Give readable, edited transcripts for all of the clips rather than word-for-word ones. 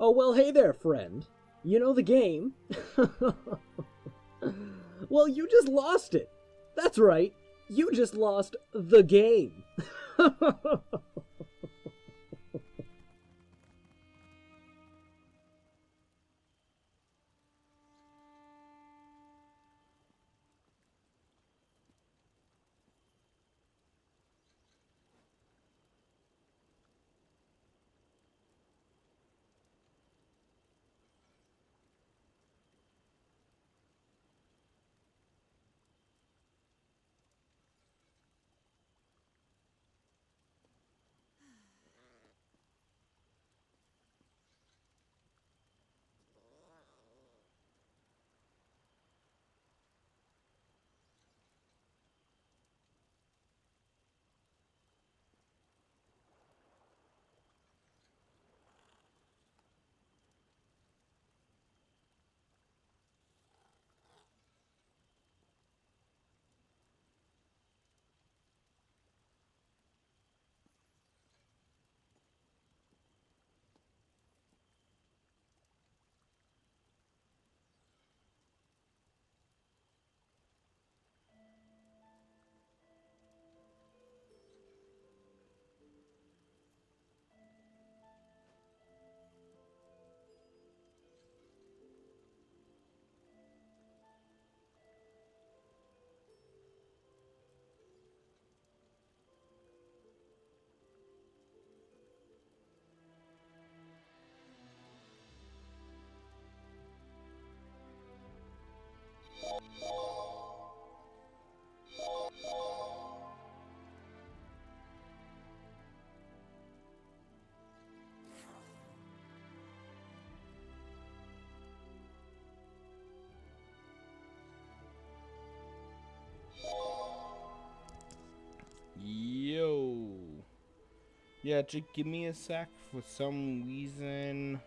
Oh, well, hey there, friend. You know the game. Well, you just lost it. That's right. You just lost the game. Yo. Yeah, just give me a sec. For some reason,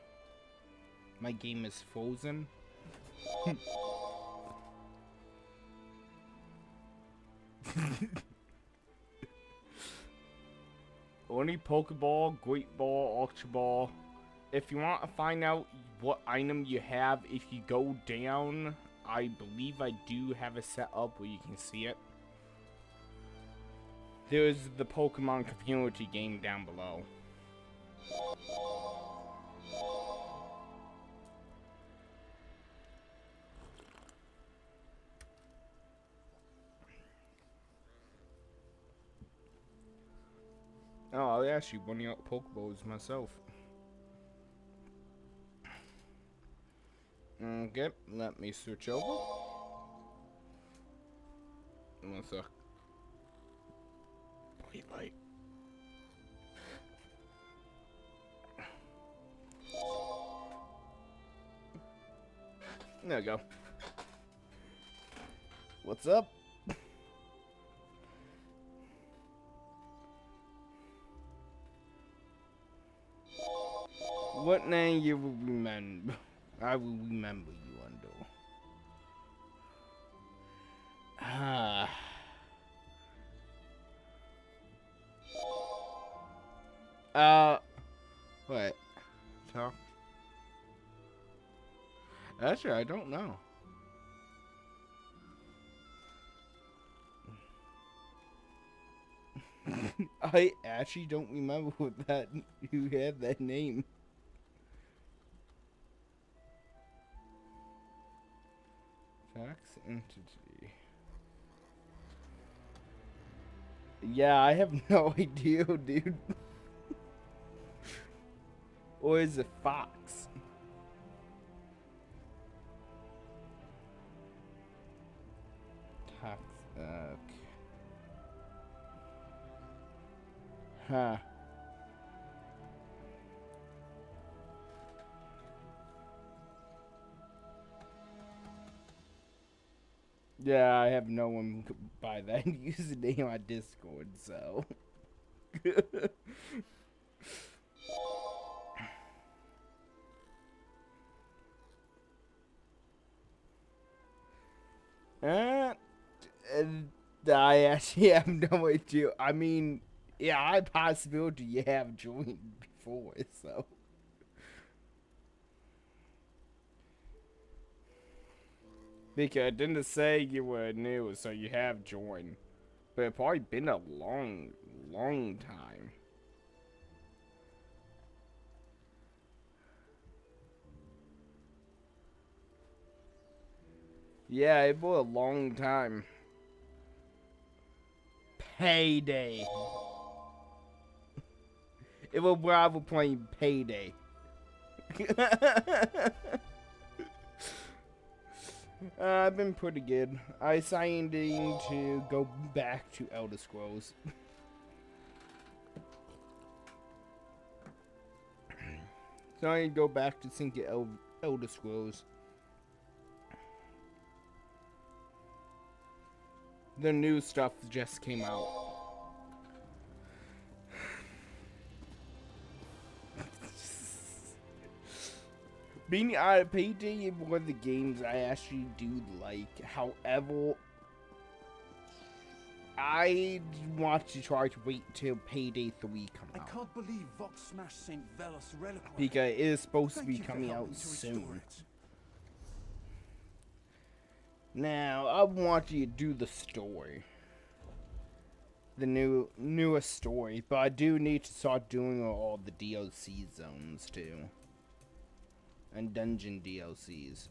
my game is frozen. Only Pokeball, Great Ball, Ultra Ball. If you want to find out what item you have, if you go down, I believe I do have it set up where you can see it. There's the Pokemon community game down below. Oh, I actually running out Pokeballs myself. Okay, let me switch over. 1 sec. Bright light. There we go. What's up? What name you will remember? I will remember you under. Ah. What? Talk? Actually, I don't know. I actually don't remember what that who had that name. Fax entity. Yeah, I have no idea, dude. Or is it Fox? Fox. Okay. Huh. Yeah, I have no one by that username on Discord, so. uh, I actually have no idea. I mean, yeah, I possibility you have joined before, so. Because it didn't say you were new, so you have joined. But it's probably been a long, long time. Yeah, it was a long time. Payday. It was where I was playing Payday. I've been pretty good. I signed in to go back to Elder Scrolls. So I go back to sync Elder Scrolls. The new stuff just came out. Being out of Payday is one of the games I actually do like. However, I want to try to wait till Payday 3 comes out. I can't believe Vox smashed St. Velos reliquary. Because it is supposed to be coming out soon. Now, I want you to do the story. The newest story. But I do need to start doing all the DLC zones too. And dungeon DLCs.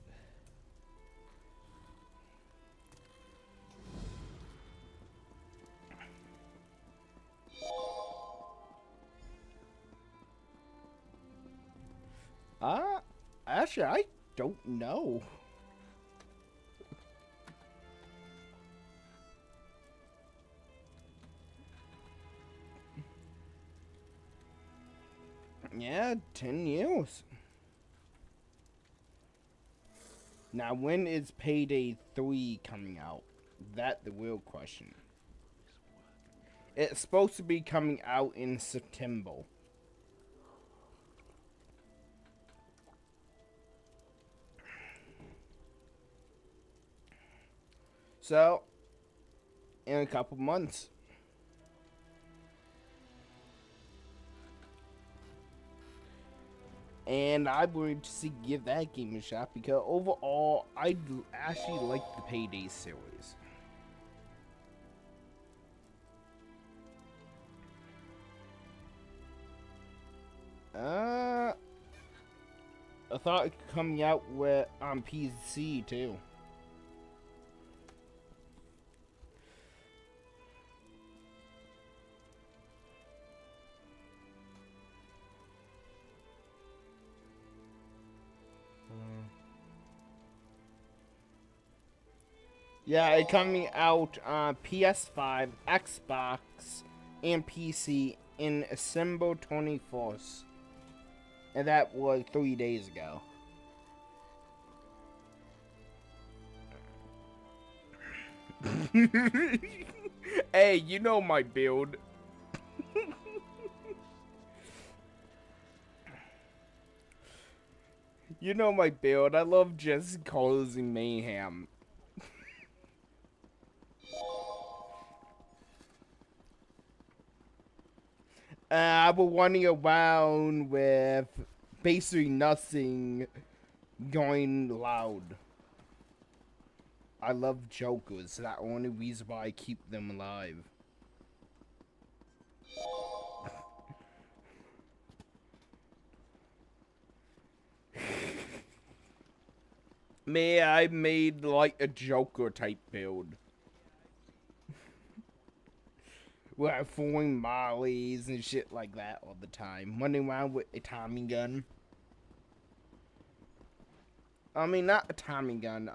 Actually, I don't know. Yeah, 10 years. Now, when is Payday 3 coming out? That's the real question. It's supposed to be coming out in September. So, in a couple months. And I'm going to give that game a shot because overall, I actually like the Payday series. I thought it coming out on PC too. Yeah, it's coming out on PS5, Xbox, and PC in December 24th. And that was 3 days ago. Hey, you know my build. You know my build. I love just causing mayhem. I was running around with basically nothing going loud. I love jokers. That's the only reason why I keep them alive. Me, I made like a Joker type build. We're throwing mollies and shit like that all the time. Running around with a Tommy gun. I mean, not a Tommy gun,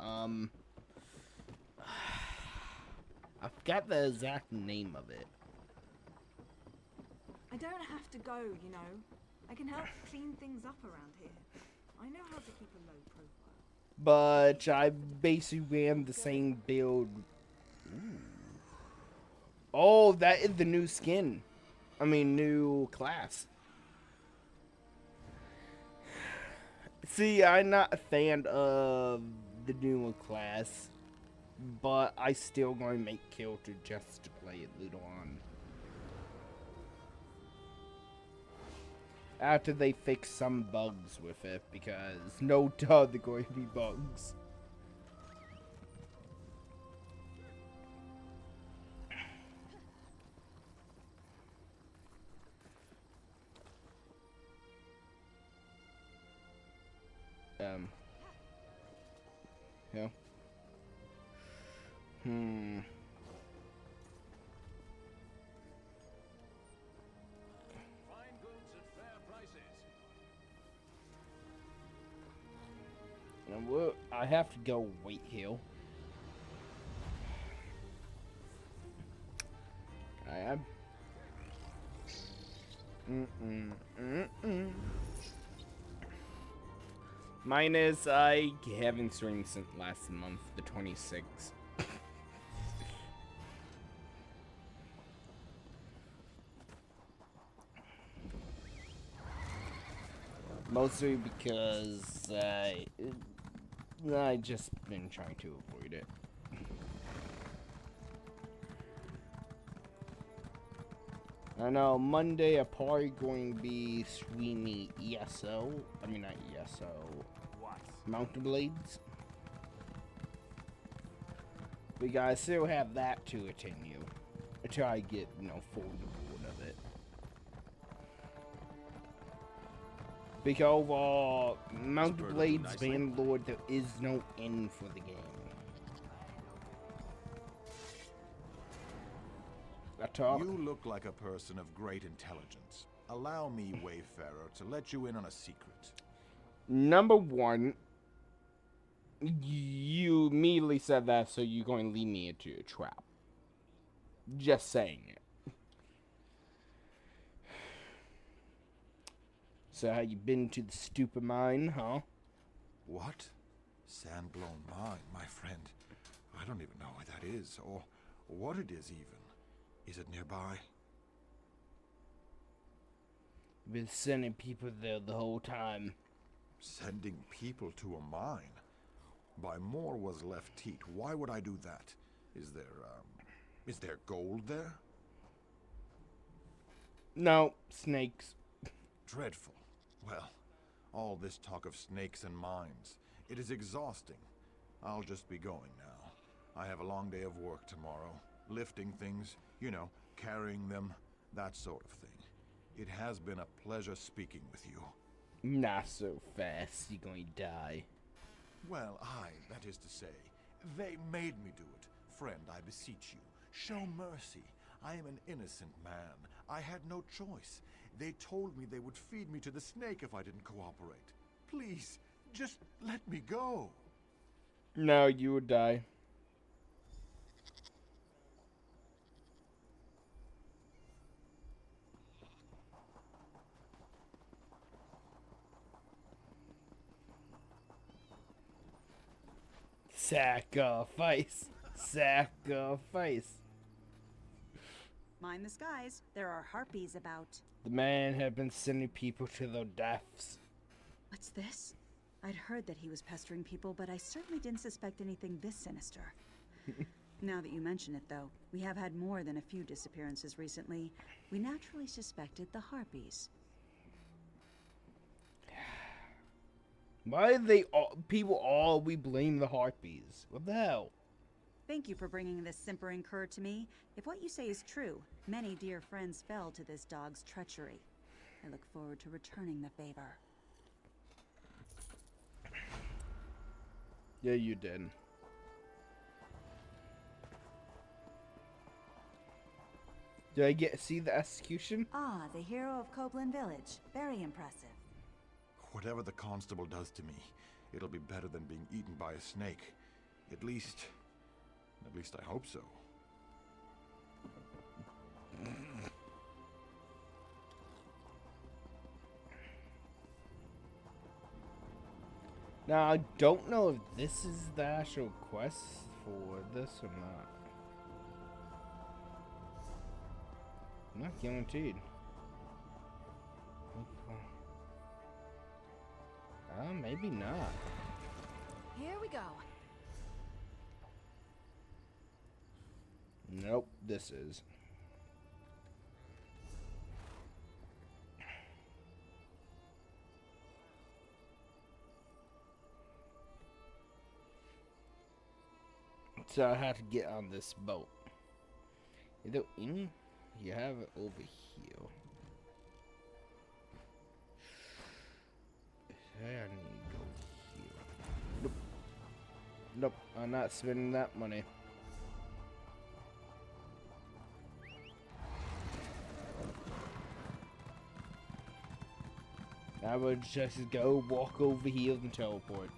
I forgot the exact name of it. I don't have to go, you know. I can help clean things up around here. I know how to keep a low profile. But I basically ran the same build. Ooh. Oh, that is the new skin. I mean, new class. See, I'm not a fan of the newer class, but I still going to make character just to play it later on. After they fix some bugs with it, because no doubt they're going to be bugs. Yeah. Fine goods at fair prices. And I have to go White Hill. I am. Mine is I haven't streamed since last month, the 26th. Mostly because I just been trying to avoid it. I know Monday I'm probably going to be streaming ESO. I mean not ESO. What? Mountain Blades. We gotta still have that to continue until I get, fully bored of it. Because Mountain Blades Bandlord, there is no end for the game. You look like a person of great intelligence. Allow me, Wayfarer, to let you in on a secret. Number one, you immediately said that, so you're going to lead me into a trap. Just saying it. So have you been to the stupid mine, huh? What? Sandblown Mine, my friend. I don't even know where that is, or what it is even. Is it nearby? Been sending people there the whole time. Sending people to a mine? By more was left teat. Why would I do that? Is there gold there? No, snakes. Dreadful. Well, all this talk of snakes and mines, it is exhausting. I'll just be going now. I have a long day of work tomorrow. Lifting things, carrying them, that sort of thing. It has been a pleasure speaking with you. Not so fast, you're going to die. Well, that is to say, they made me do it. Friend, I beseech you, show mercy. I am an innocent man. I had no choice. They told me they would feed me to the snake if I didn't cooperate. Please, just let me go. No, you would die. Sacrifice. Sacrifice. Mind the skies. There are harpies about. The man had been sending people to their deaths. What's this? I'd heard that he was pestering people, but I certainly didn't suspect anything this sinister. Now that you mention it, though, we have had more than a few disappearances recently. We naturally suspected the harpies. Why do people we blame the harpies? What the hell? Thank you for bringing this simpering cur to me. If what you say is true, many dear friends fell to this dog's treachery. I look forward to returning the favor. Yeah, you did. Did I see the execution? Ah, the hero of Copeland Village. Very impressive. Whatever the constable does to me, it'll be better than being eaten by a snake. At least I hope so. Now, I don't know if this is the actual quest for this or not. Not guaranteed. Maybe not. Here we go. Nope, this is. So I have to get on this boat. You have it over here. I need to go here. Nope. Nope, I'm not spending that money. I would just go walk over here and teleport.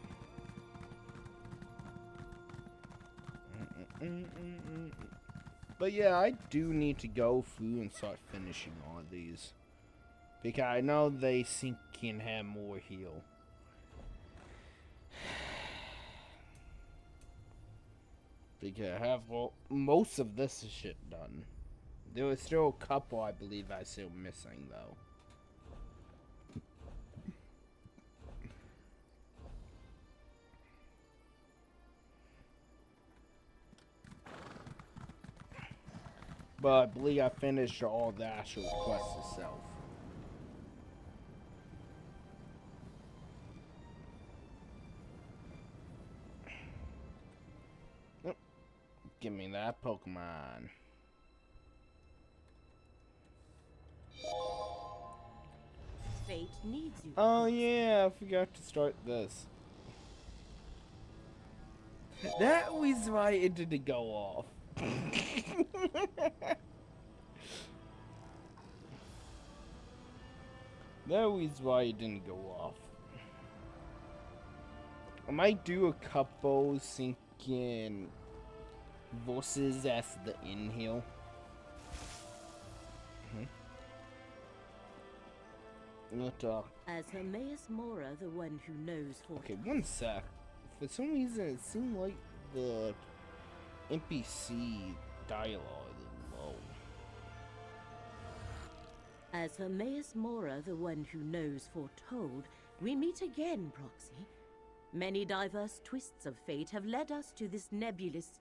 But yeah, I do need to go through and start finishing all of these. Because I know they can have more heal. Because I have most of this shit done. There was still a couple I believe I still missing though. But I believe I finished all the actual quest itself. Oh, give me that Pokemon. Fate needs you. Oh yeah, I forgot to start this. That was why it didn't go off. That was why it didn't go off. I might do a couple sinking voices as the inhale. As Hermaeus Mora, the one who knows for. Okay, one sec. For some reason, it seemed like the NPC dialogue is low. As Hermaeus Mora, the one who knows foretold, we meet again, Proxy. Many diverse twists of fate have led us to this nebulous...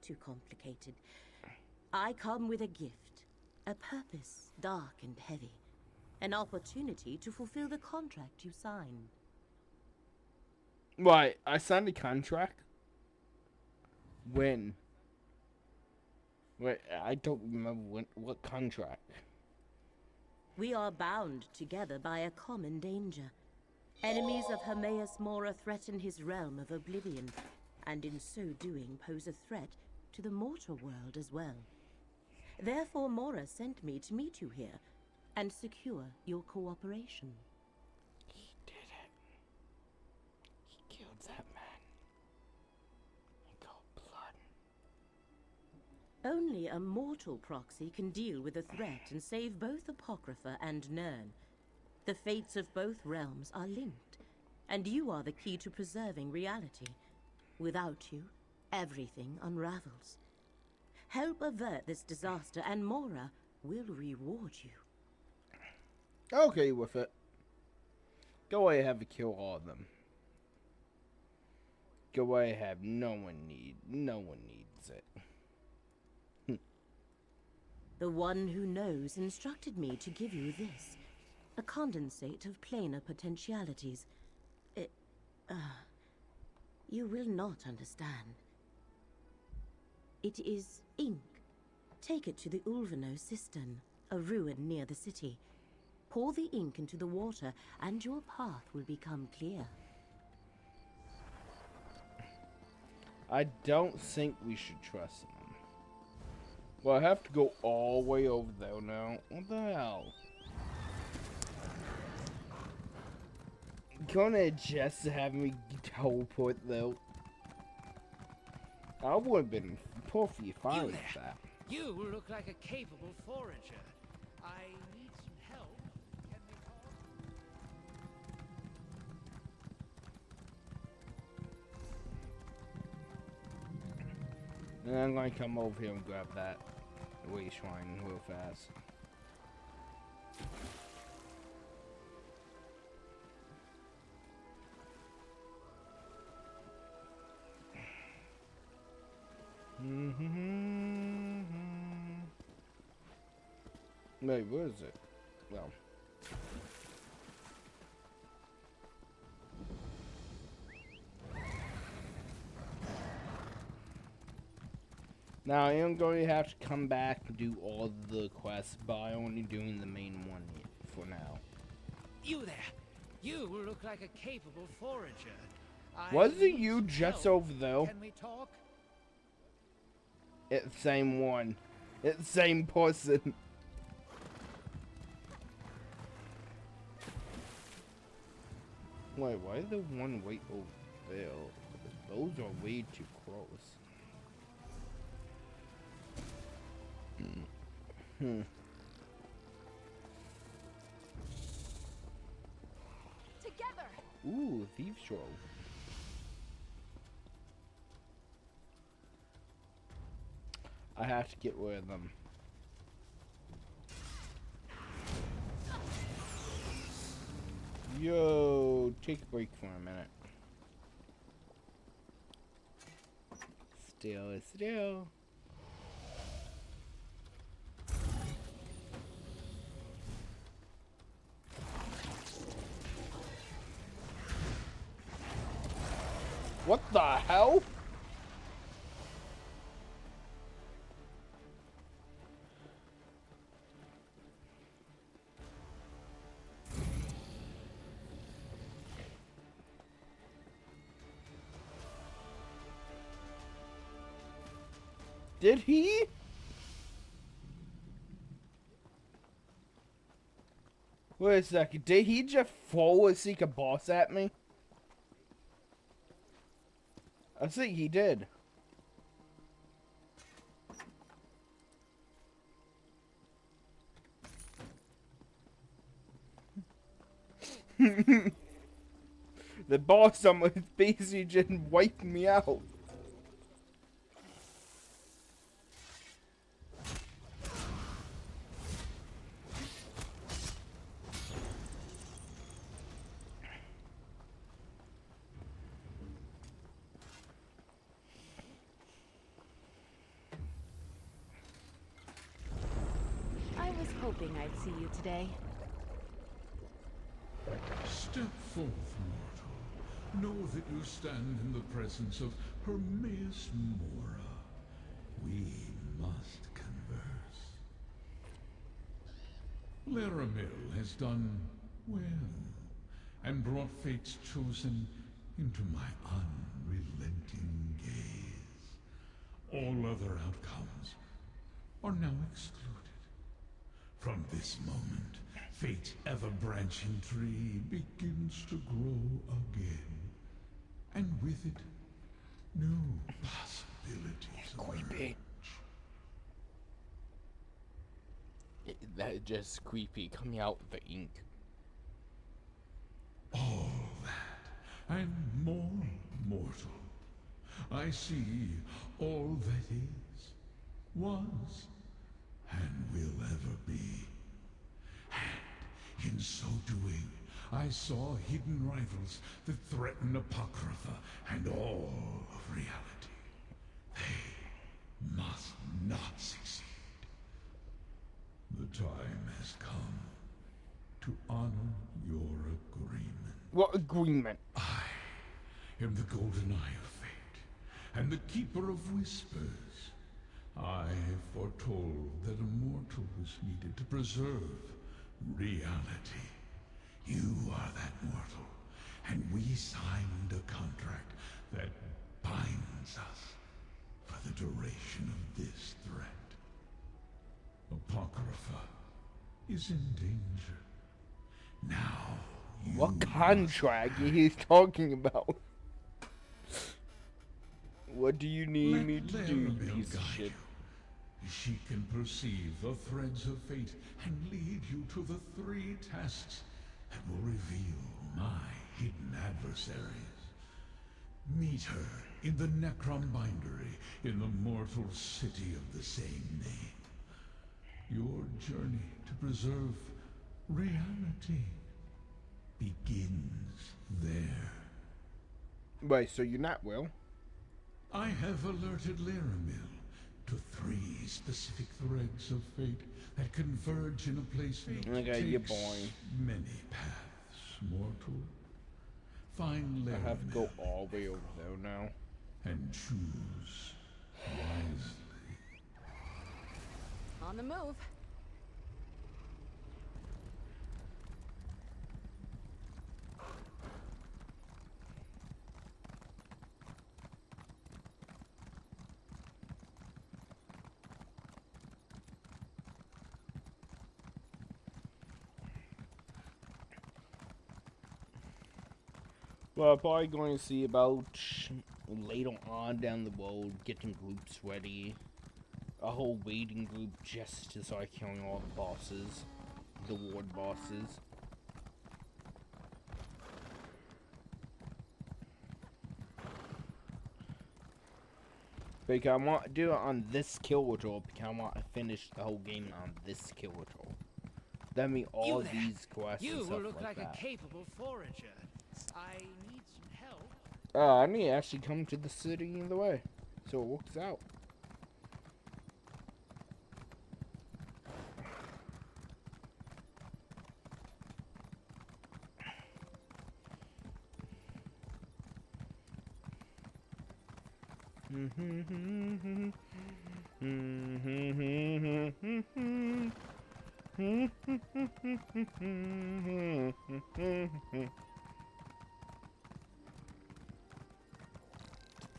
too complicated. I come with a gift, a purpose dark and heavy, an opportunity to fulfill the contract you signed. Right, I signed a contract? When? Wait, I don't remember what contract. We are bound together by a common danger. Enemies of Hermaeus Mora threaten his realm of oblivion, and in so doing pose a threat to the mortal world as well. Therefore Mora sent me to meet you here, and secure your cooperation. He did it. He killed that man. In cold blood. Only a mortal Proxy can deal with the threat and save both Apocrypha and Nirn. The fates of both realms are linked, and you are the key to preserving reality. Without you, everything unravels. Help avert this disaster, and Mora will reward you. Okay with it. Go ahead and kill all of them. Go ahead. No one needs it. The one who knows instructed me to give you this. A condensate of planar potentialities. You will not understand. It is ink. Take it to the Ulvano cistern, a ruin near the city. Pour the ink into the water, and your path will become clear. I don't think we should trust them. Well, I have to go all the way over there now. What the hell? Gonna just have me teleport though. I would have been perfectly fine with that. You look like a capable forager. I need some help. Can we talk? And I'm gonna come over here and grab that waste shrine real fast. Wait, where is it? Well. Now I am going to have to come back and do all the quests, but I'm only doing the main one for now. You there! You look like a capable forager. Wasn't need you some just help. over there? Can we talk? It's the same one. It's the same person. Wait, why is the one way over there? Those are way too close. Together. Ooh, Thieves Trove. I have to get rid of them. Yo, take a break for a minute. Still. What the hell? Did he? Wait a second, did he just throw a secret boss at me? I think he did. The boss almost basically just wiped me out. I was hoping I'd see you today. Step forth, mortal. Know that you stand in the presence of Hermaeus Mora. We must converse. Laramil has done well, and brought fate's chosen into my unrelenting gaze. All other outcomes are now excluded. From this moment, fate's ever-branching tree begins to grow again. And with it, new possibilities emerge. That is just creepy, coming out with the ink. All that, and more, mortal. I see all that is, was, and will ever be. And in so doing, I saw hidden rivals that threaten Apocrypha and all of reality. They must not succeed. The time has come to honor your agreement. What agreement? I am the golden eye of fate, and the keeper of whispers. I foretold that a mortal was needed to preserve reality. You are that mortal, and we signed a contract that binds us for the duration of this threat. Apocrypha is in danger. Now you What contract he's talking about? What do you need me to do, you piece of shit? She can perceive the threads of fate and lead you to the 3 tests that will reveal my hidden adversaries. Meet her in the Necrom Bindery in the mortal city of the same name. Your journey to preserve reality begins there. Wait, so you're not Will? I have alerted Laramil to 3 specific threads of fate that converge in a place that Okay, you're takes boring. many paths, mortal. Find I have to go Laramil all the way over there now. and choose wisely. On the move. Well, I'm probably going to see about later on down the road, getting groups ready. A whole waiting group just to start killing all the bosses. The ward bosses. Because I want to do it on this kill ritual, because I want to finish the whole game on this kill ritual. That means all these quests and You stuff look like that. a capable forager. I need some help. I need to actually come to the city either way, so it works out.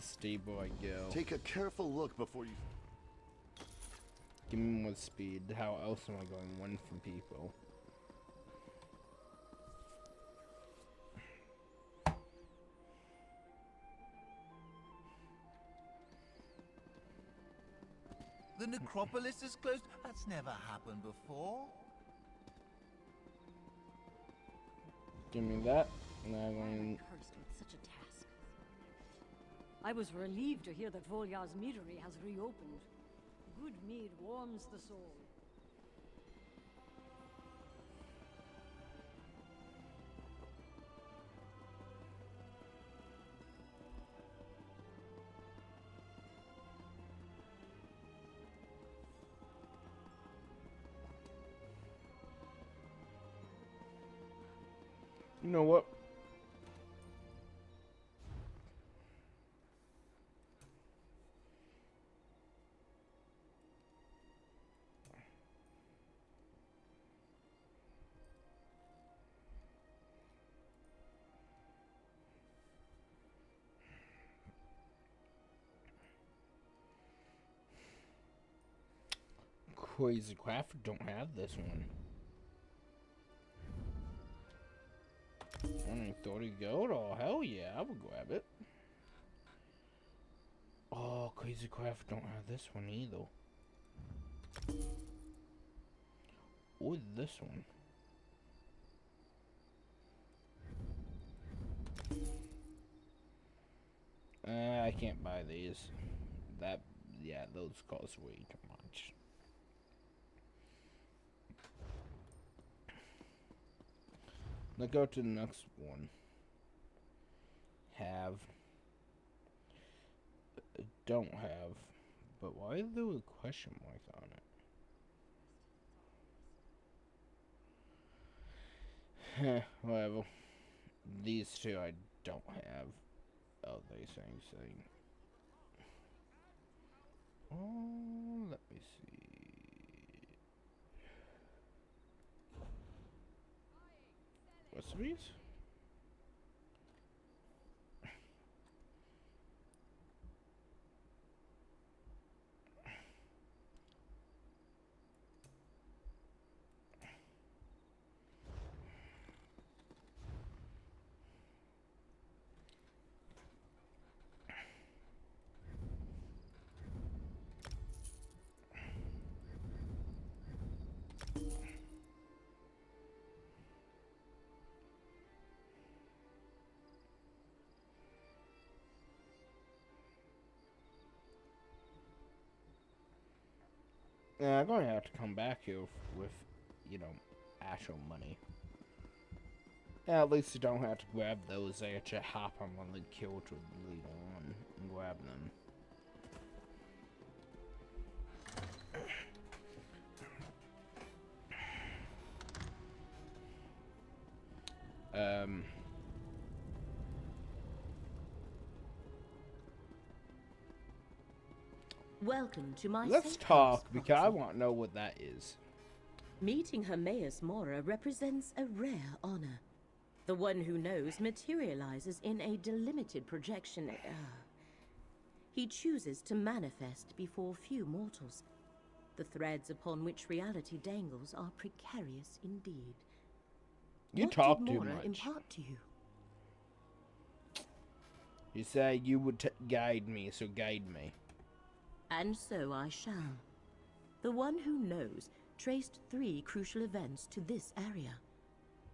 Stable I go. Take a careful look before you... Give me more speed. How else am I going to win from people? The necropolis is closed? That's never happened before. Give me that. And I'm going... Cursed with such a task. I was relieved to hear that Volyar's meadery has reopened. Good mead warms the soul. You know what? Crazy Craft don't have this one. Only 30 gold? Oh, hell yeah, I would grab it. Oh, Crazy Craft don't have this one either. Or this one. I can't buy these. Yeah, those cost way too much. Let's go to the next one. Have. Don't have. But why is there a question mark on it? Whatever. These two I don't have. Oh, they same thing. Oh, let me see. Recipes? Yeah, I'm going to have to come back here with, you know, actual money. Yeah, at least you don't have to grab those. I actually hop on one of the kills later on and grab them. Welcome to my Let's safe talk, house, because I Proxy. want to know what that is. Meeting Hermaeus Mora represents a rare honor. The one who knows materializes in a delimited projection. He chooses to manifest before few mortals. The threads upon which reality dangles are precarious indeed. You What talk did too Mora much. impart to you? You said you would guide me, so guide me. And so I shall. The one who knows traced 3 crucial events to this area.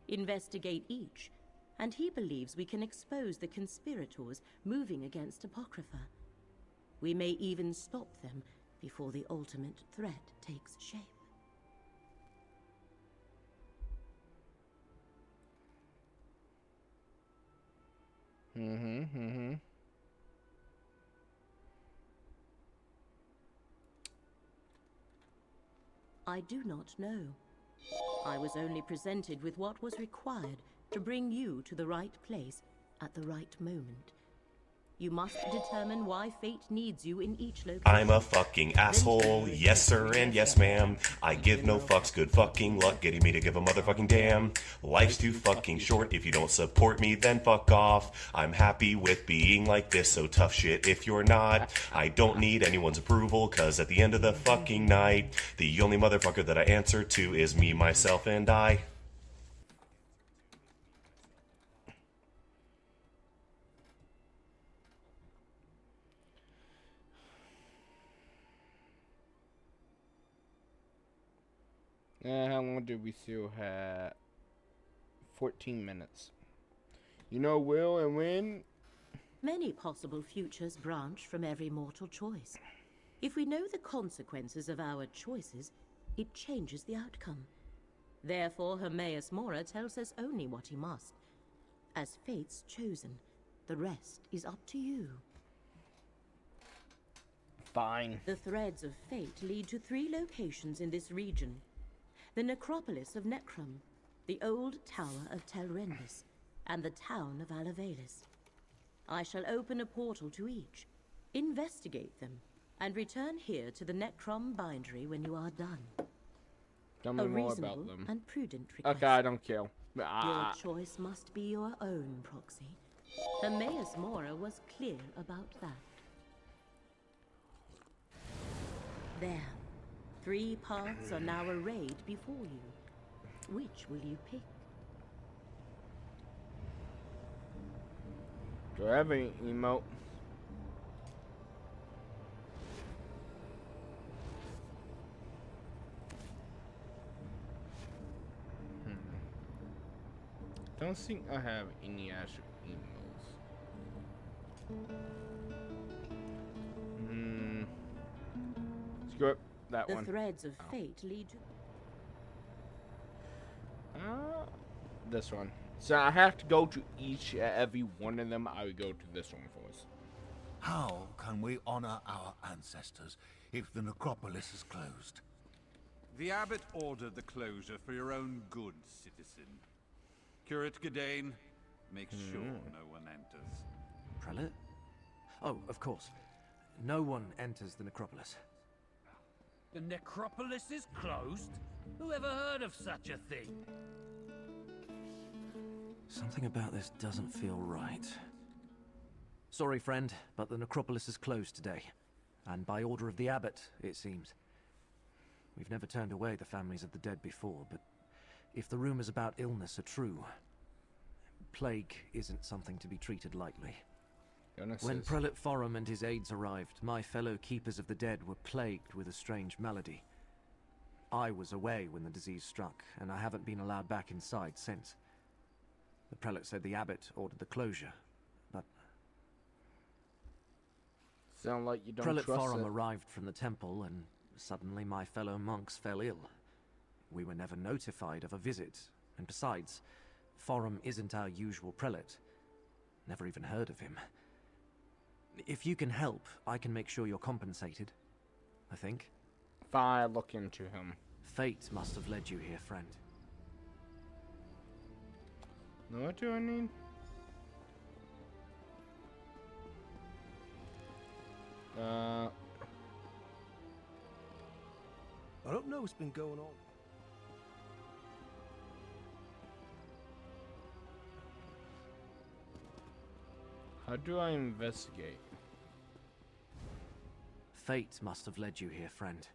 Investigate each, and he believes we can expose the conspirators moving against Apocrypha. We may even stop them before the ultimate threat takes shape. I do not know. I was only presented with what was required to bring you to the right place at the right moment. You must determine why fate needs you in each location. I'm a fucking asshole, yes sir and yes ma'am. I give no fucks, good fucking luck getting me to give a motherfucking damn. Life's too fucking short, if you don't support me then fuck off. I'm happy with being like this, so tough shit if you're not. I don't need anyone's approval, cause at the end of the fucking night, the only motherfucker that I answer to is me, myself, and I. How long do we still have? 14 minutes. You know, will and when? Many possible futures branch from every mortal choice. If we know the consequences of our choices, it changes the outcome. Therefore, Hermaeus Mora tells us only what he must. As fate's chosen, the rest is up to you. Fine. The threads of fate lead to 3 locations in this region. The necropolis of Necrom, the old tower of Telrendis, and the town of Alavelis. I shall open a portal to each, investigate them, and return here to the Necrom bindery when you are done. Tell me more about them. And prudent request. Okay, I don't care. Your choice must be your own, Proxy. Hermaeus Mora was clear about that. There. 3 paths are now arrayed before you. Which will you pick? Do I have any emote? Don't think I have any actual emails. Screw it. That one. The threads of fate lead to... This one. So I have to go to each and every one of them. I would go to this one first. How can we honor our ancestors if the necropolis is closed? The abbot ordered the closure for your own good, citizen. Curate Gedane, make sure no one enters. Prelate? Oh, of course. No one enters the necropolis. The necropolis is closed? Who ever heard of such a thing? Something about this doesn't feel right. Sorry, friend, but the necropolis is closed today. And by order of the abbot, it seems. We've never turned away the families of the dead before, but if the rumors about illness are true, plague isn't something to be treated lightly. When Prelate Forum and his aides arrived, my fellow Keepers of the Dead were plagued with a strange malady. I was away when the disease struck, and I haven't been allowed back inside since. The Prelate said the Abbot ordered the closure, but... Sound like you don't Prelate trust Forum it. arrived from the temple, and suddenly my fellow monks fell ill. We were never notified of a visit, and besides, Forum isn't our usual Prelate. Never even heard of him. If you can help, I can make sure you're compensated. I think. Fine, look into him. Fate must have led you here, friend. What do I need? I don't know what's been going on. How do I investigate? Fate must have led you here, friend.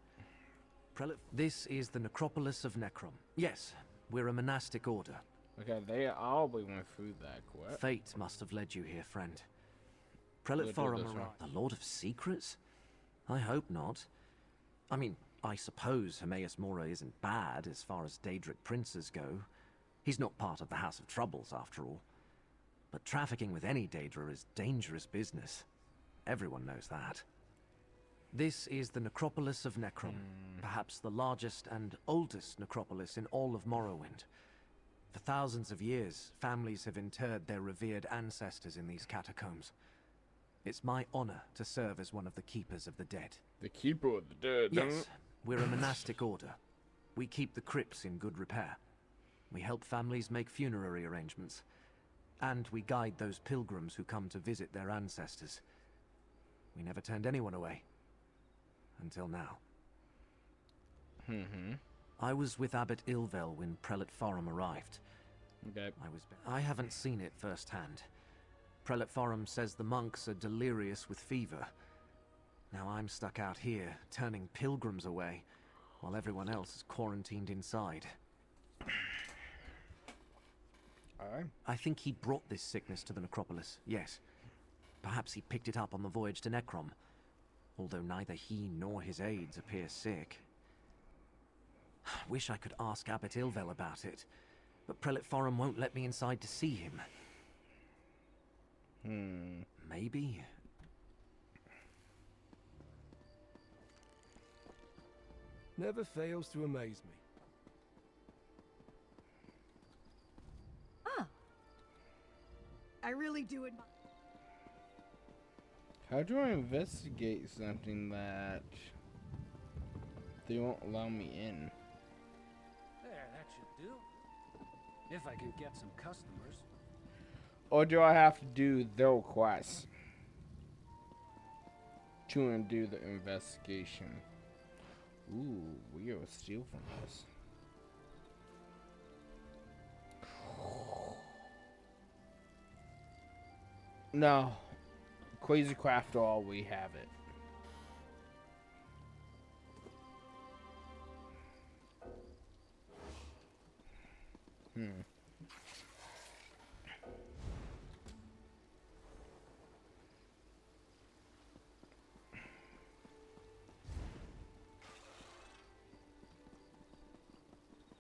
Prelate, this is the necropolis of Necrom. Yes, we're a monastic order. Okay, they all went through that, correct? Fate must have led you here, friend. Prelate We'll do Forum this one. the Lord of Secrets? I hope not. I mean, I suppose Hermaeus Mora isn't bad as far as Daedric princes go. He's not part of the House of Troubles, after all. But trafficking with any Daedra is dangerous business. Everyone knows that. This is the Necropolis of Necrom, perhaps the largest and oldest necropolis in all of Morrowind. For thousands of years, families have interred their revered ancestors in these catacombs. It's my honor to serve as one of the Keepers of the Dead. The Keeper of the Dead? Yes, we're a monastic order. We keep the crypts in good repair. We help families make funerary arrangements. And we guide those pilgrims who come to visit their ancestors. We never turned anyone away. Until now. I was with Abbot Ilvel when Prelate Forum arrived. Okay. I haven't seen it firsthand. Prelate Forum says the monks are delirious with fever. Now I'm stuck out here, turning pilgrims away, while everyone else is quarantined inside. I think he brought this sickness to the necropolis, yes. Perhaps he picked it up on the voyage to Necrom, although neither he nor his aides appear sick. Wish I could ask Abbot Ilvel about it, but Prelate Forum won't let me inside to see him. Maybe? Never fails to amaze me. Ah. I really do admire. How do I investigate something that they won't allow me in? There, that should do. If I can get some customers. Or do I have to do their quest to do the investigation? Ooh, we will steal from this. No. Crazy Craft all, we have it.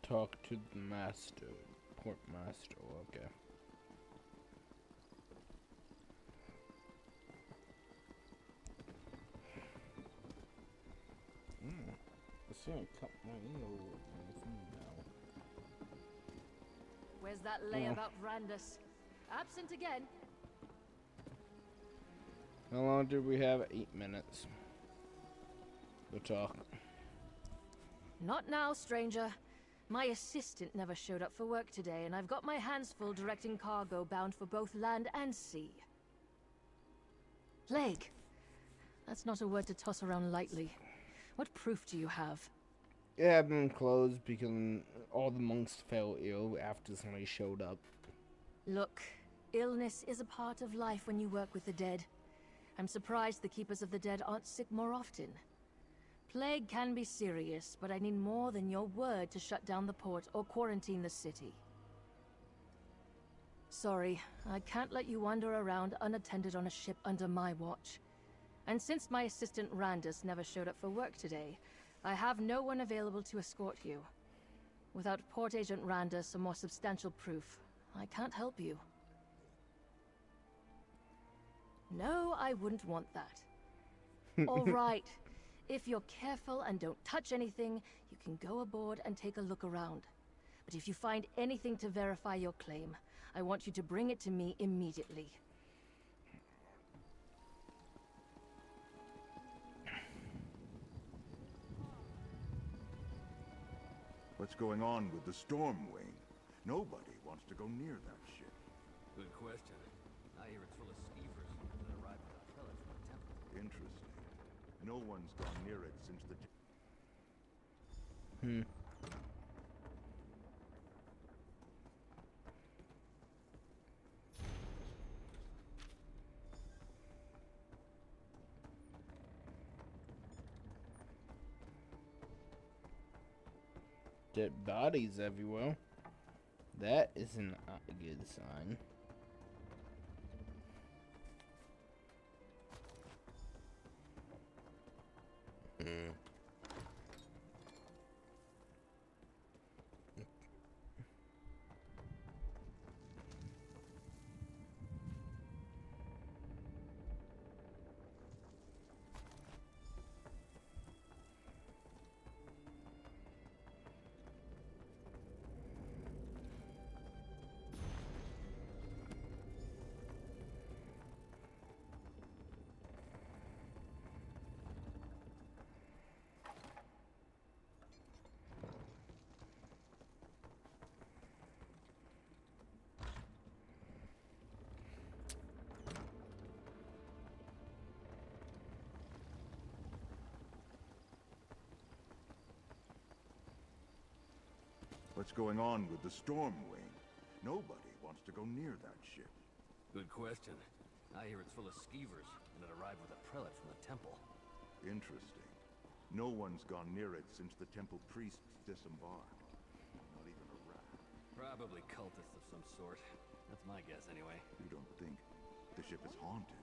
Talk to the master. Port master, okay. Let's see, I cut my eel now. Where's that lay about Randus? Absent again. How long do we have? 8 minutes. We'll talk. Not now, stranger. My assistant never showed up for work today, and I've got my hands full directing cargo bound for both land and sea. Plague. That's not a word to toss around lightly. What proof do you have? It had been closed because all the monks fell ill after somebody showed up. Look, illness is a part of life when you work with the dead. I'm surprised the Keepers of the Dead aren't sick more often. Plague can be serious, but I need more than your word to shut down the port or quarantine the city. Sorry, I can't let you wander around unattended on a ship under my watch. And since my assistant Randus never showed up for work today, I have no one available to escort you. Without Port Agent Randus or more substantial proof, I can't help you. No, I wouldn't want that. All right. If you're careful and don't touch anything, you can go aboard and take a look around. But if you find anything to verify your claim, I want you to bring it to me immediately. What's going on with the storm, Wayne? Nobody wants to go near that ship. Good question. I hear it's full of skeevers that arrived without pillars from the temple. Interesting. No one's gone near it since the... Dead bodies everywhere. That isn't a good sign. What's going on with the Stormwing? Nobody wants to go near that ship. Good question. I hear it's full of skeevers, and it arrived with a prelate from the temple. Interesting. No one's gone near it since the temple priests disembarked. Not even a rat. Probably cultists of some sort. That's my guess, anyway. You don't think the ship is haunted?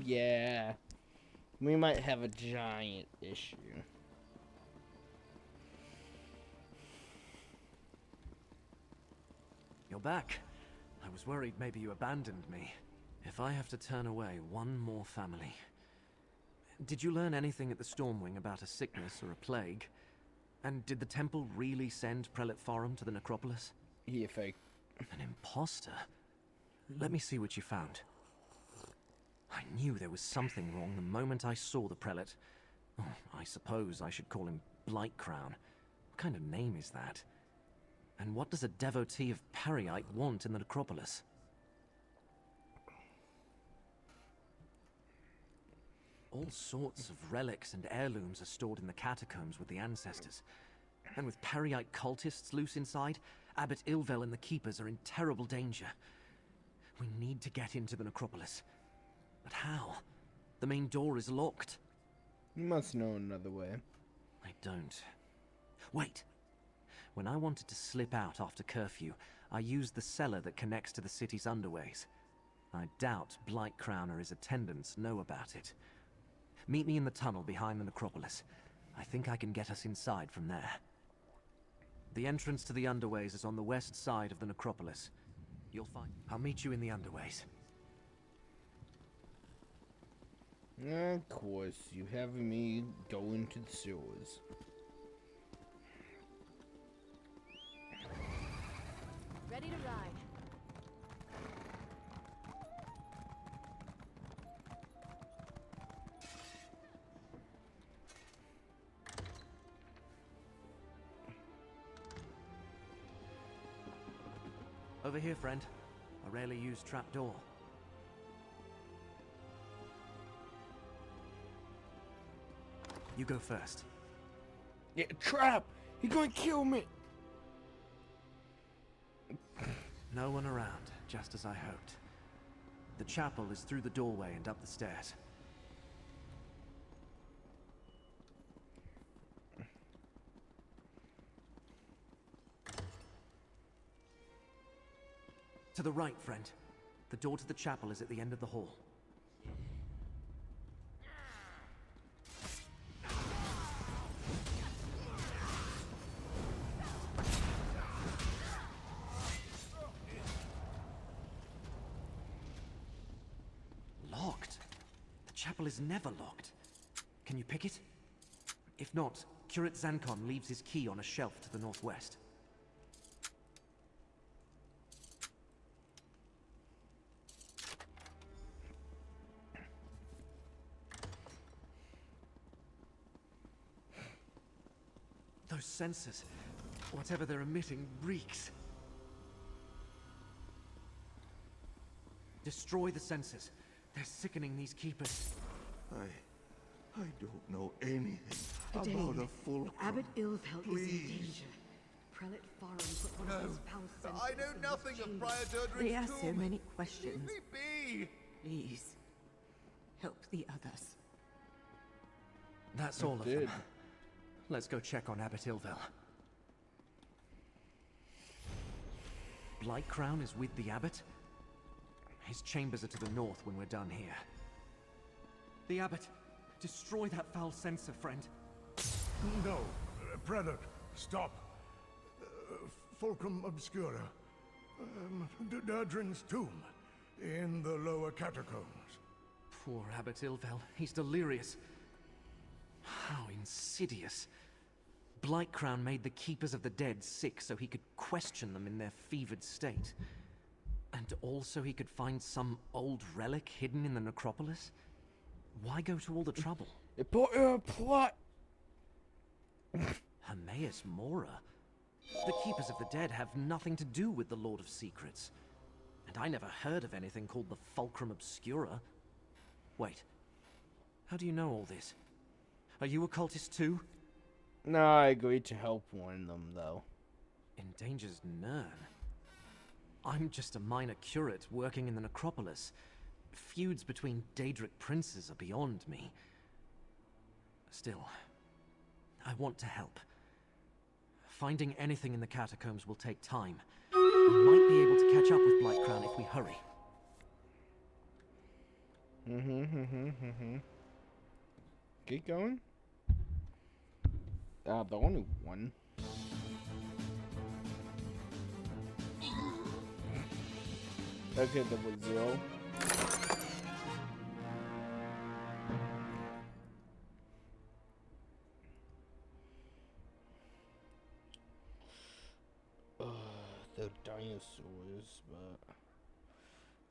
Yeah. We might have a giant issue. You're back. I was worried maybe you abandoned me. If I have to turn away one more family... Did you learn anything at the Stormwing about a sickness or a plague? And did the temple really send Prelate Forum to the necropolis? Yeah, fake. An imposter? Let me see what you found. I knew there was something wrong the moment I saw the prelate. Oh, I suppose I should call him Blightcrown. What kind of name is that? And what does a devotee of Pariite want in the necropolis? All sorts of relics and heirlooms are stored in the catacombs with the ancestors. And with Pariite cultists loose inside, Abbot Ilvel and the Keepers are in terrible danger. We need to get into the necropolis. But how? The main door is locked. You must know another way. I don't. Wait! When I wanted to slip out after curfew, I used the cellar that connects to the city's underways. I doubt Blightcrown or his attendants know about it. Meet me in the tunnel behind the necropolis. I think I can get us inside from there. The entrance to the underways is on the west side of the necropolis. You'll find... I'll meet you in the underways. Of course, you have me go into the sewers. Ready to ride. Over here, friend. A rarely used trapdoor. You go first. Yeah, trap! He's gonna kill me! No one around, just as I hoped. The chapel is through the doorway and up the stairs. To the right, friend. The door to the chapel is at the end of the hall. Locked? The chapel is never locked. Can you pick it? If not, Curate Zancon leaves his key on a shelf to the northwest. Those sensors, whatever they're emitting, reeks. Destroy the sensors. They're sickening these keepers. I don't know anything about a full... Abbot Ilvel is in Please. danger. Prelate Forum put one of his foul sensors I know in nothing his of chamber. Friar Durdridge's They ask so tomb. many questions. Leave me be! Please, help the others. That's all of them. Let's go check on Abbot Ilvel. Blightcrown is with the Abbot? His chambers are to the north when we're done here. The Abbot! Destroy that foul sensor, friend! No, Prelate, stop. Fulcrum Obscura. Durdrin's tomb, in the lower catacombs. Poor Abbot Ilvel. He's delirious. How insidious. Blightcrown made the Keepers of the Dead sick so he could question them in their fevered state. And also he could find some old relic hidden in the necropolis? Why go to all the trouble? It put a plot. Hermaeus Mora? The Keepers of the Dead have nothing to do with the Lord of Secrets. And I never heard of anything called the Fulcrum Obscura. Wait. How do you know all this? Are you a cultist too? No, I agreed to help warn them, though. Endangers Nern? I'm just a minor curate working in the necropolis. Feuds between Daedric princes are beyond me. Still, I want to help. Finding anything in the catacombs will take time. We might be able to catch up with Blightcrown if we hurry. Keep going. The only one. Okay, double 0. The dinosaurs, but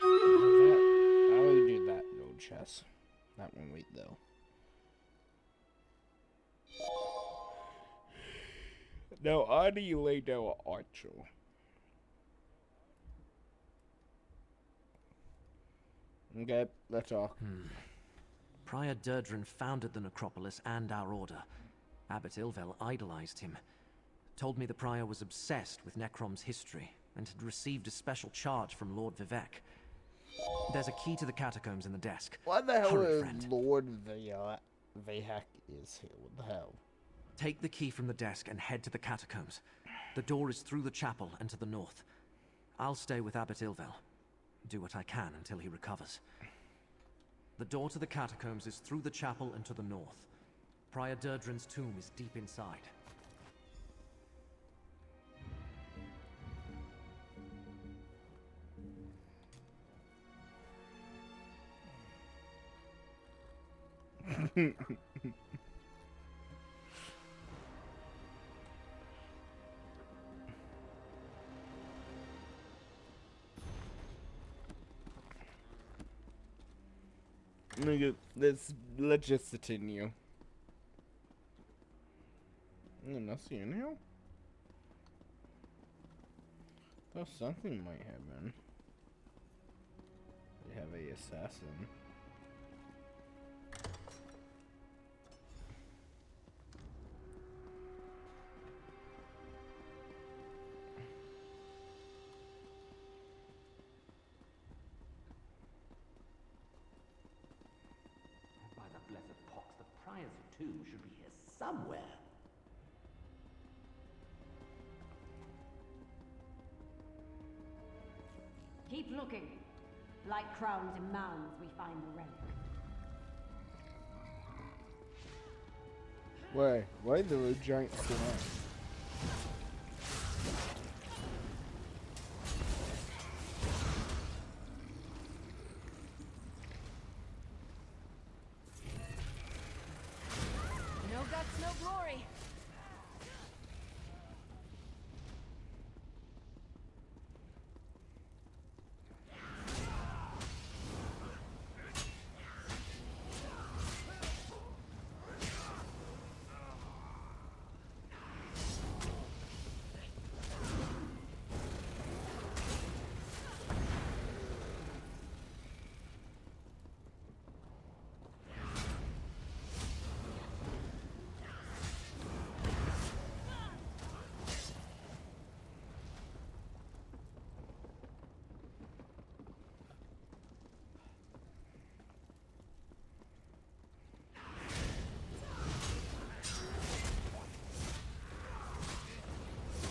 I would do that. No chess. That one wait though. Now, how do you lay down an archer? Okay, let's talk. Prior Durdrin founded the necropolis and our order. Abbot Ilvel idolized him. Told me the prior was obsessed with Necrom's history and had received a special charge from Lord Vivek. There's a key to the catacombs in the desk. What the hell Hurry, is friend. Lord Vivek is here? What the hell? Take the key from the desk and head to the catacombs. The door is through the chapel and to the north. I'll stay with Abbot Ilvel. Do what I can until he recovers. The door to the catacombs is through the chapel and to the north. Prior Durdrin's tomb is deep inside. Nigga, let's just continue. Nothing in here? Thought something might have been. They have a assassin. By the blessed pox, the prior's tomb should be here somewhere. Keep looking. Like crowns and mounds, we find the relic. Wait, why there were giant slime? No guts, no glory.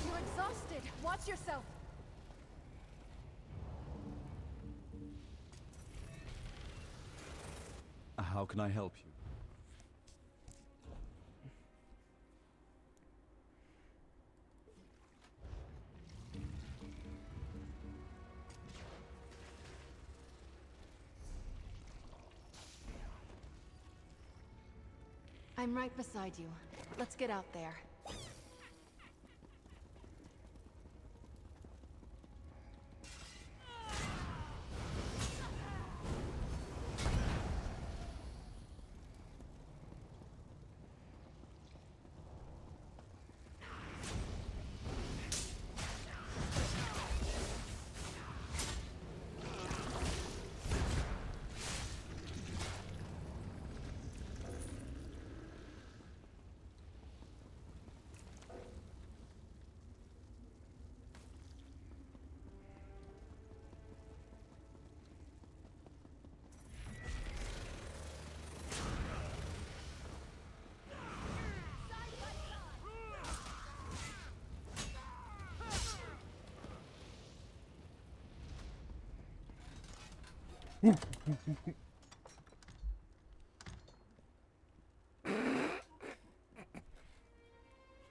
You're exhausted. Watch yourself. How can I help you? I'm right beside you. Let's get out there. I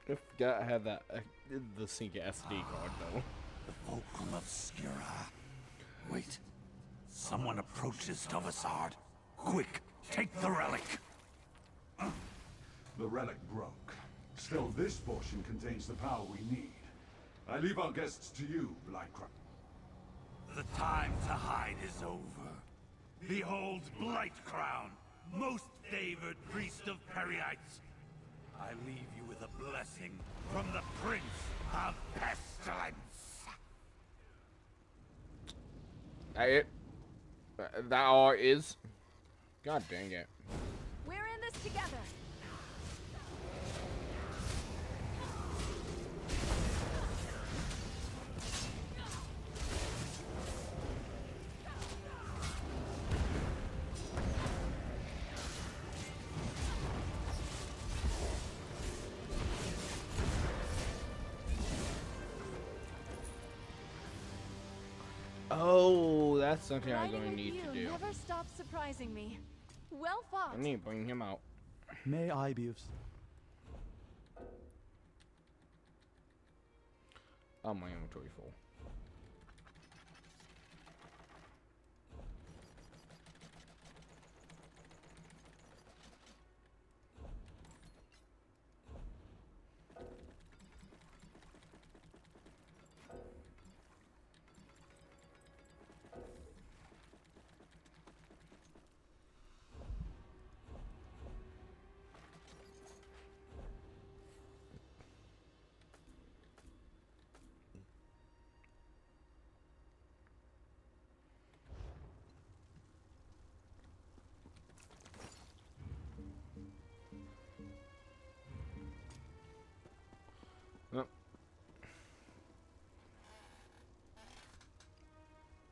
forgot I had that the sync SD card though. The Fulcrum Obscura. Wait. Someone approaches Tovasard. Quick, take the relic. The relic broke. Still, this portion contains the power we need. I leave our guests to you, Blightcrown. The time to hide is over. Behold Blightcrown, most favored priest of Perryites. I leave you with a blessing from the Prince of Pestilence. That all is. God dang it. We're in this together. Oh, that's something I'm Riding going to with need you to do. never stops surprising me. Well fought. I need to bring him out. May I be of... Oh, my inventory full.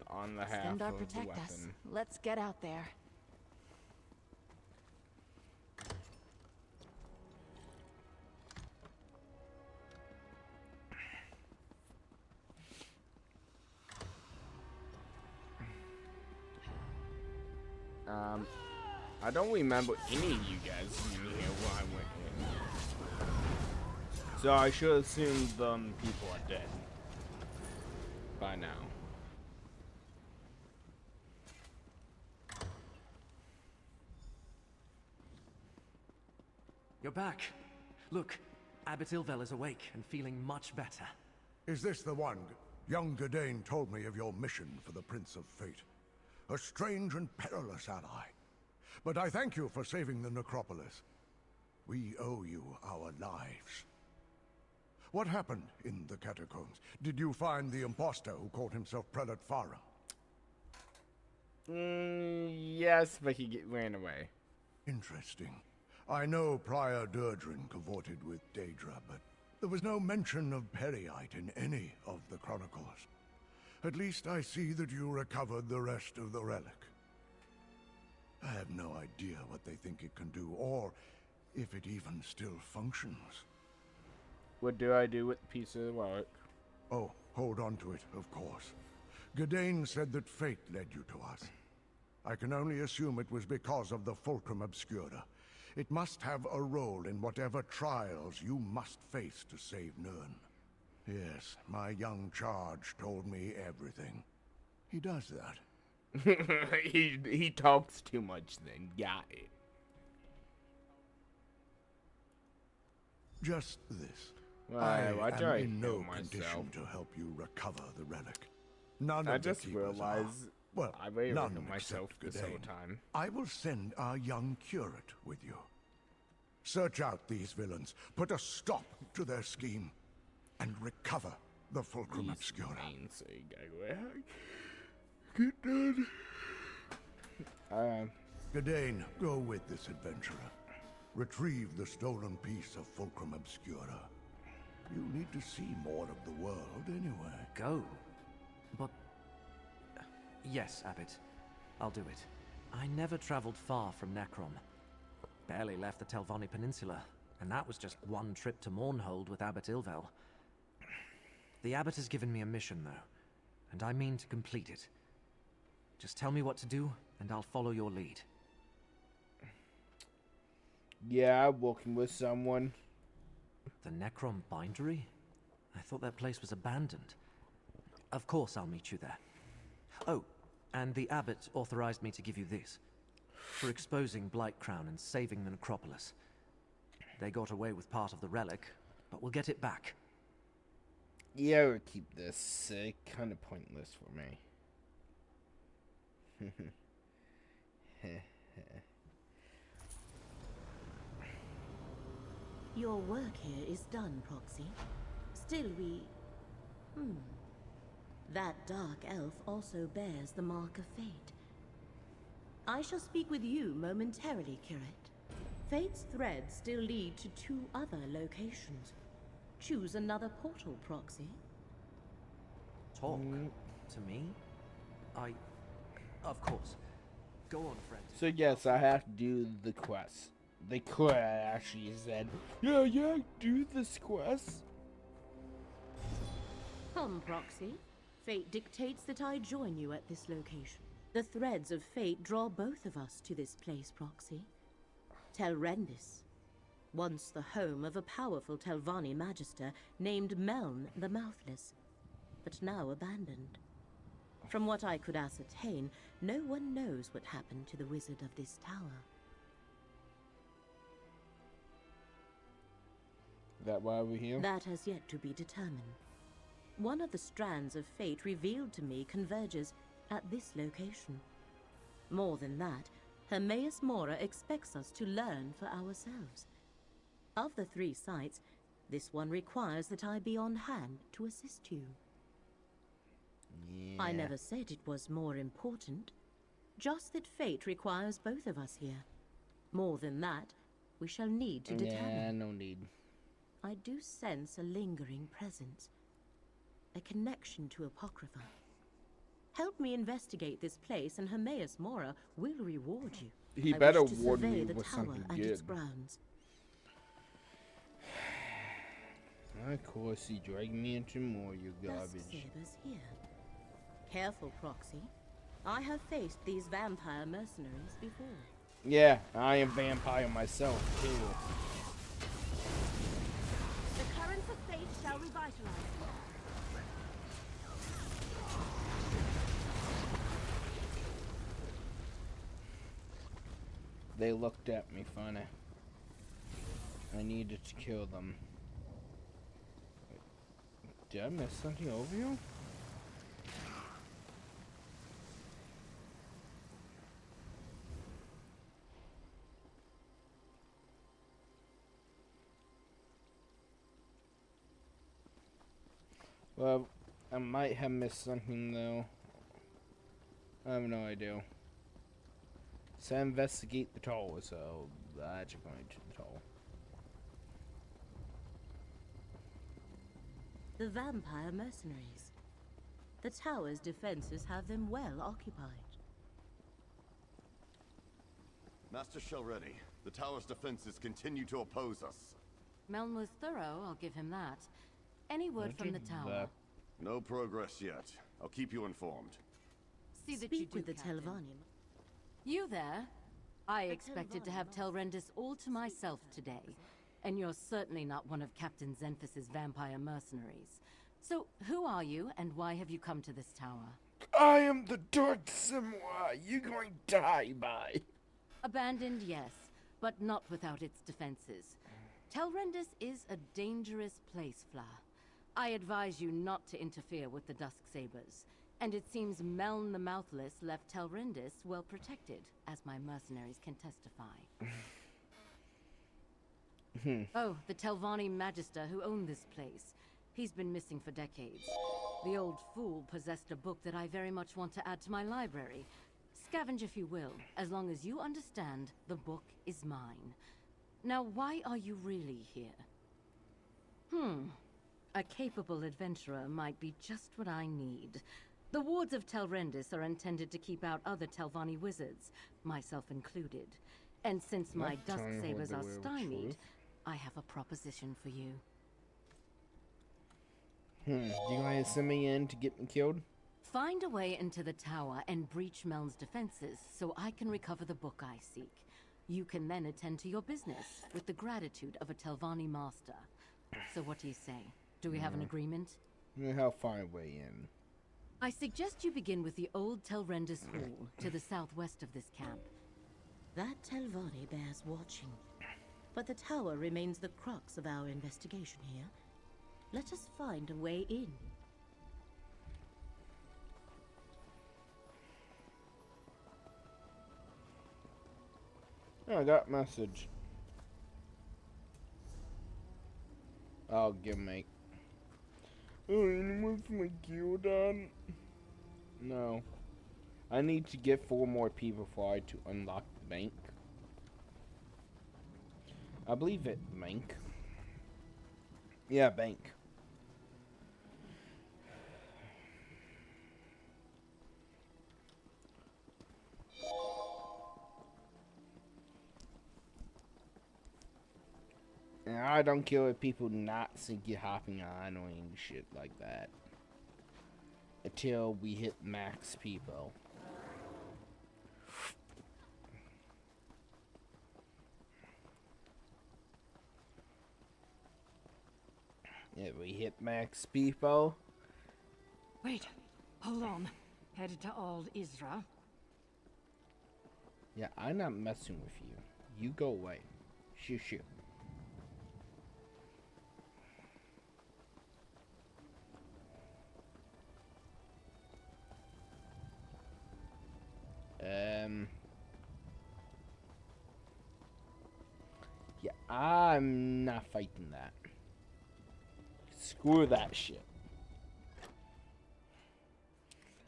On the half Stendarr of the protect weapon. us. Let's get out there. I don't remember any of you guys being here when I went in. So I should assume them people are dead by now. You're back. Look, Abbot Ilvel is awake and feeling much better. Is this the one? Young Gadain told me of your mission for the Prince of Fate. A strange and perilous ally. But I thank you for saving the necropolis. We owe you our lives. What happened in the catacombs? Did you find the impostor who called himself Prelate Farah? Yes, but he ran away. Interesting. I know Prior Durdrin cavorted with Daedra, but there was no mention of Perryiite in any of the chronicles. At least I see that you recovered the rest of the relic. I have no idea what they think it can do, or if it even still functions. What do I do with the piece of the relic? Oh, hold on to it, of course. Gadain said that fate led you to us. I can only assume it was because of the Fulcrum Obscura. It must have a role in whatever trials you must face to save Nirn. Yes, my young charge told me everything. He does that. he talks too much then. Got it. Just this. I am in no condition to help you recover the relic. None I of the just keepers realized are. Well, I may none know myself except this whole Gadain. time. I will send our young curate with you. Search out these villains, put a stop to their scheme, and recover the Fulcrum Obscura. Get done. Gadain, go with this adventurer. Retrieve the stolen piece of Fulcrum Obscura. You need to see more of the world anyway. Go? But... Yes, Abbot. I'll do it. I never traveled far from Necrom. Barely left the Telvanni Peninsula, and that was just one trip to Mournhold with Abbot Ilvel. The Abbot has given me a mission, though, and I mean to complete it. Just tell me what to do, and I'll follow your lead. Yeah, working with someone. The Necrom Bindery? I thought that place was abandoned. Of course I'll meet you there. Oh, and the abbot authorized me to give you this. For exposing Blightcrown and saving the necropolis. They got away with part of the relic, but we'll get it back. Yeah, we'll keep this. Kind of pointless for me. Your work here is done, Proxy. Still, That dark elf also bears the mark of fate. I shall speak with you momentarily, Curate. Fate's threads still lead to 2 other locations. Choose another portal, Proxy. Talk to me? Of course. Go on, friend. So yes, I have to do the quest. They could have actually said, yeah, do this quest. Come, Proxy. Fate dictates that I join you at this location. The threads of fate draw both of us to this place, Proxy. Telrendis, once the home of a powerful Telvanni magister named Meln the Mouthless, but now abandoned. From what I could ascertain, no one knows what happened to the wizard of this tower. That why we're here? That has yet to be determined. One of the strands of fate revealed to me converges at this location. More than that, Hermaeus Mora expects us to learn for ourselves. Of the 3 sites, this one requires that I be on hand to assist you. Yeah. I never said it was more important. Just that fate requires both of us here. More than that, we shall need to determine. Yeah, no need. I do sense a lingering presence. A connection to Apocrypha. Help me investigate this place and Hermaeus Mora will reward you. He I better wish to reward survey me the with tower something and its good. grounds. Of course, he dragged me into more, you Dusk garbage. Sabers here. Careful, Proxy. I have faced these vampire mercenaries before. Yeah, I am vampire myself, too. The currents of fate shall revitalize you. They looked at me funny. I needed to kill them. Did I miss something over here? Well, I might have missed something though. I have no idea. So investigate the tower, so that's going to the tower. The vampire mercenaries. The tower's defenses have them well occupied. Master Shelready, the tower's defenses continue to oppose us. Meln was thorough, I'll give him that. Any word from the tower? No progress yet. I'll keep you informed. See that you Speak do, with the Captain. Telvanni. You there? I expected to have Telrendis all to myself today, and you're certainly not one of Captain Zenphas's vampire mercenaries. So, who are you, and why have you come to this tower? I am the Dark Simwa you're going to die by. Abandoned, yes, but not without its defenses. Telrendis is a dangerous place, Fla. I advise you not to interfere with the Dusk Sabers. And it seems Meln the Mouthless left Telrendis well protected, as my mercenaries can testify. Oh, the Telvanni Magister who owned this place. He's been missing for decades. The old fool possessed a book that I very much want to add to my library. Scavenge if you will, as long as you understand the book is mine. Now, why are you really here? A capable adventurer might be just what I need. The wards of Telrendis are intended to keep out other Telvanni wizards, myself included. And since my Dusk Sabers are stymied, I have a proposition for you. Do you want to send me in to get me killed? Find a way into the tower and breach Meln's defenses so I can recover the book I seek. You can then attend to your business with the gratitude of a Telvanni master. So what do you say? Do we have an agreement? I'll find a way in. I suggest you begin with the old Telrendis Hall to the southwest of this camp. That Telvanni bears watching. But the tower remains the crux of our investigation here. Let us find a way in. Oh, I got a message. I'll give mate. Oh, anyone from my guild on? No. I need to get 4 more people for I to unlock the bank. I believe it, bank. Yeah, bank. And I don't care if people not sinking hopping on or any shit like that. Until we hit max people. If we hit max people. Wait, hold on. Headed to Old Isra. Yeah, I'm not messing with you. You go away. Shoo shoo. Yeah, I'm not fighting that. Screw that shit.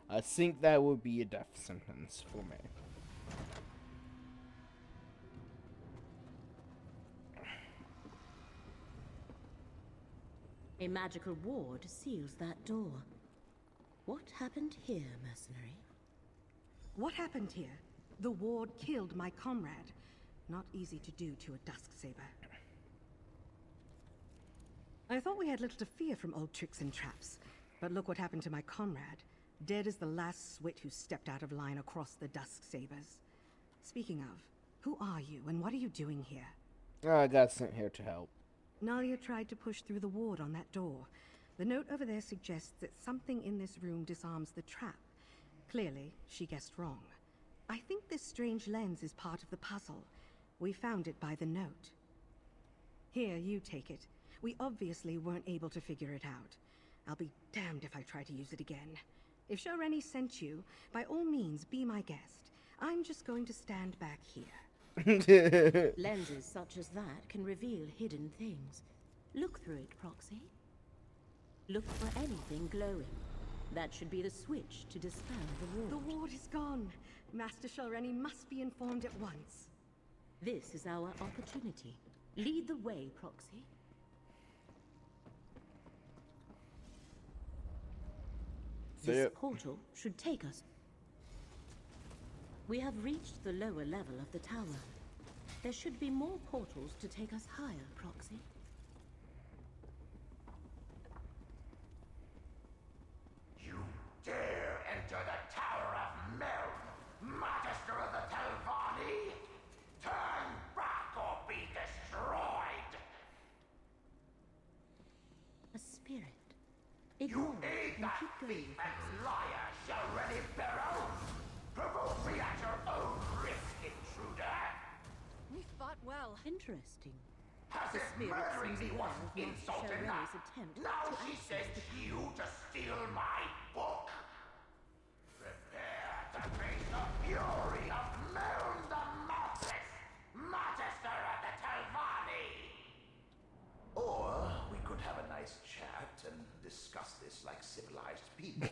I think that would be a death sentence for me. A magical ward seals that door. What happened here, mercenary? What happened here? The ward killed my comrade. Not easy to do to a Dusksaber. I thought we had little to fear from old tricks and traps. But look what happened to my comrade. Dead as the last swit who stepped out of line across the Dusksabers. Speaking of, who are you and what are you doing here? Oh, I got sent here to help. Nalia tried to push through the ward on that door. The note over there suggests that something in this room disarms the trap. Clearly, she guessed wrong. I think this strange lens is part of the puzzle. We found it by the note. Here, you take it. We obviously weren't able to figure it out. I'll be damned if I try to use it again. If Shareni sent you, by all means, be my guest. I'm just going to stand back here. Lenses such as that can reveal hidden things. Look through it, Proxy. Look for anything glowing. That should be the switch to dispel the ward. The ward is gone. Master Shareni must be informed at once. This is our opportunity. Lead the way, Proxy. This portal should take us. We have reached the lower level of the tower. There should be more portals to take us higher, Proxy. You dare enter the Tower of Meln, Magister of the Telvanni? Turn back or be destroyed! A spirit. Ignore it and keep going, Proxy. Liar, Shareni Barrow! Provoke me at your own risk, intruder! We fought well. Interesting. Has The it spirit murdering seems me aware wasn't of Master insult Shareni's enough? attempt Now to she access sends the you to steal my book! Prepare to face the fury of Meln the Mouthless, Magister of the Telvanni! Or we could have a nice chat and discuss this like civilized people.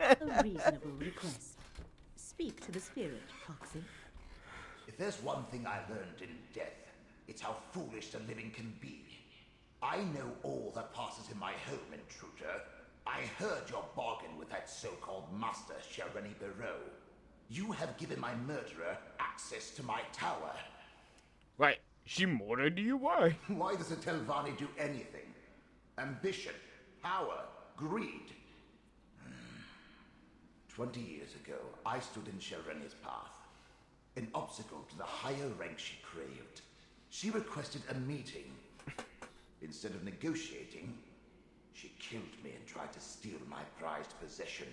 A reasonable request. Speak to the spirit, Proxy. If there's one thing I learned in death, it's how foolish the living can be. I know all that passes in my home, intruder. I heard your bargain with that so-called Master Shareni Barrow. You have given my murderer access to my tower. Right, she murdered you? Why? Why does a Telvanni do anything? Ambition, power, greed. 20 years ago, I stood in Shelreni's path, an obstacle to the higher rank she craved. She requested a meeting. Instead of negotiating, she killed me and tried to steal my prized possession.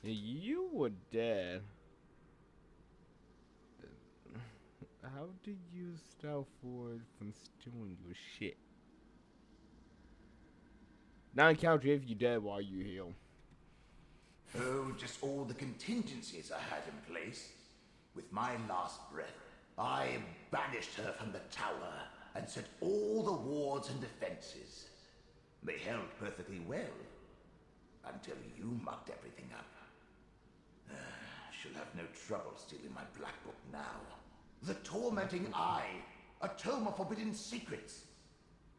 You were dead. How do you stop forward from stealing your shit? Not count if you dead while you heal. Oh, just all the contingencies I had in place. With my last breath, I banished her from the tower and set all the wards and defenses. They held perfectly well, until you mucked everything up. She'll have no trouble stealing my black book now. The Tormenting Eye, a tome of forbidden secrets.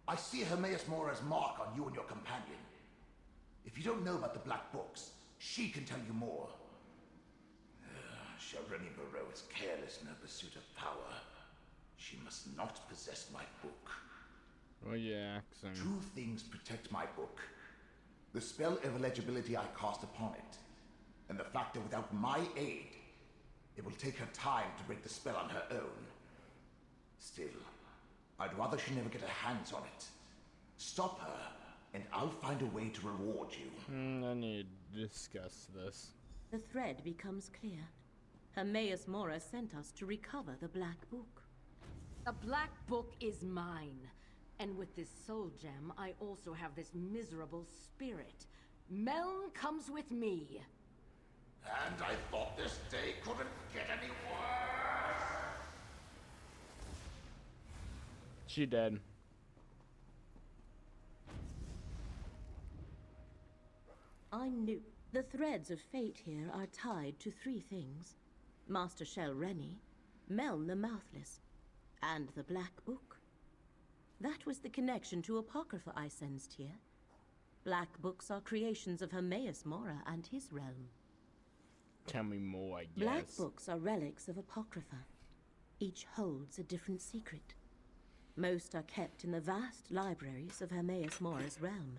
I see Hermaeus Mora's mark on you and your companion. If you don't know about the black books, she can tell you more. Shelreni Barrow is careless in her pursuit of power. She must not possess my book. Oh yeah, Two things protect my book. The spell of illegibility I cast upon it, and the fact that without my aid, it will take her time to break the spell on her own. Still, I'd rather she never get her hands on it. Stop her, and I'll find a way to reward you. I need to discuss this. The thread becomes clear. Hermaeus Mora sent us to recover the Black Book. The Black Book is mine. And with this soul gem, I also have this miserable spirit. Meln comes with me. And I thought this day couldn't get any worse. She dead. I knew. The threads of fate here are tied to three things. Master Shelreni, Meln the Mouthless, and the Black Book. That was the connection to Apocrypha I sensed here. Black books are creations of Hermaeus Mora and his realm. Tell me more, I guess. Black books are relics of Apocrypha. Each holds a different secret. Most are kept in the vast libraries of Hermaeus Mora's realm,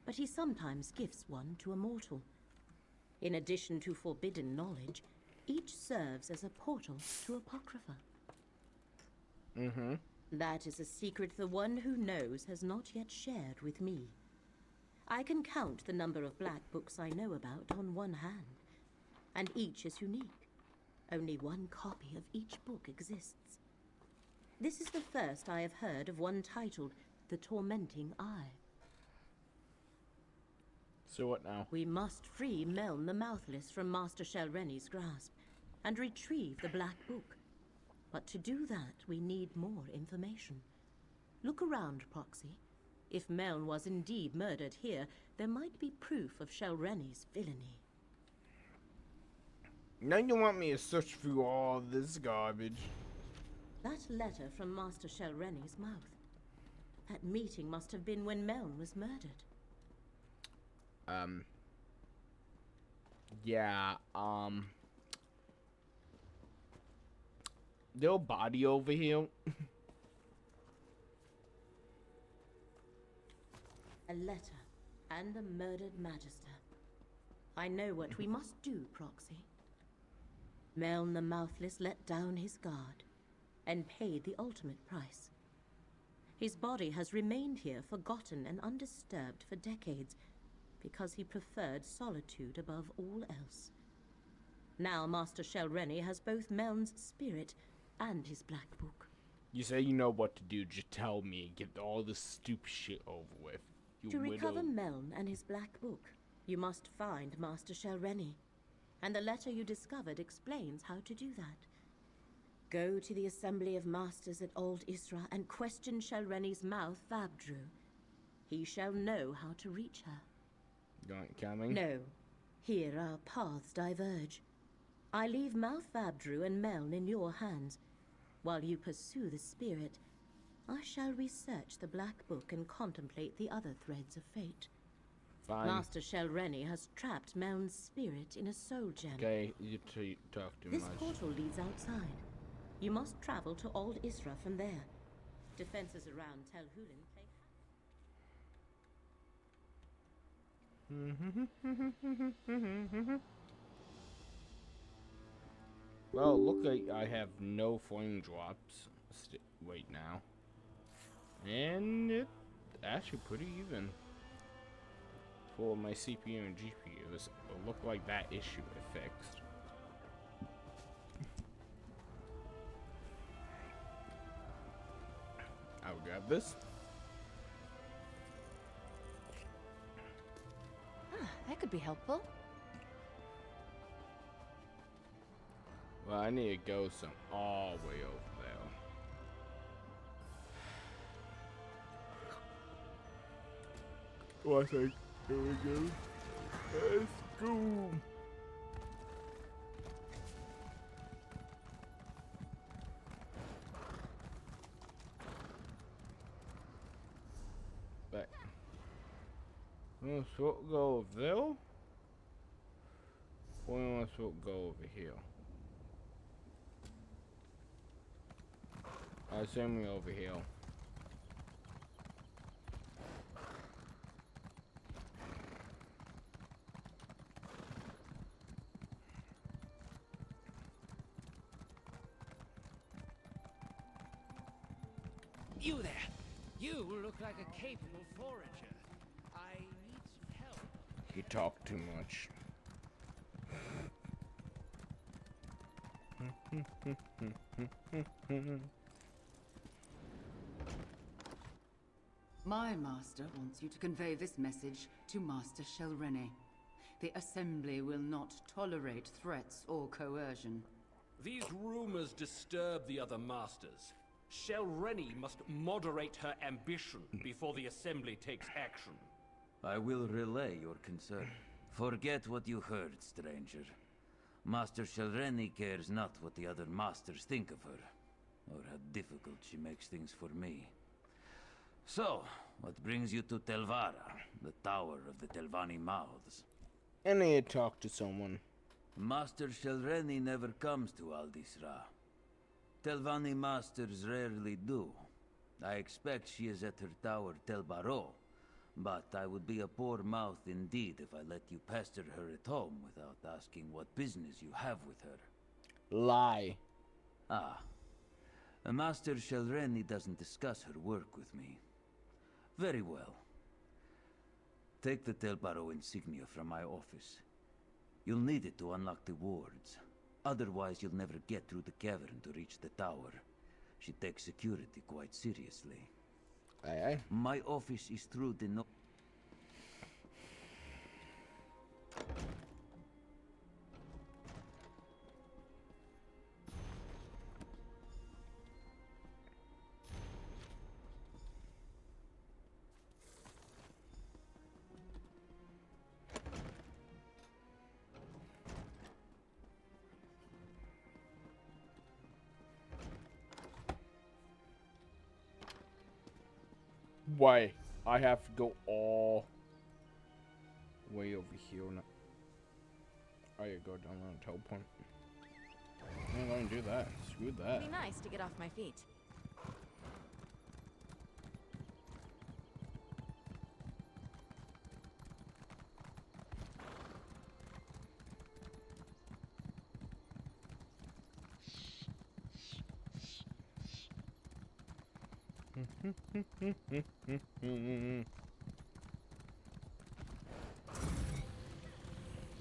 but he sometimes gifts one to a mortal. In addition to forbidden knowledge, each serves as a portal to Apocrypha. That is a secret the one who knows has not yet shared with me. I can count the number of black books I know about on one hand, and each is unique. Only one copy of each book exists. This is the first I have heard of one titled The Tormenting Eye. So what now? We must free Meln the Mouthless from Master Shelreni's grasp and retrieve the Black Book. But to do that, we need more information. Look around, Proxy. If Meln was indeed murdered here, there might be proof of Shelreni's villainy. Now you want me to search through all this garbage? That letter from Master Shelreni's mouth. That meeting must have been when Meln was murdered. Yeah, their body over here. A letter and a murdered Magister. I know what we must do, Proxy. Meln the Mouthless let down his guard and paid the ultimate price. His body has remained here forgotten and undisturbed for decades because he preferred solitude above all else. Now Master Shelreni has both Meln's spirit and his Black Book. You say you know what to do, just tell me and get all this stupid shit over with. To recover Meln and his Black Book, you must find Master Shelreni. And the letter you discovered explains how to do that. Go to the Assembly of Masters at Old Isra and question Shelreni's mouth, Vabdru. He shall know how to reach her. You aren't coming? No. Here our paths diverge. I leave Mouth Vabdru and Meln in your hands. While you pursue the spirit, I shall research the Black Book and contemplate the other threads of fate. Fine. Master Shelreni has trapped Meln's spirit in a soul gem. Okay, you talk too much. This portal leads outside. You must travel to Old Isra from there. Defenses around Tel Hulin play... Well, look like I have no flame drops. Wait now. And it's actually pretty even for my CPU and GPUs. It looked like that issue is fixed. I'll grab this. That could be helpful. Well, I need to go all the way over there. Oh, I think here we go. Let's go. But let's go over there. Or let's go over here. I assume we're over here. You there! You look like a capable forager. I need some help. You talk too much. My master wants you to convey this message to Master Shelrene. The Assembly will not tolerate threats or coercion. These rumors disturb the other masters. Shelrene must moderate her ambition before the Assembly takes action. I will relay your concern. Forget what you heard, stranger. Master Shelrene cares not what the other masters think of her, or how difficult she makes things for me. So, what brings you to Telvara, the Tower of the Telvanni Mouths? I need to talk to someone. Master Shelrene never comes to Aldisra. Telvanni masters rarely do. I expect she is at her tower Telbaro, but I would be a poor mouth indeed if I let you pester her at home without asking what business you have with her. Lie. Ah. Master Shelrene doesn't discuss her work with me. Very well. Take the Telbaro insignia from my office. You'll need it to unlock the wards. Otherwise, you'll never get through the cavern to reach the tower. She takes security quite seriously. Aye, aye. My office is through the no... Why? I have to go all way over here now. I gotta go down on a toe point. I'm gonna do that. Screw that. It'd be nice to get off my feet.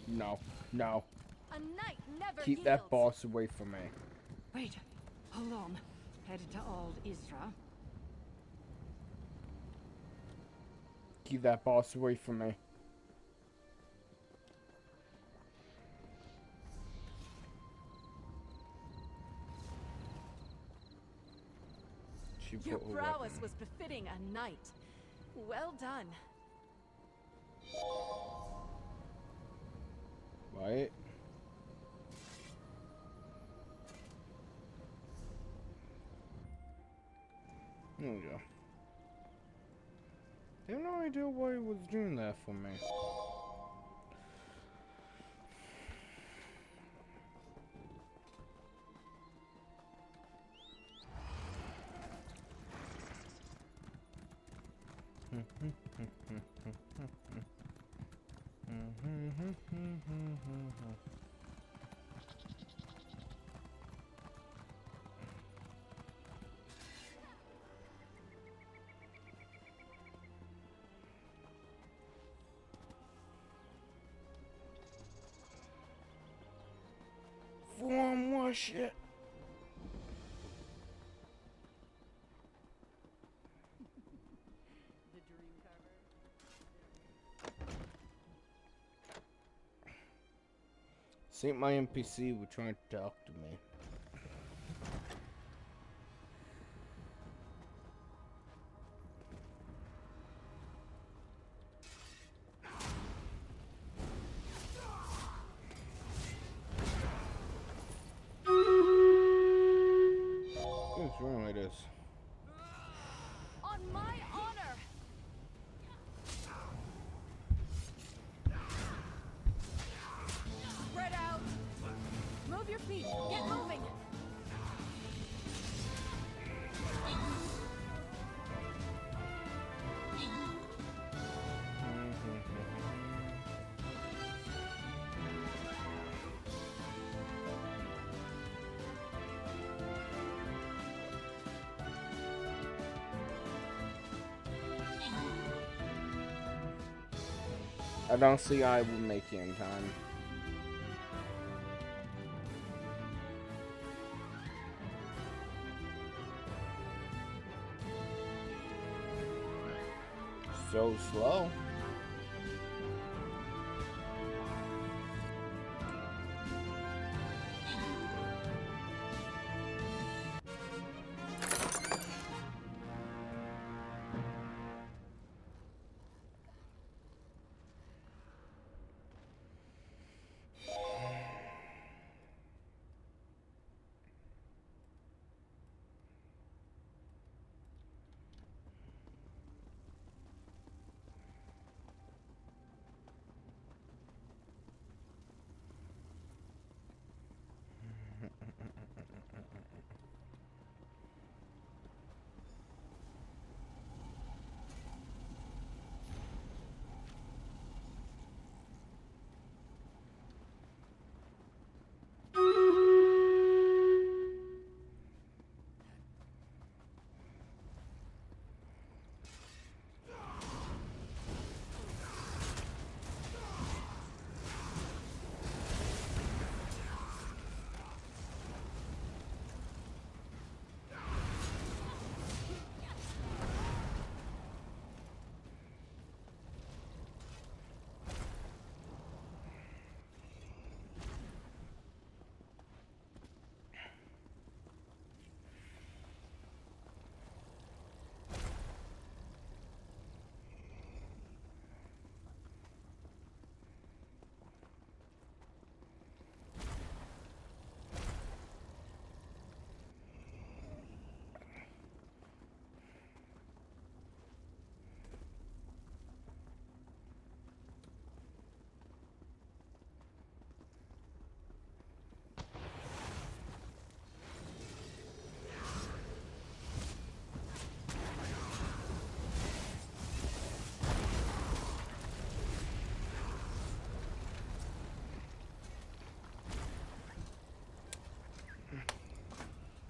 No, no. A night never Keep that boss away from me. Wait, hold on. Headed to Old Isra. Keep that boss away from me. Your prowess was befitting a knight. Well done. Right. There we go. I have no idea why he was doing that for me. Form wash it. Think my NPC were trying to talk to me. What's wrong with this? On my honor! Spread out! Move your feet! Get moving! I don't see I will make it in time. So slow.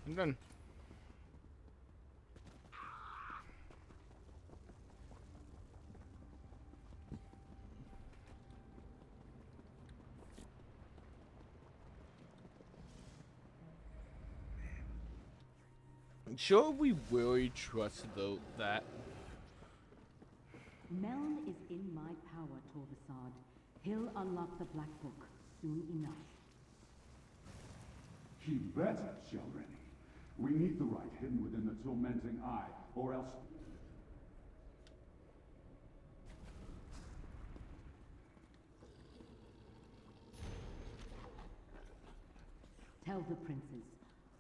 I'm done. Sure, we really trust though that. Meln is in my power, Torvasad. He'll unlock the Black Book soon enough. He better, Shelrenny. We need the right hidden within the tormenting eye, or else... Tell the princes,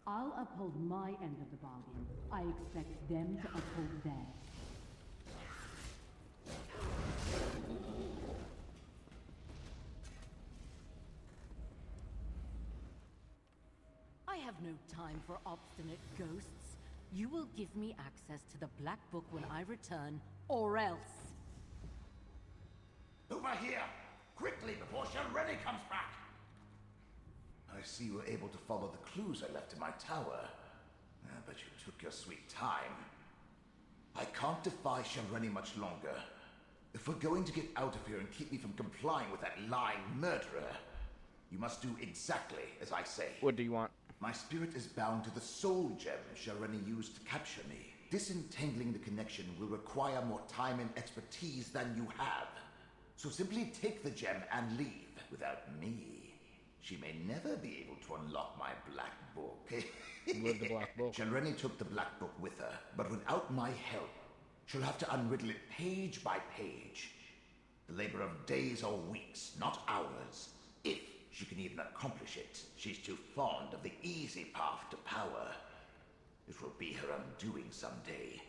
I'll uphold my end of the bargain. I expect them to uphold theirs. I have no time for obstinate ghosts. You will give me access to the Black Book when I return, or else. Over here! Quickly, before Shelreni comes back! I see you were able to follow the clues I left in my tower. But you took your sweet time. I can't defy Shelreni much longer. If we're going to get out of here and keep me from complying with that lying murderer, you must do exactly as I say. What do you want? My spirit is bound to the soul gem Shelreni used to capture me. Disentangling the connection will require more time and expertise than you have. So simply take the gem and leave. Without me, she may never be able to unlock my black book. With the black book. Shelreni took the black book with her, but without my help, she'll have to unriddle it page by page. The labor of days or weeks, not hours. If she can even accomplish it, she's too fond of the easy path to power. It will be her undoing someday.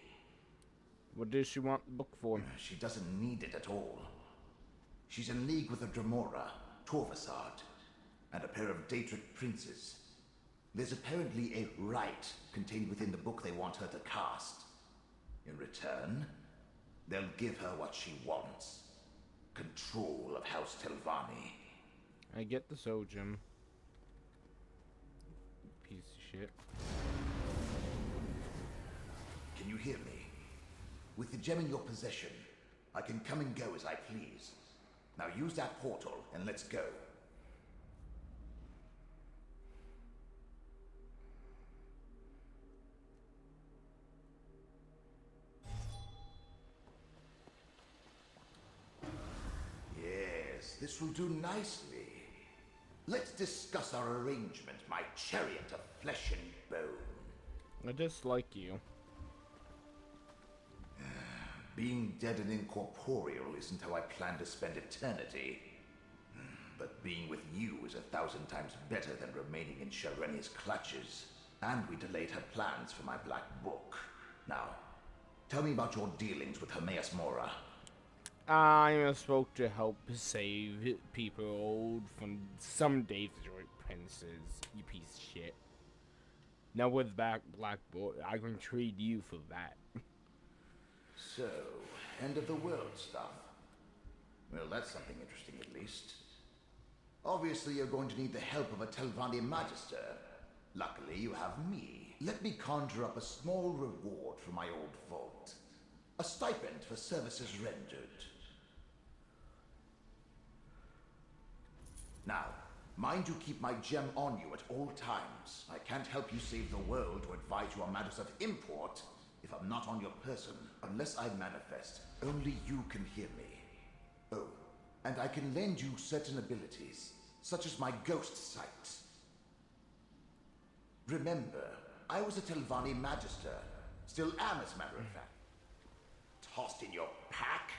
What does she want the book for? She doesn't need it at all. She's in league with a Dremora, Torvasard, and a pair of Daedric princes. There's apparently a rite contained within the book they want her to cast. In return, they'll give her what she wants. Control of House Telvanni. I get the soul gem. Piece of shit. Can you hear me? With the gem in your possession, I can come and go as I please. Now use that portal and let's go. Yes, this will do nicely. Let's discuss our arrangement, my chariot of flesh and bone. I dislike you. Being dead and incorporeal isn't how I plan to spend eternity. But being with you is 1,000 times better than remaining in Shelreni's clutches. And we delayed her plans for my black book. Now, tell me about your dealings with Hermaeus Mora. I'm supposed to help save people from some Daedric princes, you piece of shit. Now with Black Book, I can trade you for that. So, end of the world stuff. Well, that's something interesting at least. Obviously, you're going to need the help of a Telvanni Magister. Luckily, you have me. Let me conjure up a small reward for my old vault. A stipend for services rendered. Now, mind you keep my gem on you at all times. I can't help you save the world or advise you on matters of import if I'm not on your person. Unless I manifest, only you can hear me. Oh, and I can lend you certain abilities, such as my ghost sight. Remember, I was a Telvanni Magister. Still am, as a matter of fact. Tossed in your pack?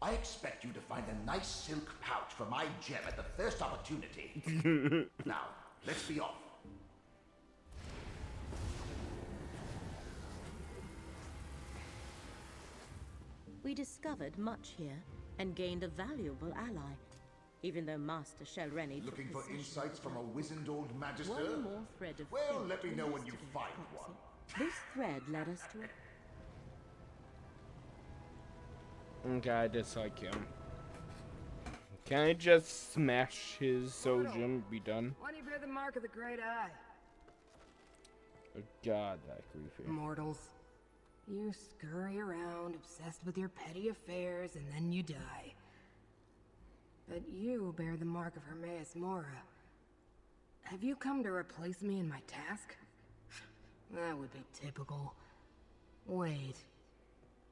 I expect you to find a nice silk pouch for my gem at the first opportunity. Now, let's be off. We discovered much here, and gained a valuable ally, even though Master Shelreni took Looking for possession. insights from a wizened old magister? One more thread of well, fate let me know when you yesterday, find Proxy. one. This thread led us to a... Okay, I dislike him. Can I just smash his soul gem and be done? Why do you bear the mark of the Great Eye? Oh god, that creepy. Mortals. You scurry around, obsessed with your petty affairs, and then you die. But you bear the mark of Hermaeus Mora. Have you come to replace me in my task? That would be typical. Wait.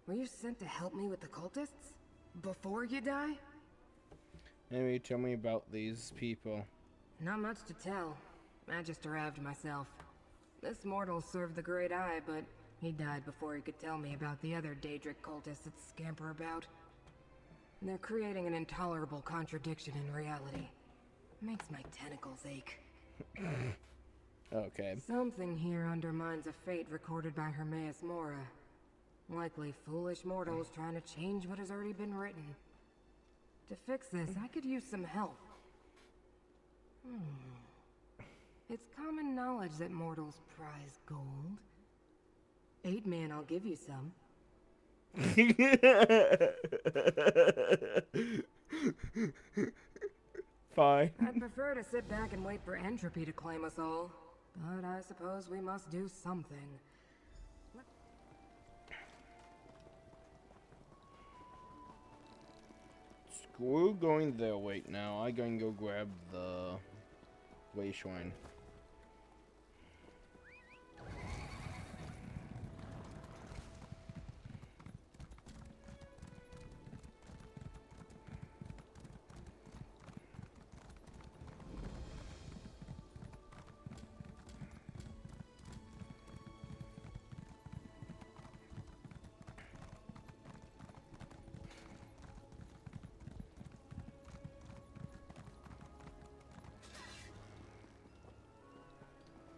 Were you sent to help me with the cultists? Before you die? Anyway, tell me about these people. Not much to tell. I just arrived myself. This mortal served the Great Eye, but he died before he could tell me about the other Daedric cultists that scamper about. They're creating an intolerable contradiction in reality. Makes my tentacles ache. Okay. Something here undermines a fate recorded by Hermaeus Mora. Likely foolish mortals trying to change what has already been written. To fix this, I could use some help. It's common knowledge that mortals prize gold. 8 man, I'll give you some. Fine. I'd prefer to sit back and wait for entropy to claim us all. But I suppose we must do something. Screw going there. Wait, now I going to go grab the way shrine.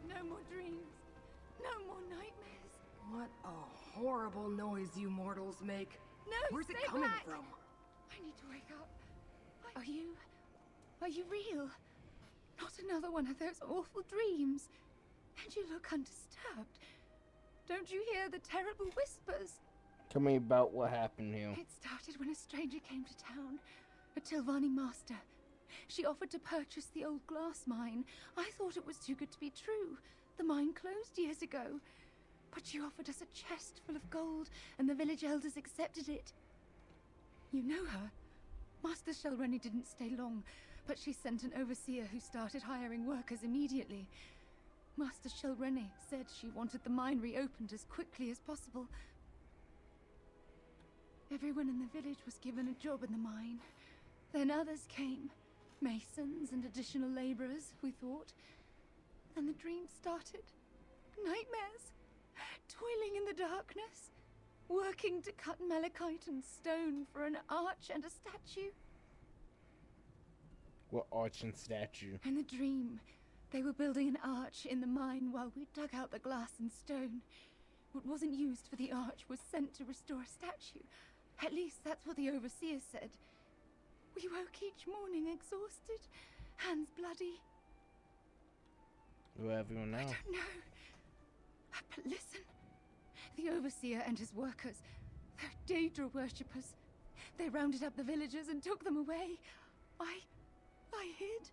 No more dreams. No more nightmares. What a horrible noise you mortals make. No, where's it coming from? I need to wake up. Are you real? Not another one of those awful dreams. And you look undisturbed. Don't you hear the terrible whispers? Tell me about what happened here. It started when a stranger came to town, a Tilvani master. She offered to purchase the old glass mine. I thought it was too good to be true. The mine closed years ago. But she offered us a chest full of gold, and the village elders accepted it. You know her. Master Shelreni didn't stay long, but she sent an overseer who started hiring workers immediately. Master Shelreni said she wanted the mine reopened as quickly as possible. Everyone in the village was given a job in the mine. Then others came. Masons and additional laborers, we thought. Then the dream started. Nightmares. Toiling in the darkness. Working to cut malachite and stone for an arch and a statue. What arch and statue? In the dream, they were building an arch in the mine while we dug out the glass and stone. What wasn't used for the arch was sent to restore a statue. At least that's what the overseer said. We woke each morning exhausted, hands bloody. Where everyone now? I don't know. But listen. The overseer and his workers, they're Daedra worshippers. They rounded up the villagers and took them away. I hid.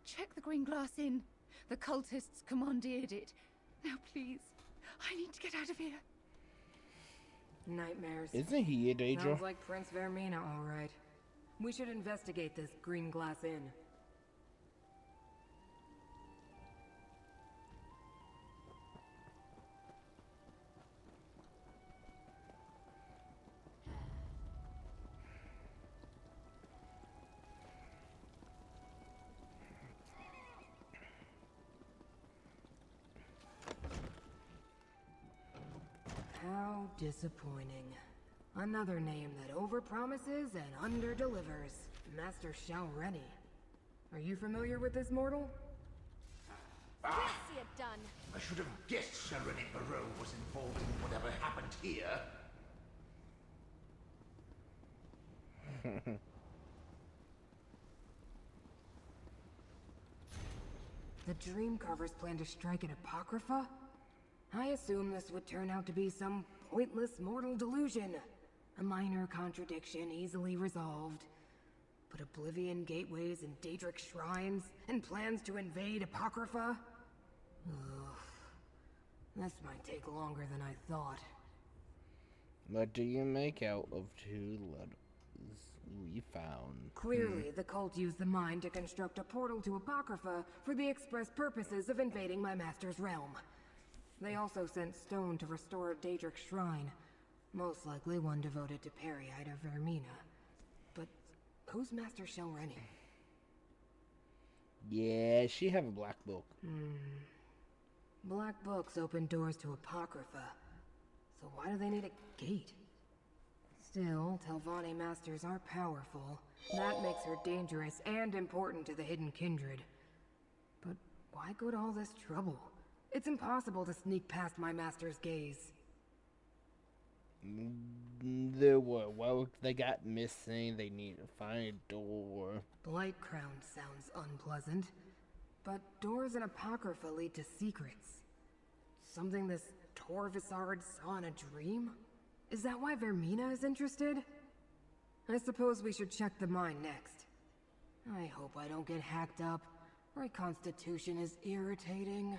Check the Green Glass Inn. The cultists commandeered it. Now please, I need to get out of here. Nightmares. Isn't he a Daedra? Sounds like Prince Vermina, all right. We should investigate this Green Glass Inn. How disappointing. Another name that overpromises and underdelivers. Master Shelreni. Are you familiar with this mortal? Ah, See it done. I should have guessed Shelreni Barrow was involved in whatever happened here. The Dreamcarvers plan to strike at Apocrypha? I assume this would turn out to be some pointless mortal delusion. A minor contradiction easily resolved. But Oblivion gateways and Daedric shrines, and plans to invade Apocrypha? Ugh. This might take longer than I thought. What do you make out of 2 letters we found? Clearly, the cult used the mine to construct a portal to Apocrypha for the express purposes of invading my master's realm. They also sent stone to restore a Daedric shrine, most likely one devoted to Periite of Vermina. But who's Master Shelreni? Yeah, she have a black book. Black books open doors to Apocrypha, so why do they need a gate? Still, Telvanni masters are powerful. That makes her dangerous and important to the Hidden Kindred. But why go to all this trouble? It's impossible to sneak past my master's gaze. Well, they got missing. They need to find a door. Blight Crown sounds unpleasant. But doors in Apocrypha lead to secrets. Something this Torvisard saw in a dream? Is that why Vermina is interested? I suppose we should check the mine next. I hope I don't get hacked up. My constitution is irritating.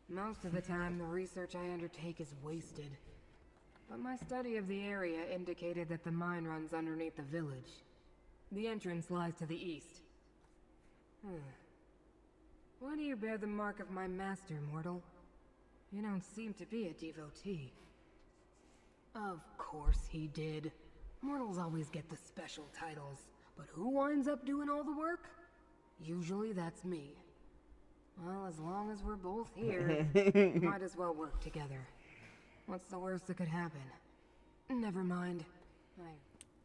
Most of the time, the research I undertake is wasted. But my study of the area indicated that the mine runs underneath the village. The entrance lies to the east. Why do you bear the mark of my master, mortal? You don't seem to be a devotee. Of course he did. Mortals always get the special titles, but who winds up doing all the work? Usually that's me. Well, as long as we're both here, might as well work together. What's the worst that could happen? Never mind.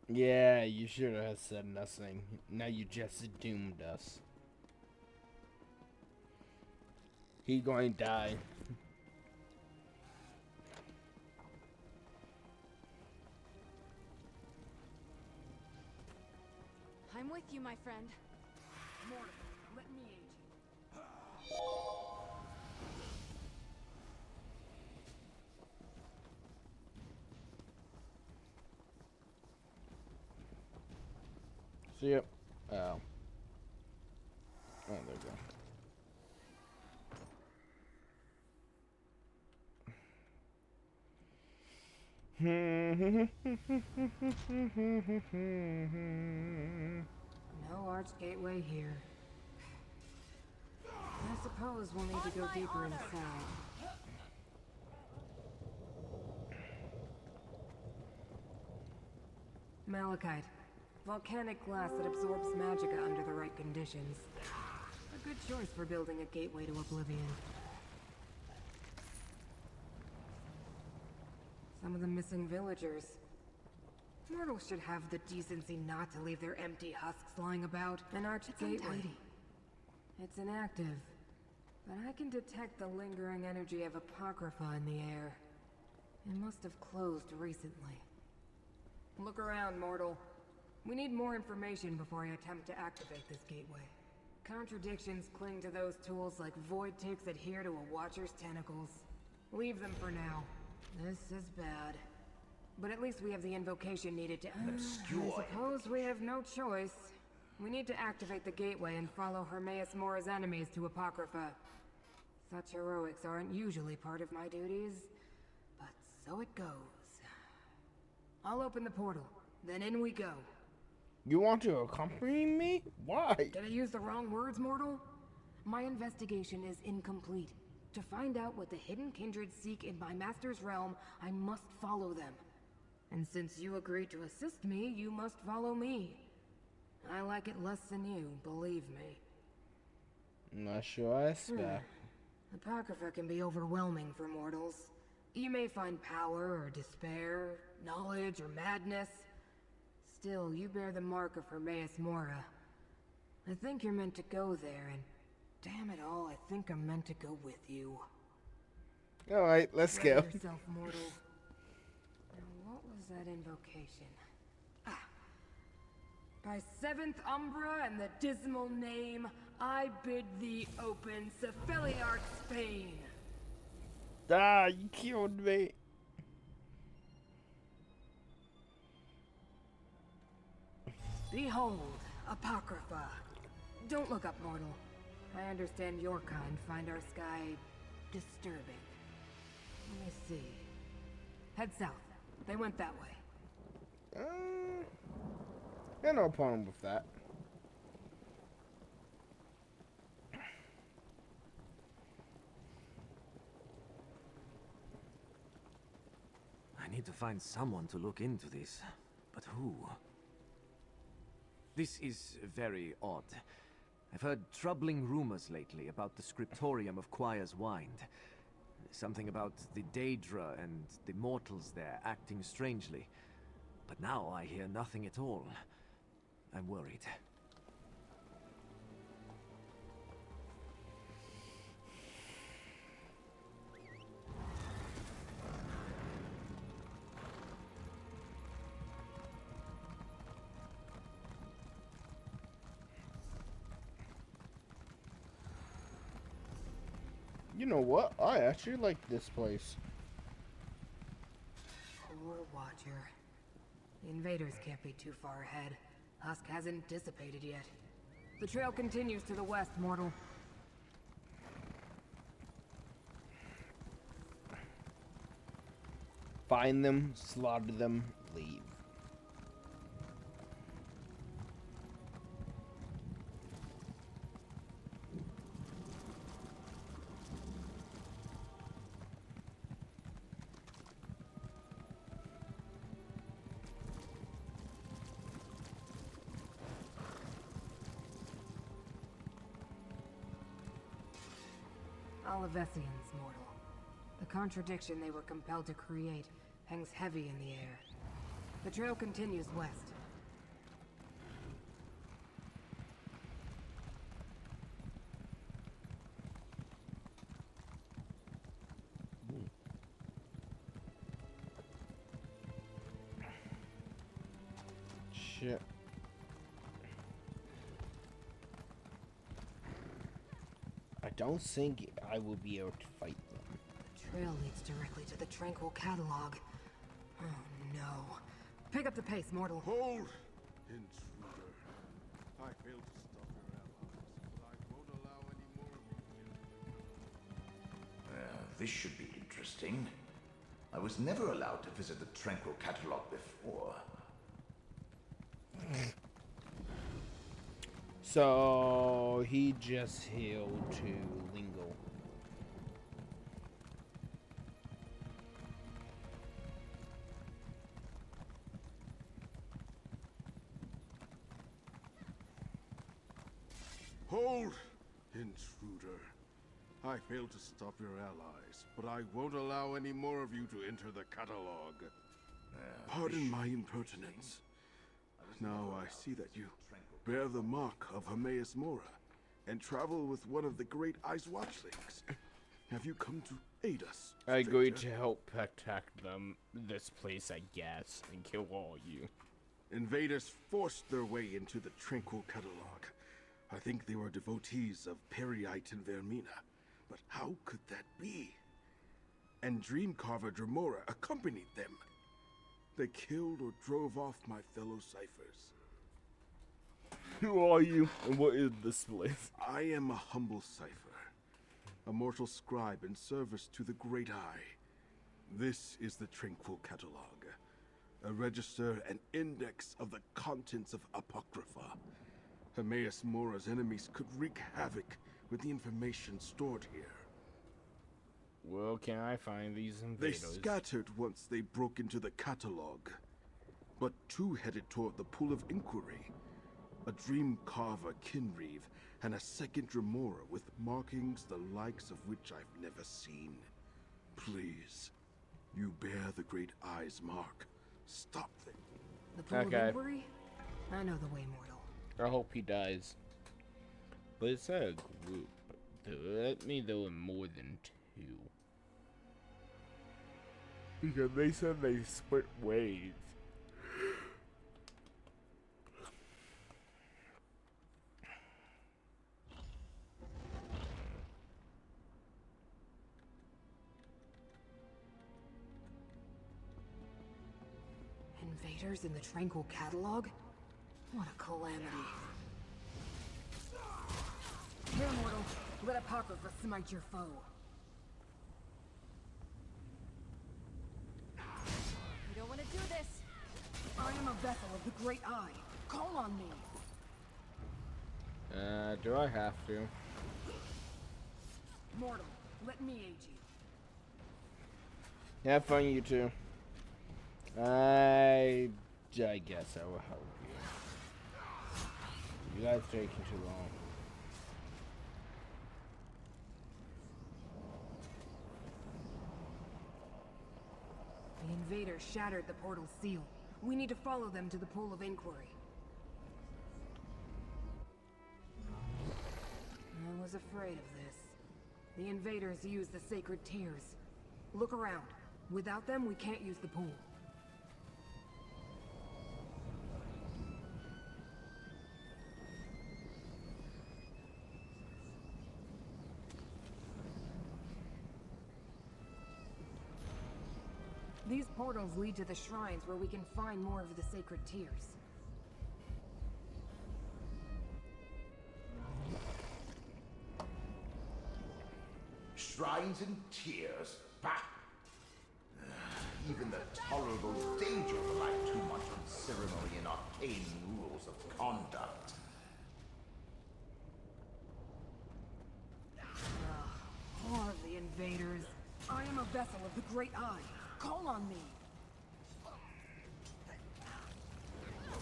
Yeah, you should have said nothing. Now you just doomed us. He going to die. I'm with you, my friend. Mortal, let me aid you. See ya. Oh. Oh, there we go. No arch gateway here. I suppose we'll need to go deeper inside. Malachite. Volcanic glass that absorbs magicka under the right conditions. A good choice for building a gateway to oblivion. Some of the missing villagers. Mortals should have the decency not to leave their empty husks lying about. An arch gateway. It's inactive, but I can detect the lingering energy of Apocrypha in the air. It must have closed recently. Look around, mortal. We need more information before I attempt to activate this gateway. Contradictions cling to those tools like void ticks adhere to a watcher's tentacles. Leave them for now. This is bad. But at least we have the invocation needed to obscure. I suppose we have no choice. We need to activate the gateway and follow Hermaeus Mora's enemies to Apocrypha. Such heroics aren't usually part of my duties, but so it goes. I'll open the portal, then in we go. You want to accompany me? Why? Did I use the wrong words, mortal? My investigation is incomplete. To find out what the hidden kindred seek in my master's realm, I must follow them. And since you agreed to assist me, you must follow me. I like it less than you, believe me. Not sure I expect. Apocrypha can be overwhelming for mortals. You may find power or despair, knowledge or madness. Still, you bear the mark of Hermaeus Mora. I think you're meant to go there, and damn it all, I think I'm meant to go with you. Alright, let's go. Yourself, mortal. Now, what was that invocation? By 7th Umbra and the dismal name, I bid thee open Cephaliarch's Spain. Ah, you killed me. Behold, Apocrypha. Don't look up, mortal. I understand your kind find our sky disturbing. Let me see. Head south. They went that way. Got no problem with that. I need to find someone to look into this. But who? This is very odd. I've heard troubling rumors lately about the scriptorium of Quire's Wind. Something about the Daedra and the mortals there acting strangely. But now I hear nothing at all. I'm worried. You know what? I actually like this place. Poor Watcher. The invaders can't be too far ahead. Husk hasn't dissipated yet. The trail continues to the west, mortal. Find them, slaughter them, leave. Olivesians, mortal. The contradiction they were compelled to create hangs heavy in the air. The trail continues west. Shit. I don't think I will be able to fight them. The trail leads directly to the Tranquil Catalog. Oh no. Pick up the pace, mortal. Hold! Intruder. I failed to stop your allies, but I won't allow any more of you to This should be interesting. I was never allowed to visit the Tranquil Catalog before. So he just healed to Lingo. Hold! Intruder. I failed to stop your allies, but I won't allow any more of you to enter the catalog. Pardon my impertinence. Now I see that you bear the mark of James Mora and travel with one of the great Ice Watchlings. Have you come to aid us? I'm going to help protect them, this place, I guess, and kill all you. Invaders forced their way into the Tranquil Catalog. I think they were devotees of Periite and Vermina. But how could that be? And Dreamcarver Dremora accompanied them. They killed or drove off my fellow ciphers. Who are you, and what is this place? I am a humble cipher, a mortal scribe in service to the Great Eye. This is the Tranquil Catalog, a register and index of the contents of Apocrypha. James Mora's enemies could wreak havoc with the information stored here. Where can I find these invaders? They scattered once they broke into the catalog, but two headed toward the Pool of Inquiry. A Dreamcarver Kinreeve and a second Dremora with markings the likes of which I've never seen. Please, you bear the Great Eye's mark. Stop them. The Pool of Inquiry? I know the way, mortal. I hope he dies. But it's a group. Let me know in more than two. Because they said they split ways. Invaders in the Tranquil Catalog? What a calamity. Here, mortal. Let Apocrypha smite your foe. You don't want to do this. I am a vessel of the Great Eye. Call on me. Do I have to? Mortal, let me aid you. Have fun, you two. I guess I will help you. You guys are taking too long. The invaders shattered the portal's seal. We need to follow them to the Pool of Inquiry. I was afraid of this. The invaders use the sacred tears. Look around. Without them, we can't use the pool. These portals lead to the shrines where we can find more of the sacred tears. Shrines and tears? Bah! Even the tolerable danger rely too much on ceremony and arcane rules of conduct. More of the invaders. I am a vessel of the Great Eye. Call on me.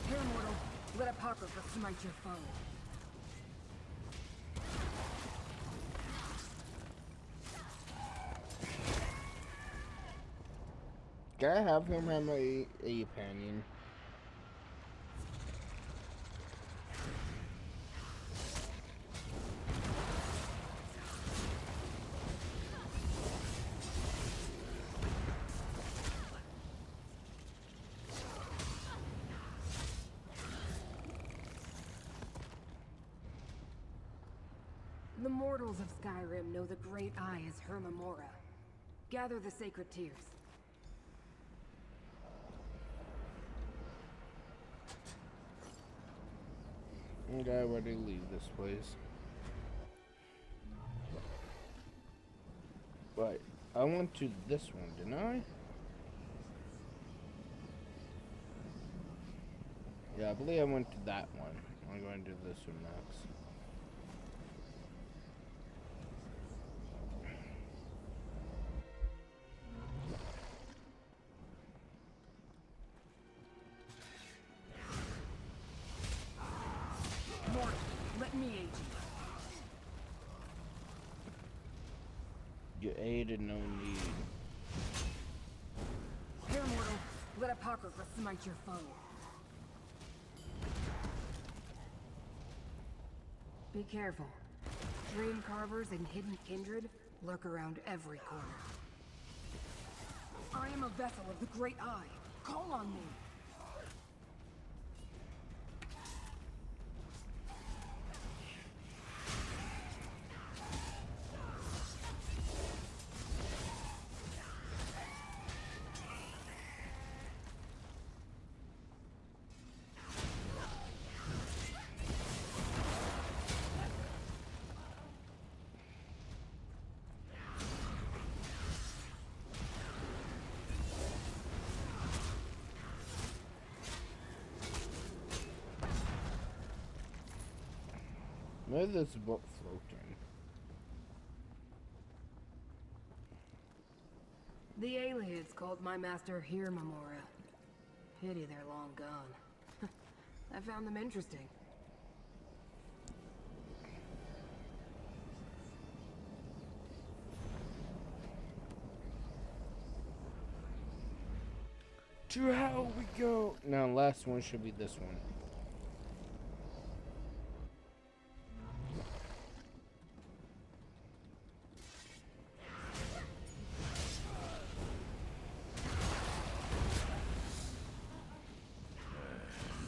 Here, mortal. Let Apocrypha smite your foe. Can I have him have a opinion? The mortals of Skyrim know the Great Eye as Her Memora. Gather the sacred tears. Okay, where do you leave this place? Right, I went to this one, didn't I? Yeah, I believe I went to that one. I'm going to do this one next. Mortal, let me aid you. You aided, no need. Here, mortal. Let Apocrypha smite your foe. Be careful. Dream carvers and hidden kindred lurk around every corner. I am a vessel of the Great Eye. Call on me. Where is this boat floating? The aliens called my master Here Memora. Pity they're long gone. I found them interesting. To hell we go! Now, last one should be this one.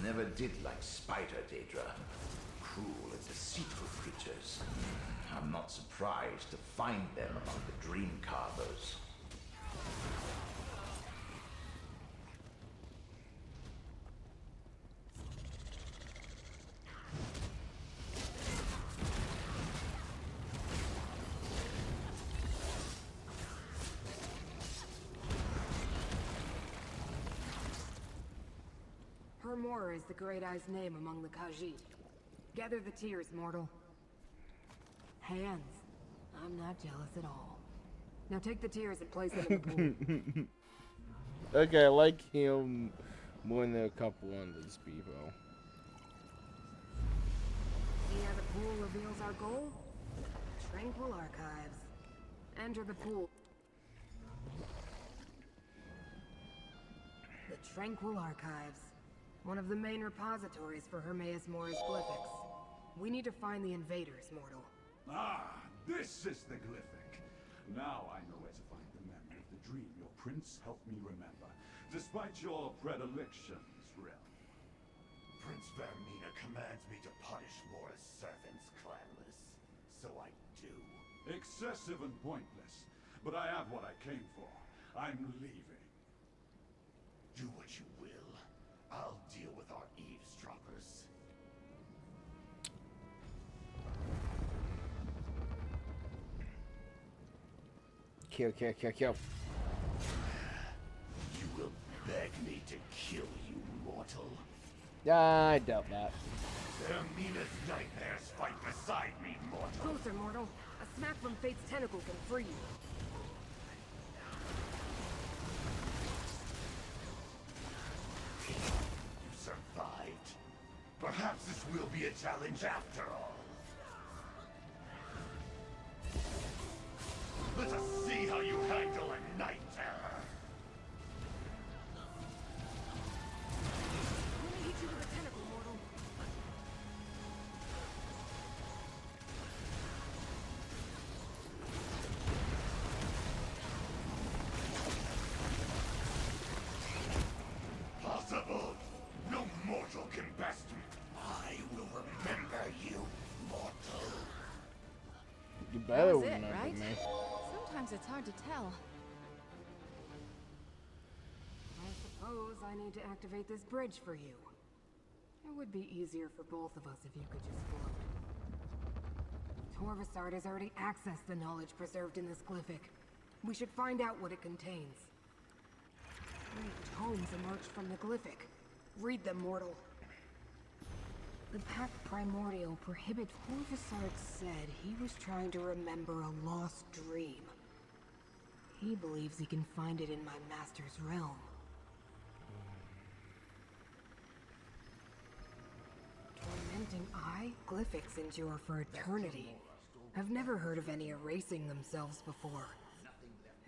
Never did like spider, Daedra. Cruel and deceitful creatures. I'm not surprised to find them among the dream carvers. Hermora is the Great Eye's name among the Khajiit. Gather the tears, mortal. Hands. I'm not jealous at all. Now take the tears and place them in the pool. Okay, I like him more than a couple of these people. See how the pool reveals our goal? Tranquil Archives. Enter the pool. The Tranquil Archives. One of the main repositories for Hermaeus Mora's glyphics. We need to find the invaders, mortal. Ah, this is the glyphic. Now I know where to find the memory of the dream your prince helped me remember, despite your predilections, realm. Prince Vermina commands me to punish Mora's servants, clanless. So I do. Excessive and pointless, but I have what I came for. I'm leaving. Do what you will. I'll deal with our eavesdroppers. Kill. You will beg me to kill you, mortal. I doubt that. Their meanest nightmares fight beside me, mortal. Closer, mortal. A smack from Fate's tentacle can free you. You survived. Perhaps this will be a challenge after all. Let us see how you handle a night terror. Let me hit you with a tentacle, mortal. Possible? No mortal can best me. I will remember you, mortal. You That better was it, remember right? me. Sometimes it's hard to tell. I suppose I need to activate this bridge for you. It would be easier for both of us if you could just float. Torvasard has already accessed the knowledge preserved in this glyphic. We should find out what it contains. 3 tomes emerged from the glyphic. Read them, mortal. The Pact Primordial prohibits Torvasard said he was trying to remember a lost dream. He believes he can find it in my master's realm. Tormenting Eye? Glyphics endure for eternity. I've never heard of any erasing themselves before.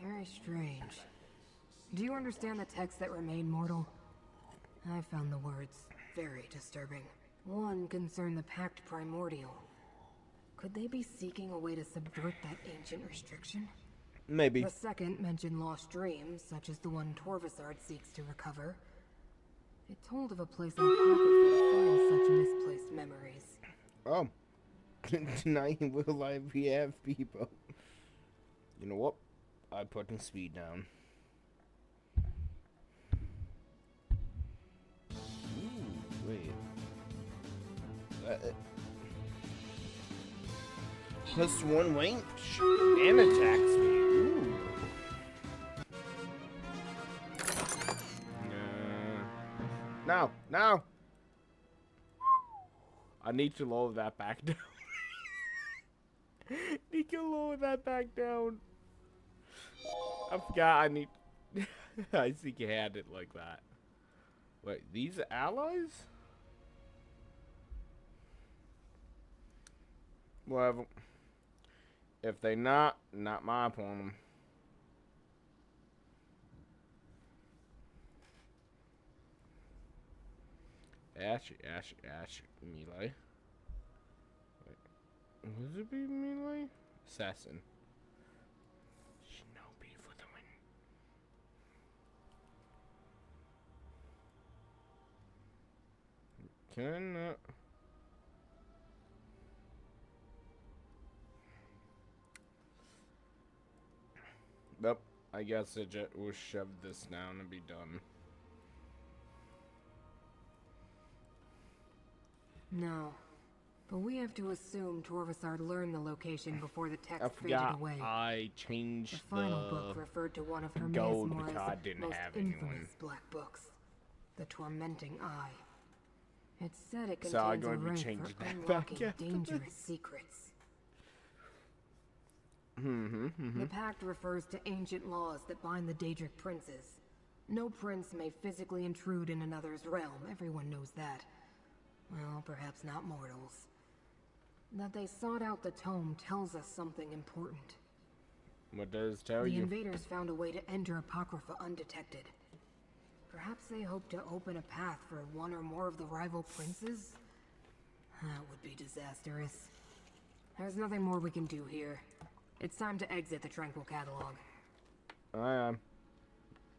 Very strange. Do you understand the text that remain, mortal? I found the words very disturbing. One concerned the Pact Primordial. Could they be seeking a way to subvert that ancient restriction? Maybe. The second mentioned lost dreams, such as the one Torvasard seeks to recover. It told of a place in Apocrypha to find such misplaced memories. Oh. Tonight will I have people. You know what? I put the speed down. Ooh, wait. +1 range and attack speed. Ooh. No. I need to lower that back down. Need to lower that back down. I forgot I need... I think you had it like that. Wait, these are allies? Whatever. If they not my problem. Ash, melee. Wait, would it be melee? Assassin. Shinobi for the win. Can I not? Nope. I guess we'll shove this down and be done. No. But we have to assume Torvasard learned the location before the text I faded forgot away. I changed the final book referred to one of her gold Mora's because I didn't most have infamous anyone. black books, The Tormenting Eye. It said it So I'm contains a going to be ring changing for that back unlocking after dangerous this. secrets. Mm-hmm. The pact refers to ancient laws that bind the Daedric princes. No prince may physically intrude in another's realm. Everyone knows that. Well, perhaps not mortals. That they sought out the tome tells us something important. What does it tell The you? invaders found a way to enter Apocrypha undetected. Perhaps they hope to open a path for one or more of the rival princes? That would be disastrous. There's nothing more we can do here. It's time to exit the Tranquil Catalog. I am.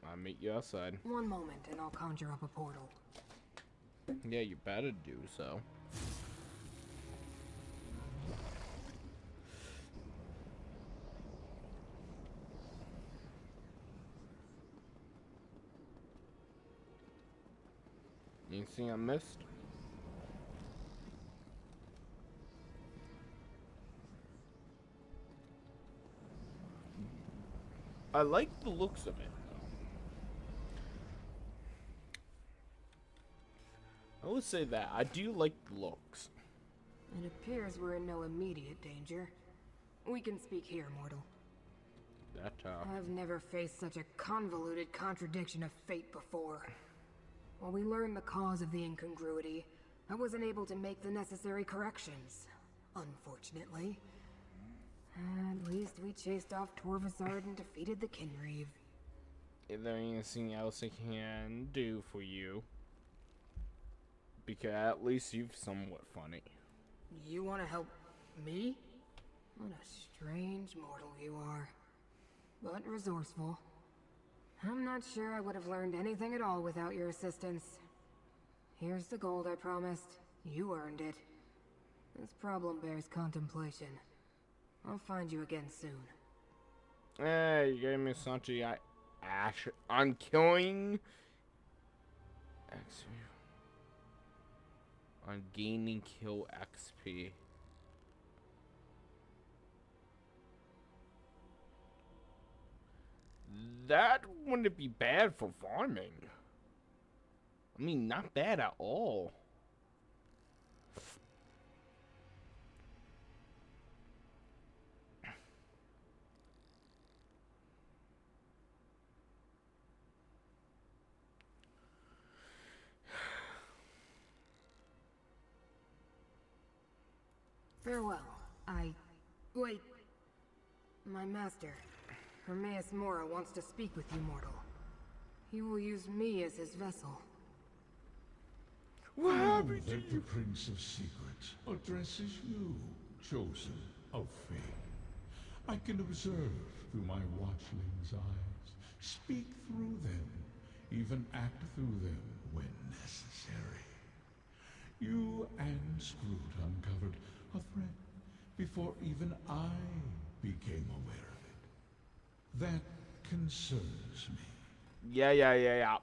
I'll meet you outside. One moment, and I'll conjure up a portal. Yeah, you better do so. Anything I missed? I like the looks of it, though. I would say that. I do like the looks. It appears we're in no immediate danger. We can speak here, mortal. I've never faced such a convoluted contradiction of fate before. While we learned the cause of the incongruity, I wasn't able to make the necessary corrections. Unfortunately. At least we chased off Torvasard and defeated the Kinreeve. Is there anything else I can do for you? Because at least you're somewhat funny. You want to help me? What a strange mortal you are. But resourceful. I'm not sure I would have learned anything at all without your assistance. Here's the gold I promised. You earned it. This problem bears contemplation. I'll find you again soon. Hey, you gave me something I'm killing. XP. I'm gaining kill XP. That wouldn't be bad for farming. I mean, not bad at all. Farewell. Wait. My master, Hermaeus Mora, wants to speak with you, mortal. He will use me as his vessel. What happened to you? The Prince of Secrets addresses you, chosen of fate. I can observe through my watchling's eyes, speak through them, even act through them when necessary. You and Scroot uncovered a threat before even I became aware of it. That concerns me. Yeah.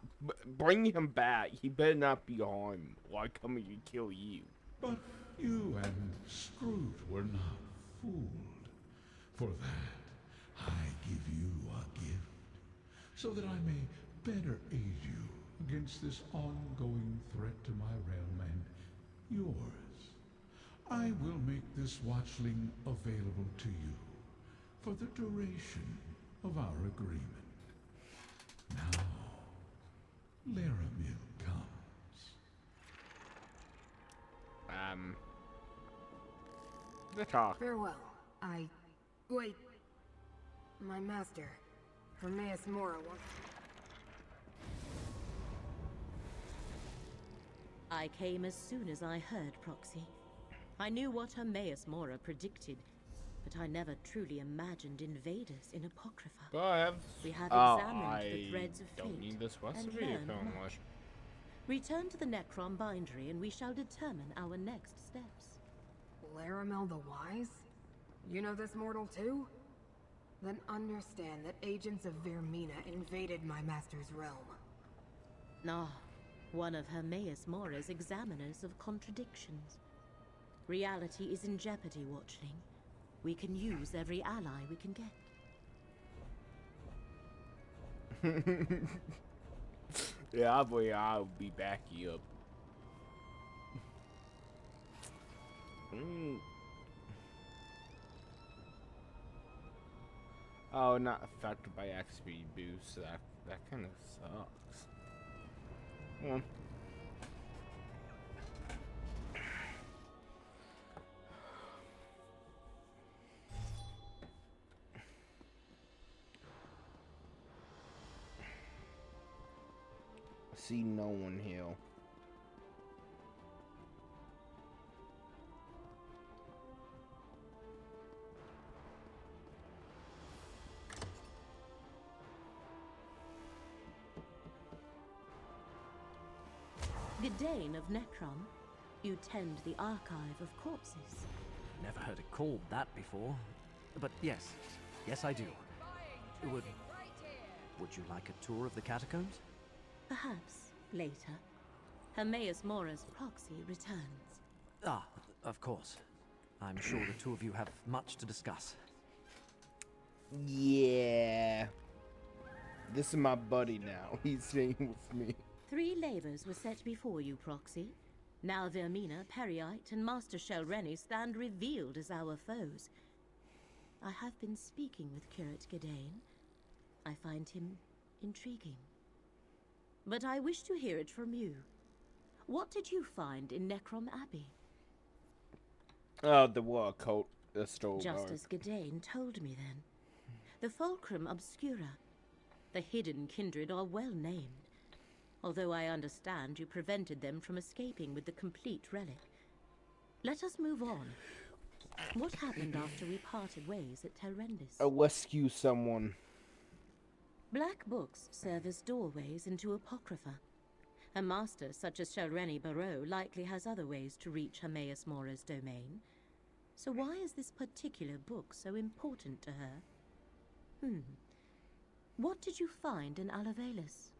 Bring him back. He better not be harmed, or I come here and kill you. But you and Scroot were not fooled. For that, I give you a gift, so that I may better aid you against this ongoing threat to my realm and yours. I will make this watchling available to you for the duration of our agreement. Now, Laramil comes. The talk. Farewell. Wait. My master, Hermaeus Mora, wants... I came as soon as I heard, Proxy. I knew what Hermaeus Mora predicted, but I never truly imagined invaders in Apocrypha. But we have examined I the threads of don't fate need this and recipe learned apparently. much. Return to the Necron Bindery and we shall determine our next steps. Laramil the Wise? You know this mortal too? Then understand that agents of Vermina invaded my master's realm. One of Hermaeus Mora's examiners of contradictions. Reality is in jeopardy, Watchling. We can use every ally we can get. Yeah, boy, I'll be backing up. Oh, not affected by XP boost. That kind of sucks. Come on. I see no one here. Gidane of Necrom, you tend the archive of corpses. Never heard it called that before. But yes, I do. Would you like a tour of the catacombs? Perhaps later. Hermaeus Mora's proxy returns. Ah, of course. I'm sure the two of you have much to discuss. Yeah. This is my buddy now. He's staying with me. 3 labors were set before you, Proxy. Now Vermina, Periite, and Master Shelrenny stand revealed as our foes. I have been speaking with Curate Gadain. I find him intriguing. But I wish to hear it from you. What did you find in Necrom Abbey? Oh, the war coat. The stole. Just as Gadain told me then. The Fulcrum Obscura. The hidden kindred are well named. Although I understand you prevented them from escaping with the complete relic. Let us move on. What happened after we parted ways at Telrendis? I'll rescue someone. Black books serve as doorways into Apocrypha. A master such as Shelrenny Barrow likely has other ways to reach Hermaeus Mora's domain. So why is this particular book so important to her? What did you find in Alavelis?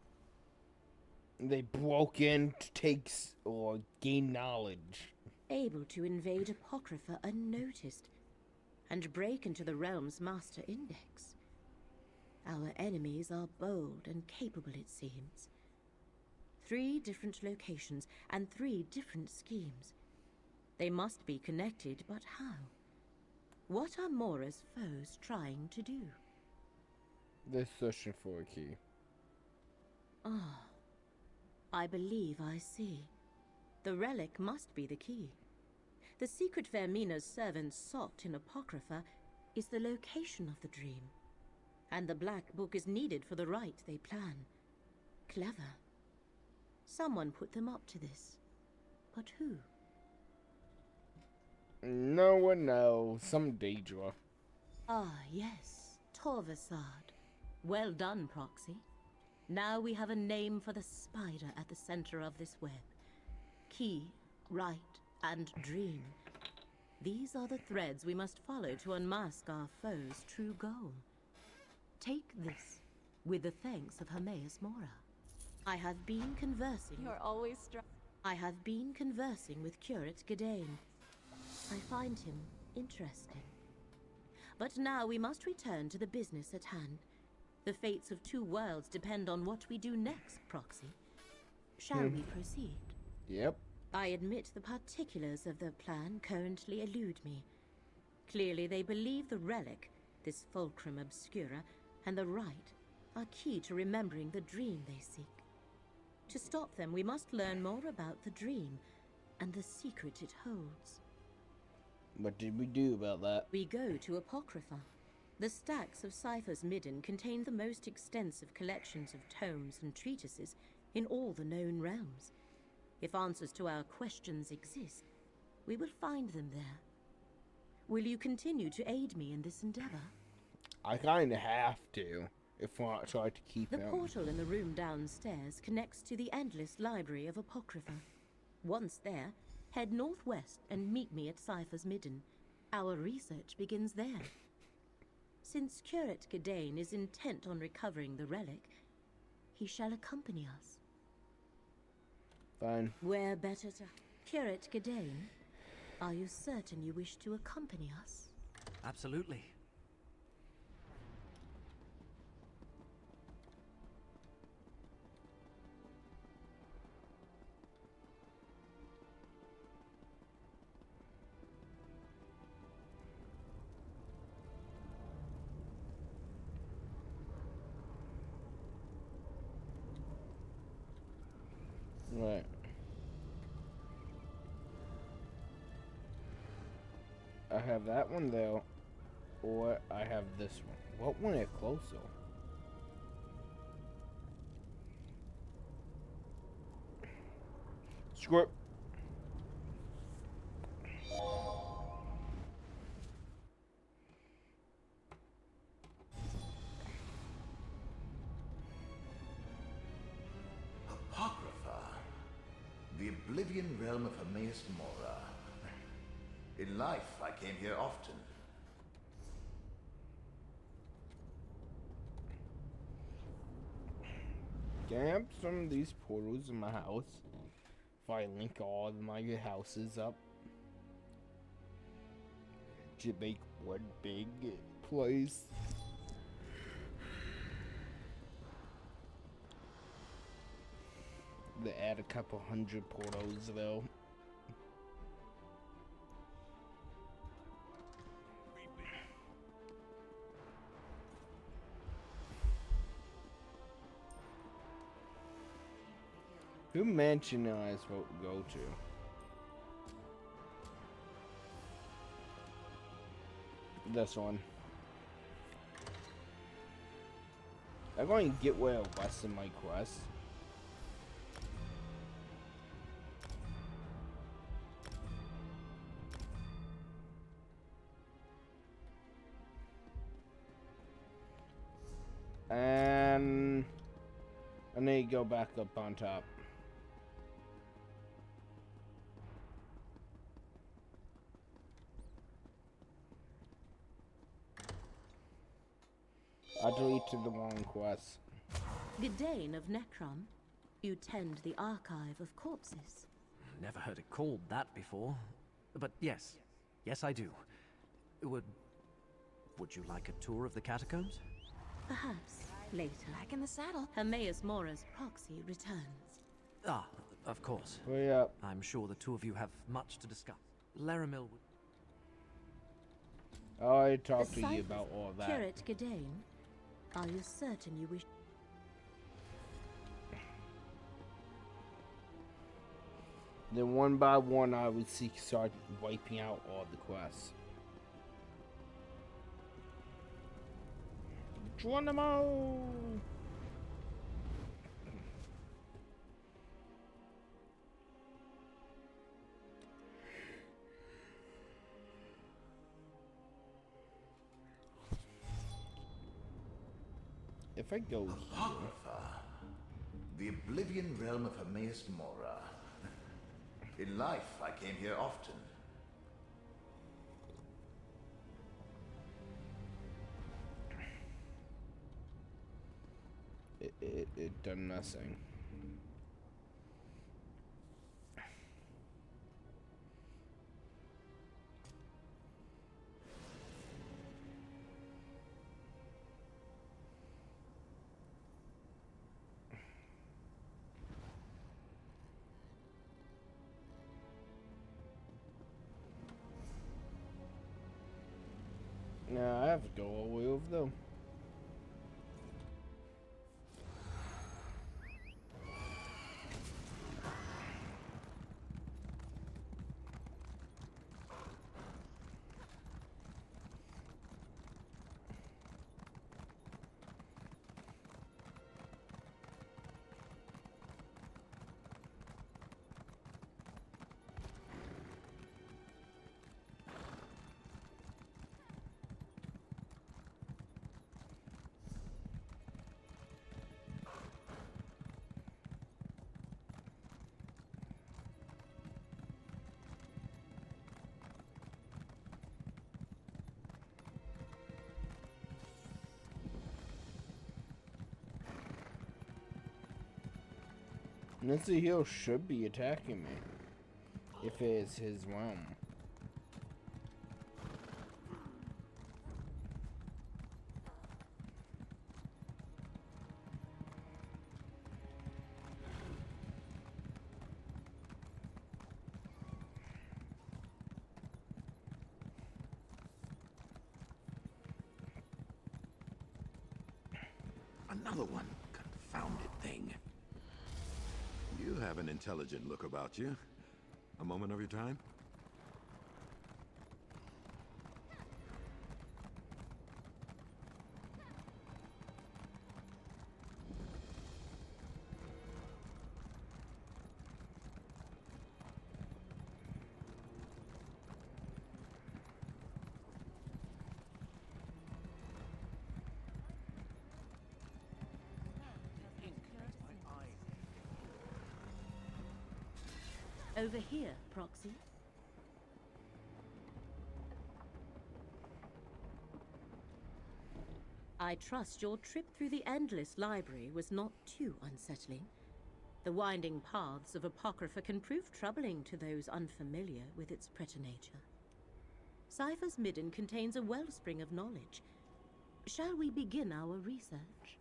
They broke in to take or gain knowledge. Able to invade Apocrypha unnoticed and break into the realm's master index. Our enemies are bold and capable, it seems. 3 different locations and 3 different schemes. They must be connected, but how? What are Mora's foes trying to do? They're searching for a key. Ah, I believe I see. The relic must be the key. The secret Vermina's servants sought in Apocrypha is the location of the dream. And the Black Book is needed for the rite they plan. Clever. Someone put them up to this. But who? No one knows. Some Daedra. Ah, yes. Torvasad. Well done, Proxy. Now we have a name for the spider at the center of this web. Key, rite, and dream. These are the threads we must follow to unmask our foe's true goal. Take this, with the thanks of Hermaeus Mora. I have been conversing... You're always I have been conversing with Curate Gadain. I find him interesting. But now we must return to the business at hand. The fates of 2 worlds depend on what we do next, Proxy. Shall we proceed? Yep. I admit the particulars of their plan currently elude me. Clearly they believe the relic, this Fulcrum Obscura, and the rite are key to remembering the dream they seek. To stop them, we must learn more about the dream and the secret it holds. What did we do about that? We go to Apocrypha. The stacks of Cypher's Midden contain the most extensive collections of tomes and treatises in all the known realms. If answers to our questions exist, we will find them there. Will you continue to aid me in this endeavor? I kinda have to, if I try to keep The him. portal in the room downstairs connects to the endless library of Apocrypha. Once there, head northwest and meet me at Cypher's Midden. Our research begins there. Since Curate Gadain is intent on recovering the relic, he shall accompany us. Fine. Where better to... Curate Gadain, are you certain you wish to accompany us? Absolutely. Right. I have that one though, or I have this one. What one is closer? Screw it. Apocrypha. The Oblivion realm of Hermaeus Mora. In life, I came here often. Can I have some of these portals in my house? If I link all of my houses up to make one big place. They add a couple hundred portals though. Who mansion am I supposed to go to? This one. I'm going to get well less in my quest. And I need to go back up on top. I deleted the wrong quest. Gedane of Necrom, you tend the archive of corpses. Never heard it called that before. But yes, yes I do. Would you like a tour of the catacombs? Perhaps later. Back in the saddle. Hermaeus Mora's proxy returns. Ah, of course. Hurry up. I'm sure the two of you have much to discuss. Laramil would... Oh, I talked to you about all that. Curate Gedane, are you certain you wish... Then one by one I would start wiping out all the quests. Geronimo! If I go the Oblivion realm of Hermaeus Mora. In life, I came here often. It done nothing. Nah, I have to go all the way over though. Nancy Hill should be attacking me if it is his realm. Another one. Confounded thing. You have an intelligent look about you. A moment of your time? Over here, Proxy. I trust your trip through the Endless Library was not too unsettling. The winding paths of Apocrypha can prove troubling to those unfamiliar with its preternature. Cypher's midden contains a wellspring of knowledge. Shall we begin our research?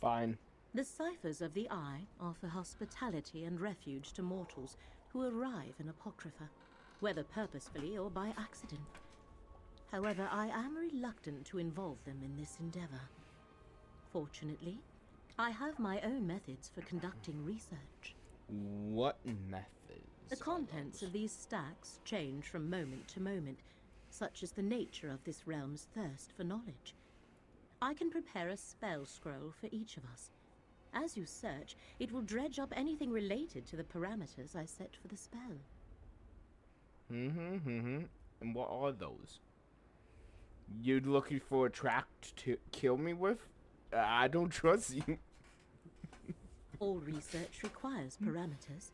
Fine. The ciphers of the Eye offer hospitality and refuge to mortals who arrive in Apocrypha, whether purposefully or by accident. However, I am reluctant to involve them in this endeavor. Fortunately, I have my own methods for conducting research. What methods? The contents of these stacks change from moment to moment, such as the nature of this realm's thirst for knowledge. I can prepare a spell scroll for each of us. As you search, it will dredge up anything related to the parameters I set for the spell. And what are those? You looking for a track to kill me with? I don't trust you. All research requires parameters.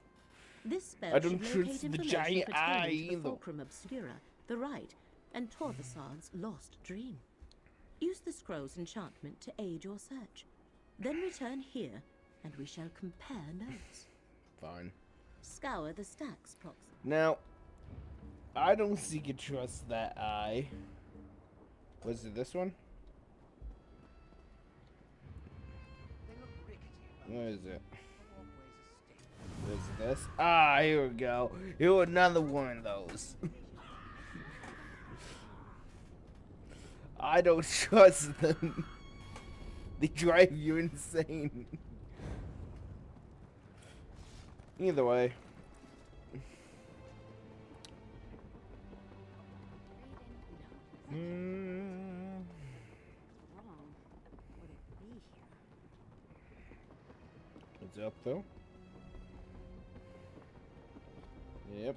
This spell I don't should locate trust the information giant pertaining eye to the either. Fulcrum Obscura, the Rite, and Torvasad's lost dream. Use the scroll's enchantment to aid your search. Then return here, and we shall compare notes. Fine. Scour the stacks, Proxy. Now, I don't seek and trust that eye. Was it this one? What is it? Is it this? Ah, here we go. Here another one of those. I don't trust them. They drive you insane. Either way. It's up though. Yep.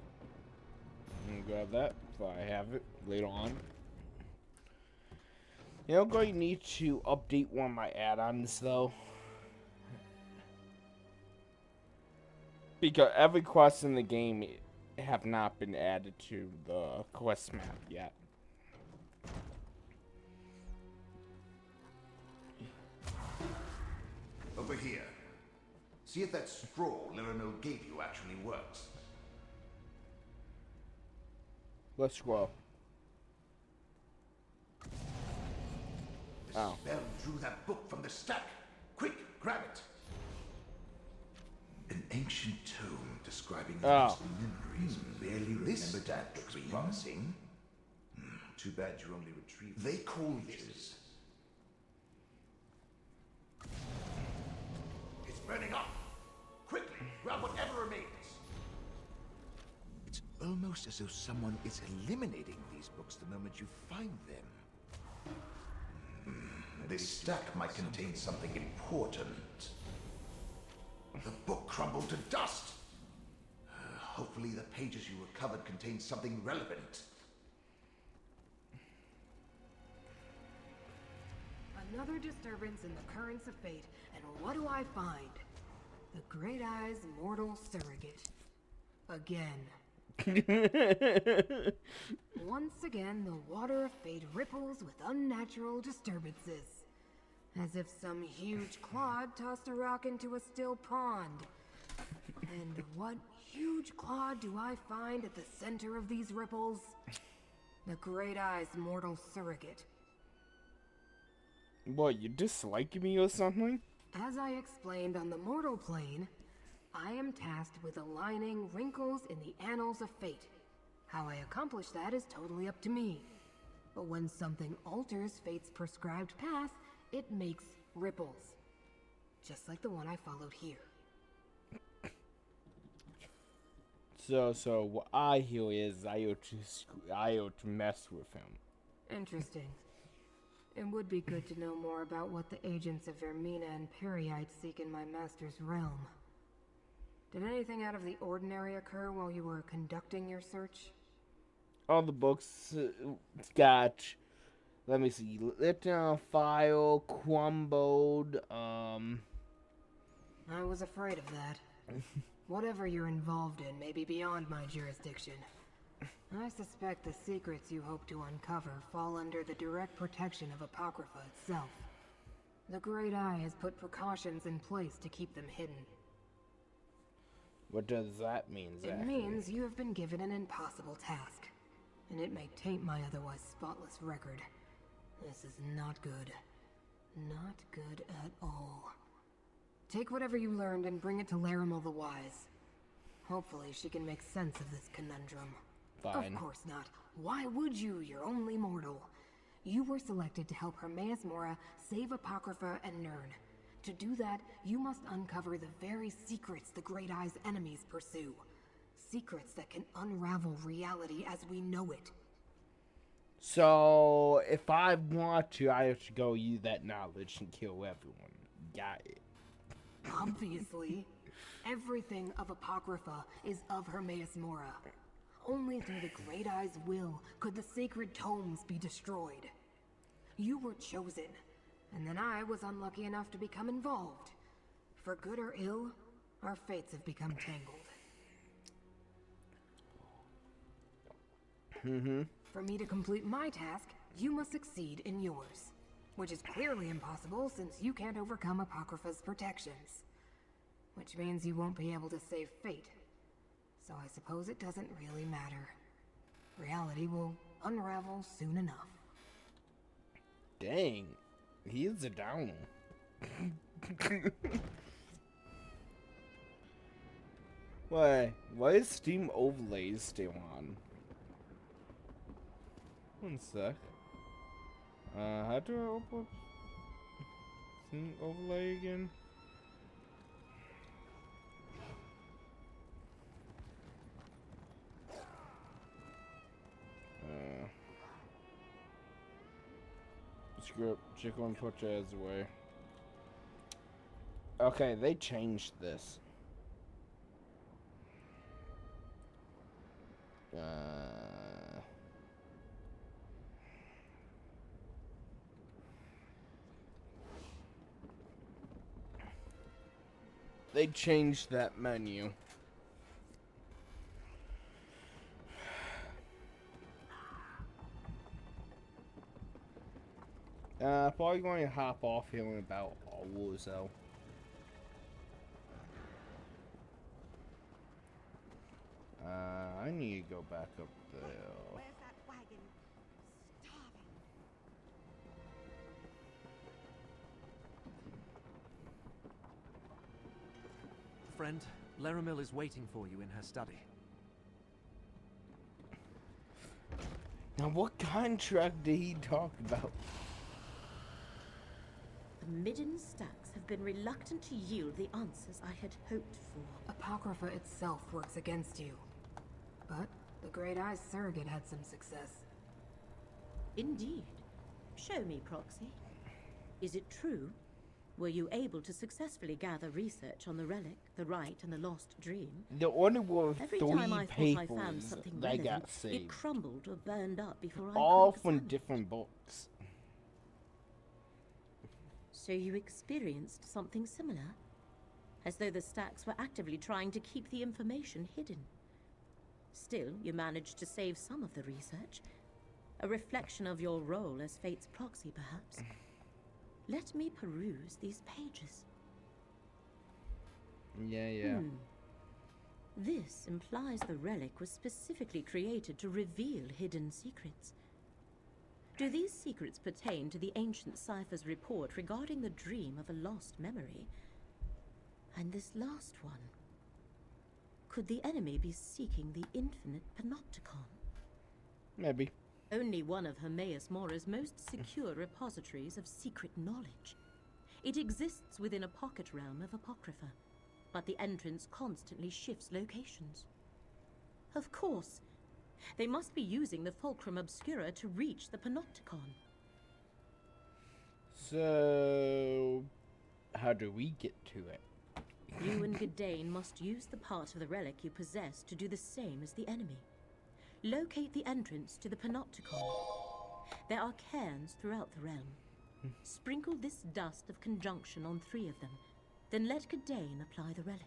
I'm gonna grab that if I have it later on. Yeah, I'm going to need to update one of my add-ons though. Because every quest in the game have not been added to the quest map yet. Over here. See if that scroll Liramil gave you actually works. Let's scroll. The spell drew that book from the stack. Quick, grab it. An ancient tome describing lost memories. Barely remembered that looks promising. Too bad you only retrieved. They call this. It's burning up. Quickly, grab whatever remains. It's almost as though someone is eliminating these books the moment you find them. This stack might contain something important. The book crumbled to dust. Hopefully the pages you recovered contain something relevant. Another disturbance in the currents of fate, and what do I find? The Great Eye's mortal surrogate. Again. Once again, the water of fate ripples with unnatural disturbances. As if some huge clod tossed a rock into a still pond. And what huge clod do I find at the center of these ripples? The Great Eye's mortal surrogate. What, you dislike me or something? As I explained on the mortal plane, I am tasked with aligning wrinkles in the annals of fate. How I accomplish that is totally up to me. But when something alters fate's prescribed path, it makes ripples. Just like the one I followed here. So what I hear is I ought to mess with him. Interesting. It would be good to know more about what the agents of Vermina and Periite seek in my master's realm. Did anything out of the ordinary occur while you were conducting your search? All the books got, let me see, lit down file, crumbled, I was afraid of that. Whatever you're involved in may be beyond my jurisdiction. I suspect the secrets you hope to uncover fall under the direct protection of Apocrypha itself. The Great Eye has put precautions in place to keep them hidden. What does that mean exactly? It means you have been given an impossible task, and it may taint my otherwise spotless record. This is not good. Not good at all. Take whatever you learned and bring it to Larimel the Wise. Hopefully she can make sense of this conundrum. Fine. Of course not. Why would you? You're only mortal. You were selected to help Hermaeus Mora save Apocrypha and Nirn. To do that, you must uncover the very secrets the Great Eye's enemies pursue. Secrets that can unravel reality as we know it. So, if I want to, I have to go use that knowledge and kill everyone. Got it. Obviously. Everything of Apocrypha is of Hermaeus Mora. Only through the Great Eye's will could the sacred tomes be destroyed. You were chosen, and then I was unlucky enough to become involved. For good or ill, our fates have become tangled. For me to complete my task, you must succeed in yours. Which is clearly impossible since you can't overcome Apocrypha's protections. Which means you won't be able to save fate. So I suppose it doesn't really matter. Reality will unravel soon enough. Dang, he is a downer. Why is Steam Overlays still on? One sec. How do I open Steam Overlay again? Script, chicken and put as away. Okay, they changed this. They changed that menu. Probably going to hop off here in about a war or so. I need to go back up there. Where's that wagon? Starving. Friend, Larimel is waiting for you in her study. Now, what contract did he talk about? The Midden stacks have been reluctant to yield the answers I had hoped for. Apocrypha itself works against you. But the Great Eye's surrogate had some success. Indeed. Show me, Proxy. Is it true? Were you able to successfully gather research on the relic, the rite, and the lost dream? The only one Every three time I thought I found papers something that relevant, got saved. it crumbled or burned up before I All could from examine it. different books. So you experienced something similar? As though the stacks were actively trying to keep the information hidden. Still, you managed to save some of the research. A reflection of your role as Fate's proxy, perhaps. Let me peruse these pages. Yeah. This implies the relic was specifically created to reveal hidden secrets. Do these secrets pertain to the ancient cipher's report regarding the dream of a lost memory? And this last one? Could the enemy be seeking the infinite panopticon? Maybe. Only one of Hermaeus Mora's most secure repositories of secret knowledge. It exists within a pocket realm of Apocrypha, but the entrance constantly shifts locations. Of course, they must be using the Fulcrum Obscura to reach the panopticon. So, how do we get to it? You and Gadain must use the part of the relic you possess to do the same as the enemy. Locate the entrance to the panopticon. There are cairns throughout the realm. Sprinkle this dust of conjunction on 3 of them, then let Gadain apply the relic.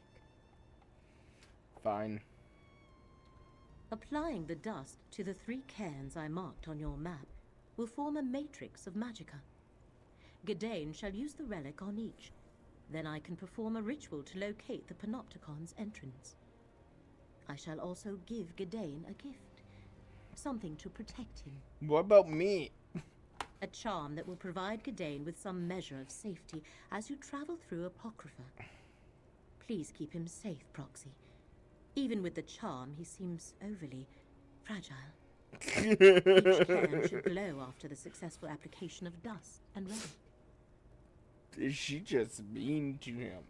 Fine. Applying the dust to the 3 cairns I marked on your map will form a matrix of magicka. Gadain shall use the relic on each. Then I can perform a ritual to locate the panopticon's entrance. I shall also give Gadain a gift. Something to protect him. What about me? A charm that will provide Gadain with some measure of safety as you travel through Apocrypha. Please keep him safe, Proxy. Even with the charm, he seems overly fragile. Each cairn should glow after the successful application of dust and relic. Is she just mean to him?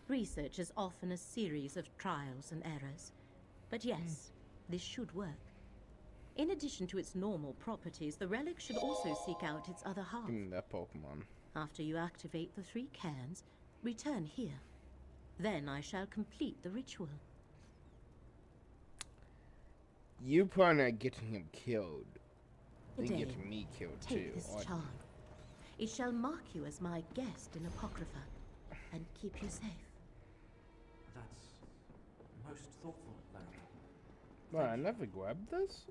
Research is often a series of trials and errors. But yes, this should work. In addition to its normal properties, the relic should also seek out its other half. Give me that Pokemon. After you activate the 3 cairns, return here. Then I shall complete the ritual. You plan on getting him killed. Then Gadain, getting me killed take too. this What? charm. It shall mark you as my guest in Apocrypha and keep you safe. That's most thoughtful, Larry. Well, I never grabbed this?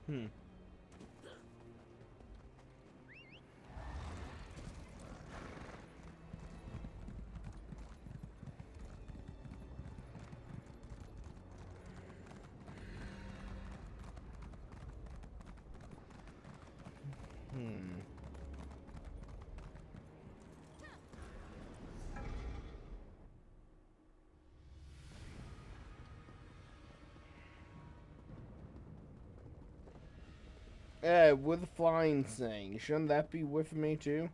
Hmm. With the flying thing, shouldn't that be with me too?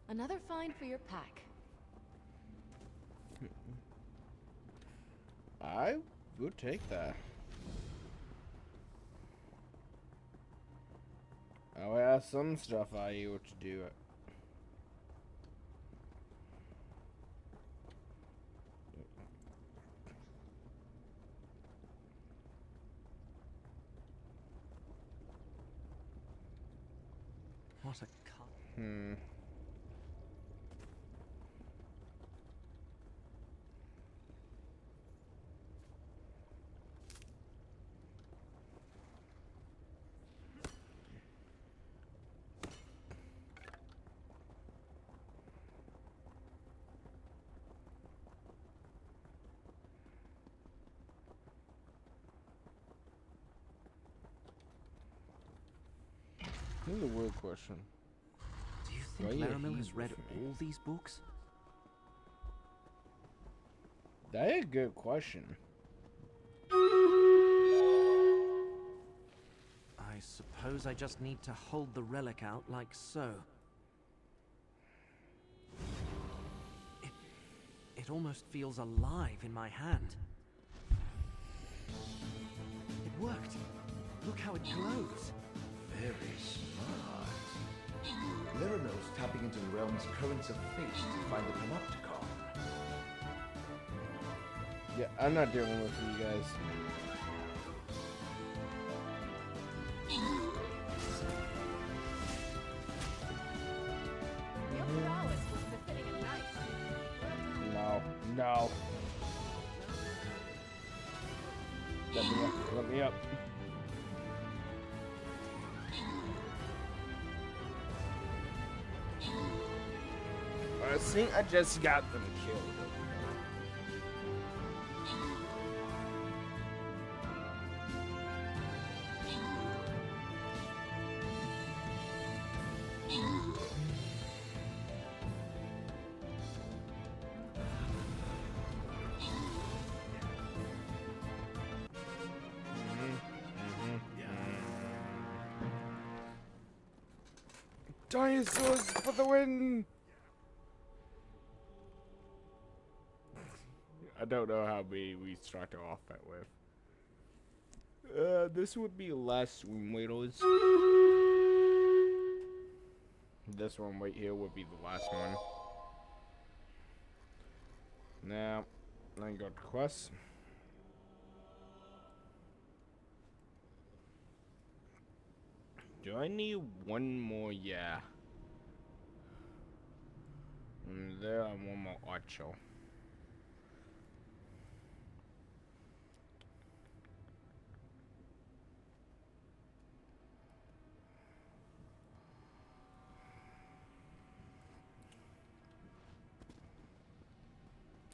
Another find for your pack. I would take that. Oh yeah, some stuff I able to do it. What a cut. Here's a weird question. Do you think Laramil has read all these books? That is a good question. I suppose I just need to hold the relic out like so. It almost feels alive in my hand. It worked. Look how it glows. Very smart. Laramil's tapping into the realm's currents of fate to find the Panopticon. Yeah, I'm not dealing with you guys. No, no. Let me up, let me up. I think I just got them killed. Dinosaurs for the win! I don't know how many we start off that with. This would be last room waiters. This one right here would be the last one. Now, then go to quests. Do I need one more? Yeah. And there are one more archer.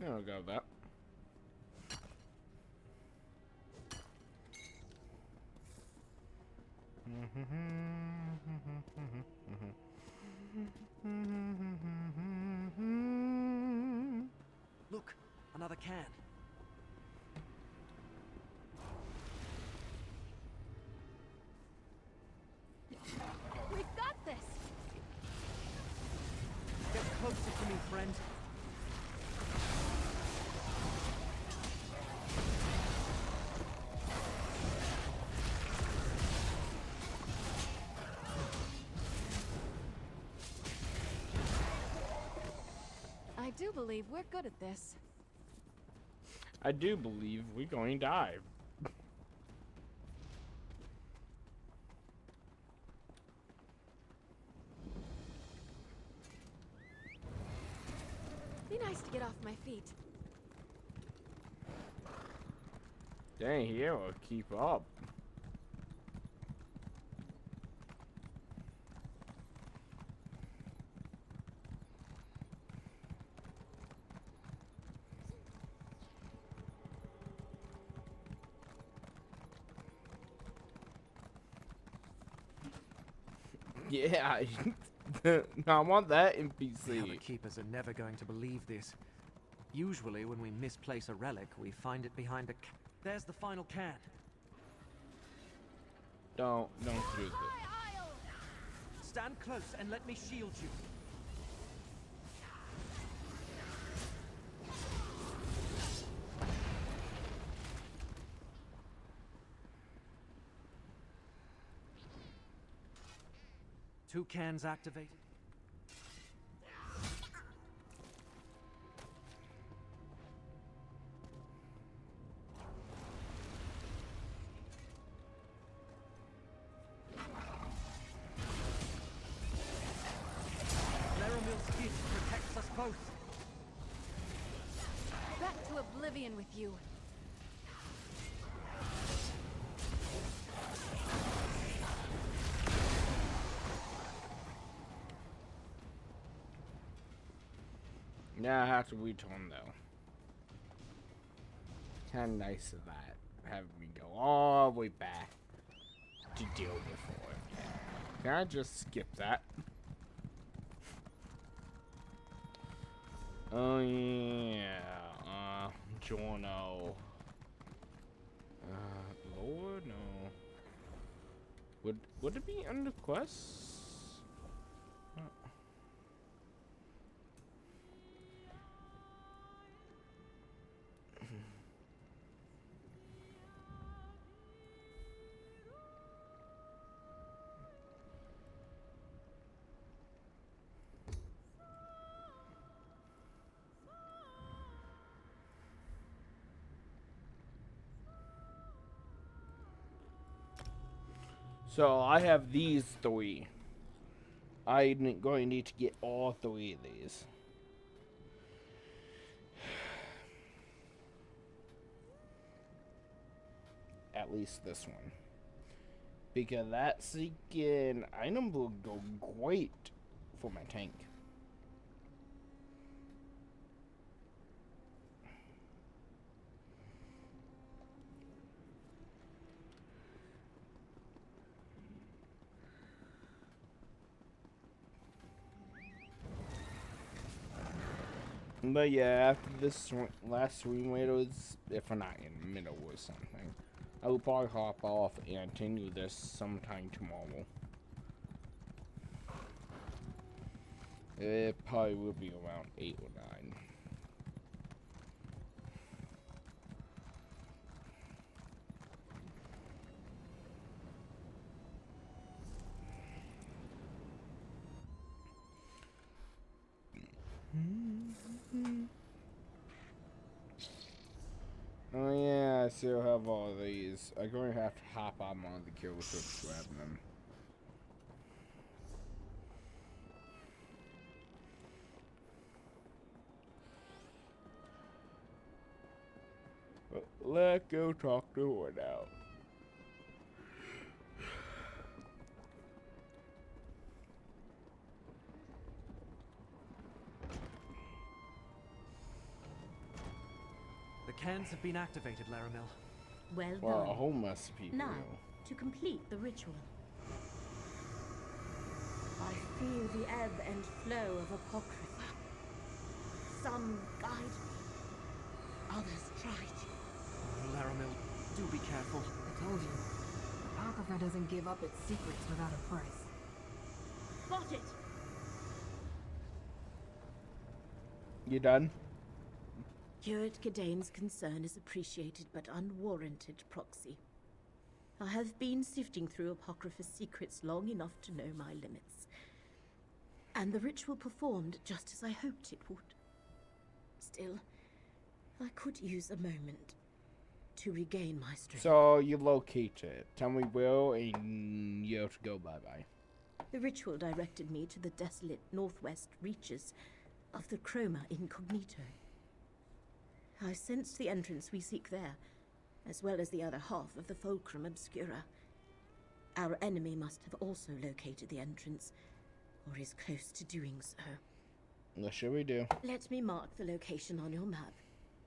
There we go, that. Look, another can. We've got this! Get closer to me, friend. I do believe we're good at this. I do believe we're going to die. Be nice to get off my feet. Dang, here will keep up. Yeah, I want that NPC. The other keepers are never going to believe this. Usually, when we misplace a relic, we find it behind a. There's the final can. Don't do that. Stand close and let me shield you. Two cans activated. Laramil's gift protects us both. Back to oblivion with you. Now I have to return though. Kinda nice of that. Having me go all the way back to deal before. Can I just skip that? Oh yeah. Giorno. Lord, no. Would it be under quests? So I have these three. I'm going to need to get all three of these. At least this one. Because that seeking item will go great for my tank. But yeah, after this last stream videos, if we're not in the middle or something, I will probably hop off and continue this sometime tomorrow. It probably will be around 8 or 9. Oh yeah, I still have all these. I'm going to have to hop on one of the kill ships to grab them. Let's go talk to her now. The cans have been activated, Laramil. Well Well, done. a whole mess of people. Now, to complete the ritual. I feel the ebb and flow of Apocrypha. Some guide me, others try to. Laramil, do be careful. I told you. Apocrypha doesn't give up its secrets without a price. Got it! You done? Curate Gidane's concern is appreciated but unwarranted, Proxy. I have been sifting through Apocrypha's secrets long enough to know my limits. And the ritual performed just as I hoped it would. Still, I could use a moment to regain my strength. So you locate it. Tell me where, and you have to go bye-bye. The ritual directed me to the desolate northwest reaches of the Chroma Incognito. I sensed the entrance we seek there, as well as the other half of the Fulcrum Obscura. Our enemy must have also located the entrance, or is close to doing so. What should we do? Let me mark the location on your map.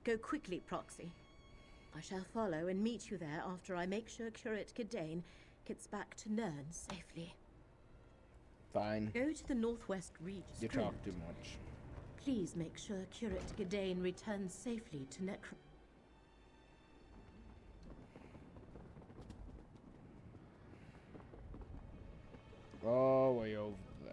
Go quickly, Proxy. I shall follow and meet you there after I make sure Curate Gidane gets back to Nern safely. Fine. Go to the northwest reach. You talk too much. Please make sure Curate Gidane returns safely to Oh, way over there.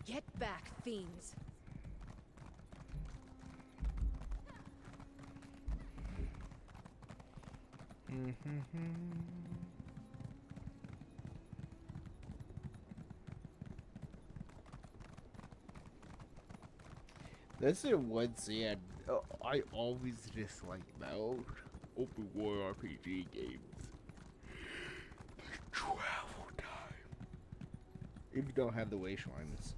Get back, fiends! This is one thing I always dislike about open world RPG games. The travel time. If you don't have the way shrines.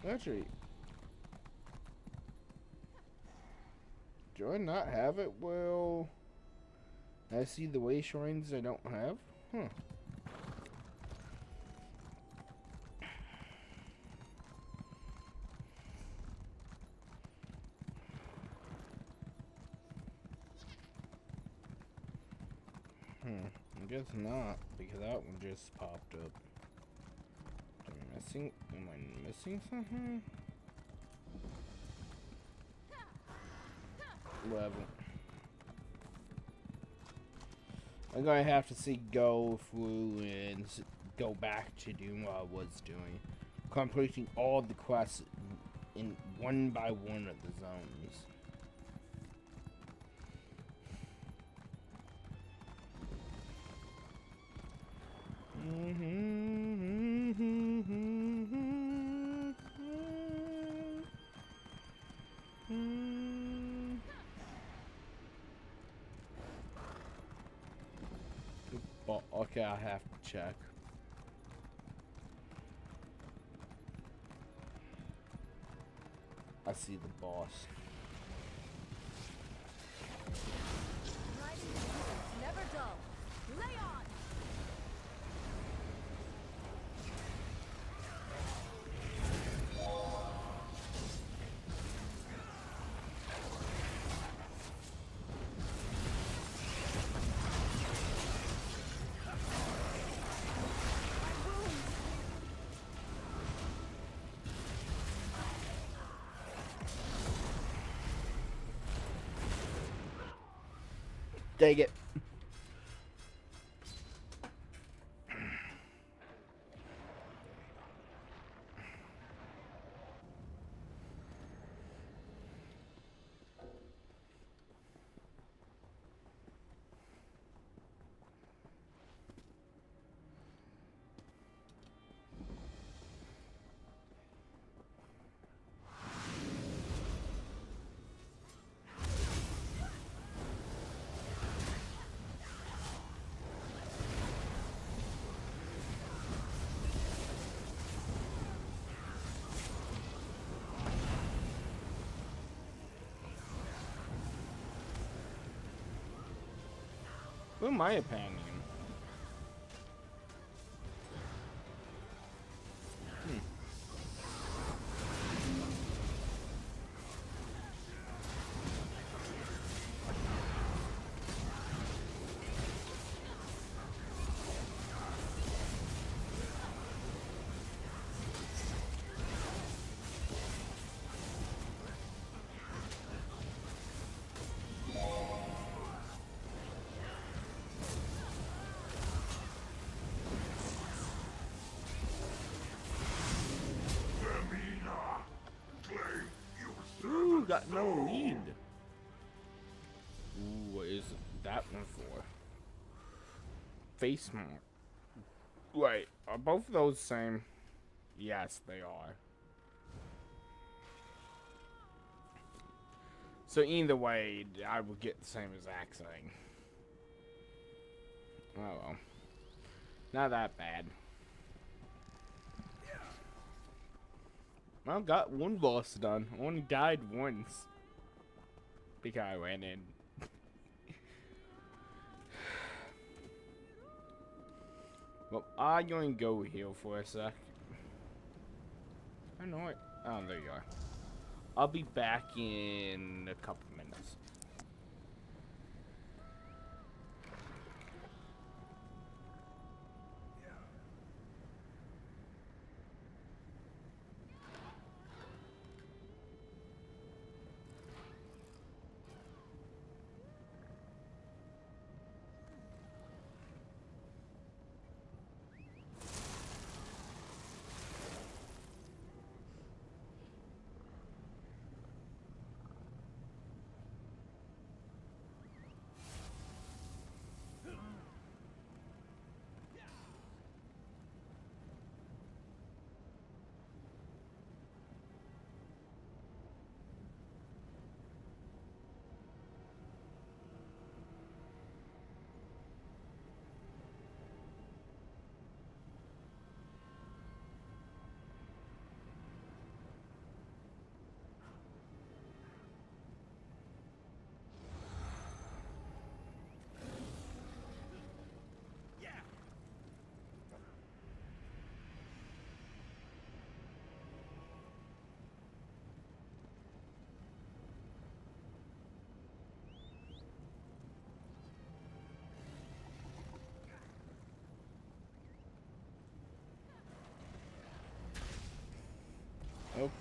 Actually, do I not have it? Well, I see the way shrines I don't have? Huh. I guess not, because that one just popped up. Am I missing something? Level. I'm gonna have to go through and go back to doing what I was doing. Completing all the quests in one by one of the zones. Oh, okay, I have to check. I see the boss. Never dull. Lay on! Dang it. In my opinion. Ooh, got no lead. Ooh, what is that one for? Face mark. Wait, are both of those the same? Yes, they are. So either way, I would get the same exact thing. Oh well. Not that bad. I got one boss done. I only died once. Because I ran in. Well, I'm going to go heal for a sec. I know it. Oh, there you are. I'll be back in a couple minutes.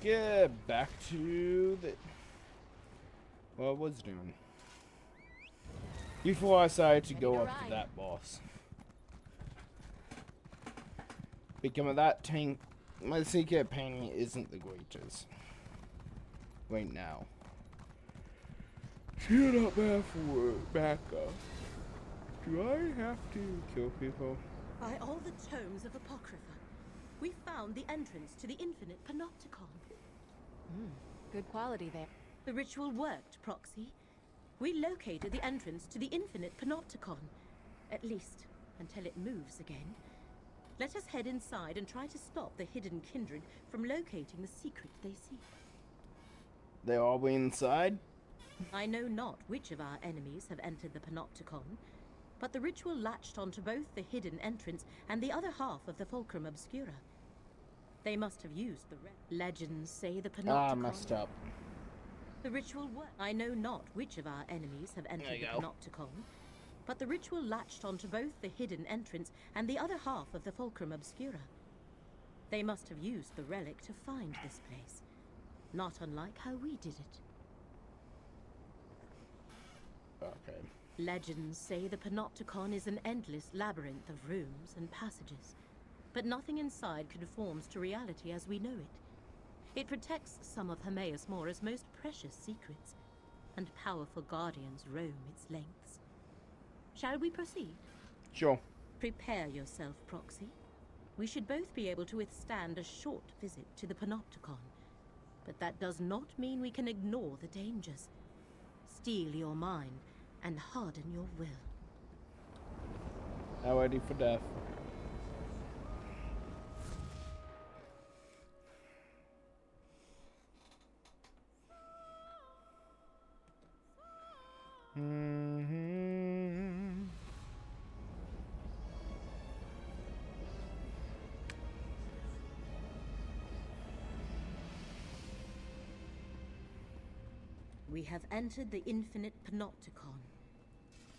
Okay, back to the what I was doing before I decided to go up to that boss. Becoming that tank, my secret painting isn't the greatest right now. You're not bad for backup. Do I have to kill people? By all the tomes of Apocrypha, we found the entrance to the infinite panopticon. Good quality there. The ritual worked, Proxy. We located the entrance to the infinite panopticon. At least, until it moves again. Let us head inside and try to stop the hidden kindred from locating the secret they seek. They're all inside? I know not which of our enemies have entered the panopticon, but the ritual latched onto both the hidden entrance and the other half of the Fulcrum Obscura. They must have used the legends say the panopticon. Messed up. The ritual I know not which of our enemies have entered the panopticon, but the ritual latched onto both the hidden entrance and the other half of the Fulcrum Obscura. They must have used the relic to find this place, not unlike how we did it. Okay. Legends say the panopticon is an endless labyrinth of rooms and passages, but nothing inside conforms to reality as we know it. It protects some of Hermaeus Mora's most precious secrets, and powerful guardians roam its lengths. Shall we proceed? Sure. Prepare yourself, Proxy. We should both be able to withstand a short visit to the panopticon, but that does not mean we can ignore the dangers. Steel your mind and harden your will. Now ready for death. We have entered the infinite panopticon.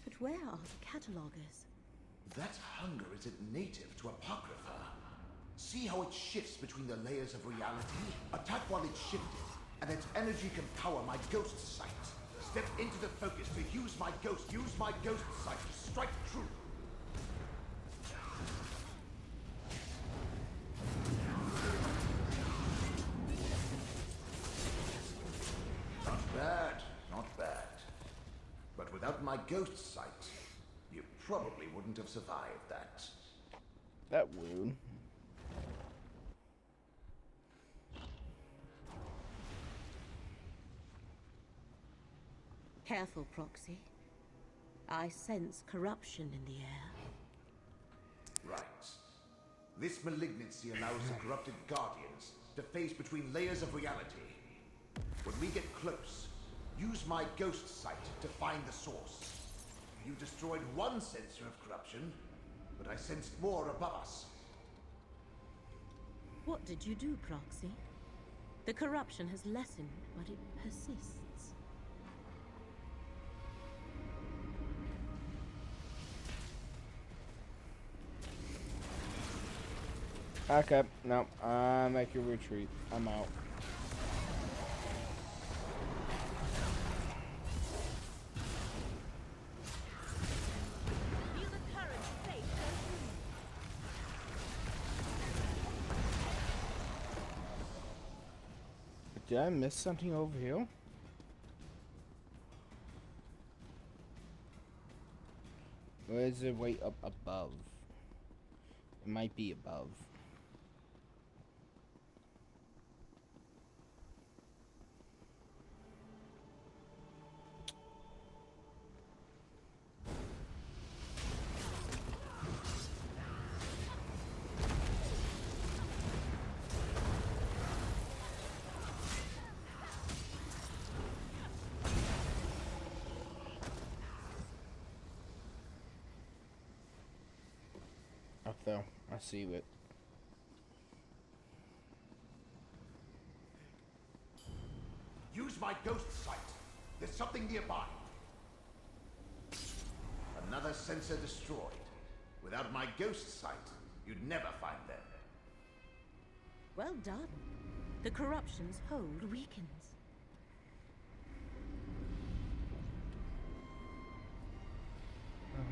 But where are the catalogers? That hunger isn't native to Apocrypha. See how it shifts between the layers of reality? Attack while it's shifted, and its energy can power my ghost sight. Step into the focus to use my ghost sight to strike true. Not bad, not bad. But without my ghost sight, you probably wouldn't have survived that. That wound. Careful, Proxy. I sense corruption in the air. Right. This malignancy allows the corrupted Guardians to phase between layers of reality. When we get close, use my ghost sight to find the source. You destroyed one sensor of corruption, but I sensed more above us. What did you do, Proxy? The corruption has lessened, but it persists. Okay, no, make your retreat. I'm out. Did I miss something over here? Or is it way up above? It might be above. Up there, I see it. Use my ghost sight. There's something nearby. Another sensor destroyed. Without my ghost sight, you'd never find them. Well done. The corruption's hold weakens.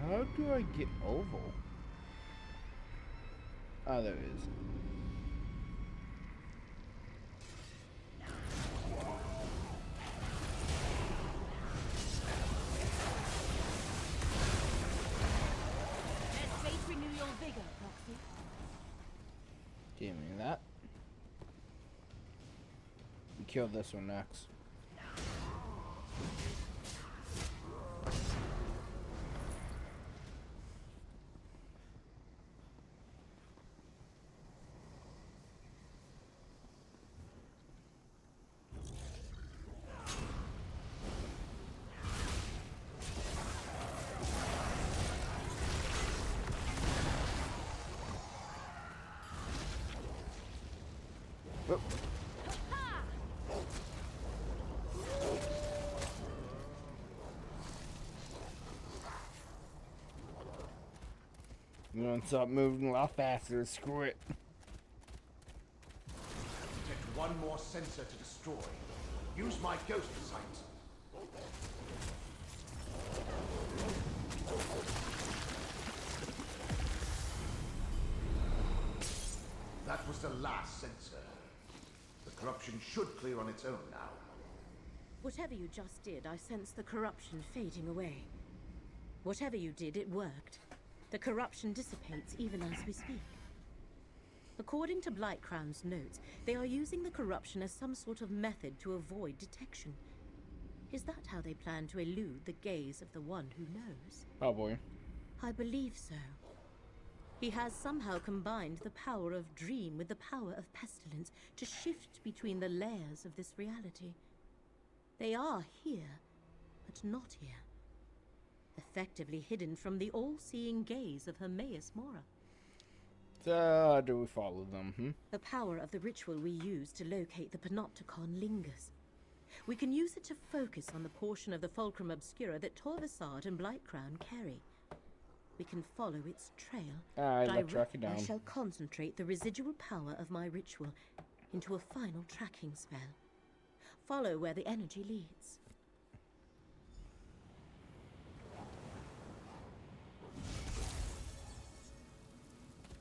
How do I get over? Oh, there it is. Let fate renew your vigor, Proxy. Give me that. We kill this one next. Whoop. I'm gonna stop moving a lot faster. Screw it. Detect one more sensor to destroy. Use my ghost sight. That was the last sensor. The corruption should clear on its own now. Whatever you just did, I sense the corruption fading away. Whatever you did, it worked. The corruption dissipates even as we speak. According to Blightcrown's notes, they are using the corruption as some sort of method to avoid detection. Is that how they plan to elude the gaze of the one who knows? Oh boy. I believe so. He has somehow combined the power of dream with the power of pestilence to shift between the layers of this reality. They are here, but not here. Effectively hidden from the all-seeing gaze of Hermaeus Mora. So, do we follow them, The power of the ritual we use to locate the Panopticon lingers. We can use it to focus on the portion of the Fulcrum Obscura that Torvasad and Blightcrown carry. We can follow its trail. Let's track it down. I shall concentrate the residual power of my ritual into a final tracking spell. Follow where the energy leads.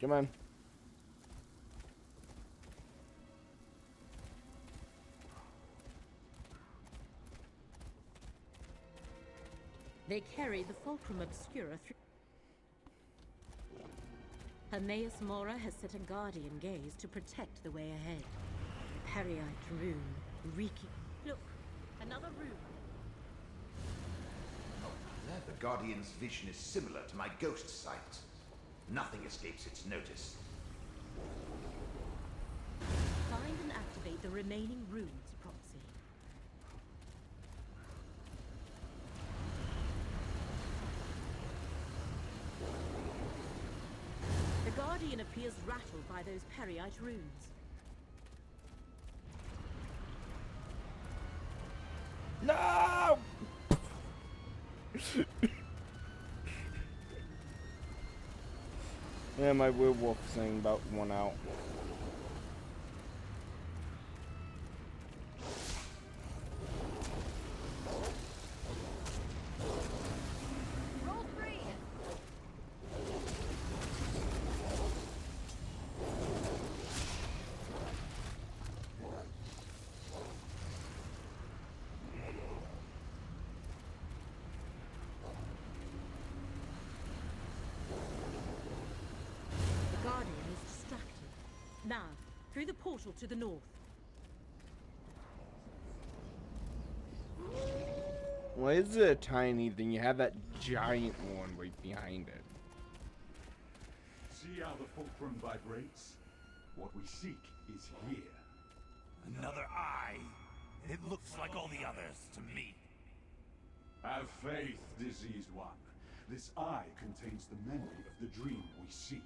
Come on. They carry the Fulcrum Obscura through. Hermaeus Mora has set a guardian gaze to protect the way ahead. Periite rune, reeking. Look, another rune. The Guardian's vision is similar to my ghost sight. Nothing escapes its notice. Find and activate the remaining runes, Proxy. The Guardian appears rattled by those Periite runes. No! Yeah, my werewolf thing about one out. Roll free. The Guardian is distracted. Now, through the portal to the north. Why is it a tiny thing? You have that giant one right behind it. See how the fulcrum vibrates? What we seek is here. Another eye. It looks like all the others to me. Have faith, diseased one. This eye contains the memory of the dream we seek.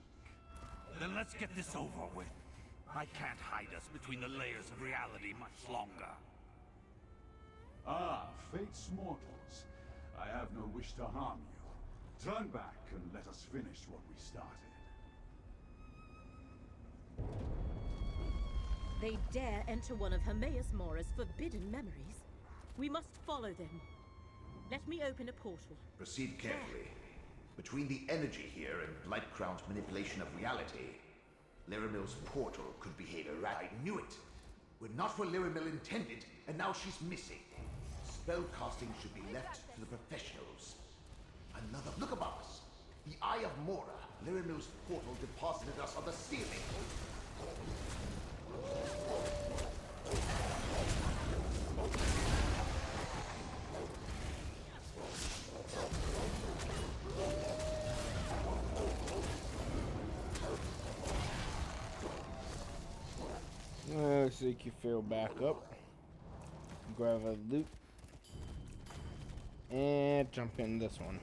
Then let's get this over with. I can't hide us between the layers of reality much longer. Ah, fate's mortals. I have no wish to harm you. Turn back and let us finish what we started. They dare enter one of Hermaeus Mora's forbidden memories. We must follow them. Let me open a portal. Proceed carefully. Between the energy here and Blightcrown's manipulation of reality, Lyramil's portal could behave erratic. I knew it! We're not where Lyramil intended, and now she's missing. Spellcasting should be left to the professionals. Another look above us. The Eye of Mora. Lyramil's portal deposited us on the ceiling. Looks like you fill back up. Grab a loot. And jump in this one.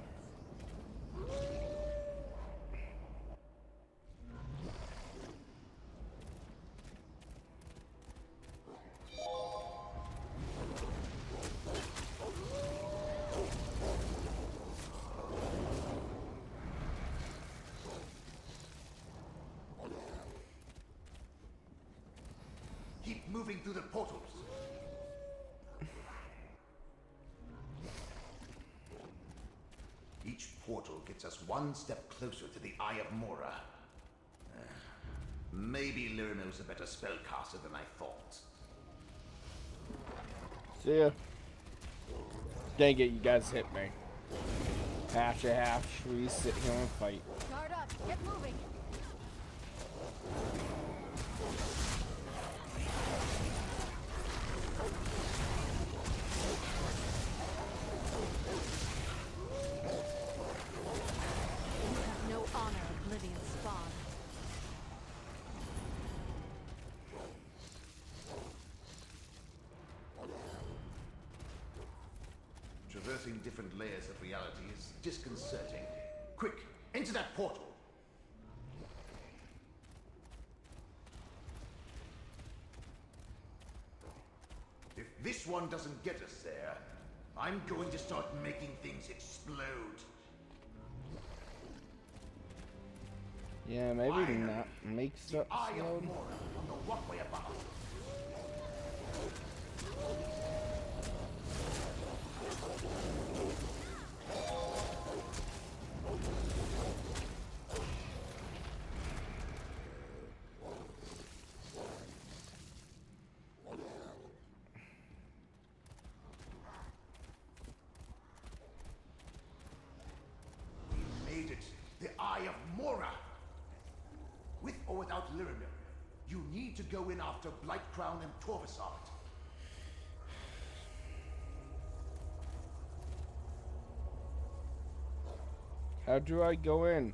Keep moving through the portals. Each portal gets us one step closer to the Eye of Mora. Maybe Lyramil's a better spellcaster than I thought. See ya. Dang it, you guys hit me. Half to half, we sit here and fight. Guard up. Get moving. No honor, Oblivion's spawn. Traversing different layers of reality is disconcerting. Quick, into that portal! If this one doesn't get us there, I'm going to start making things explode. Yeah, maybe not make stuff Eye explode. of Mora on the walkway above. We made it. The Eye of Mora. With or without Lyrimil, you need to go in after Blightcrown and Torvasart. How do I go in?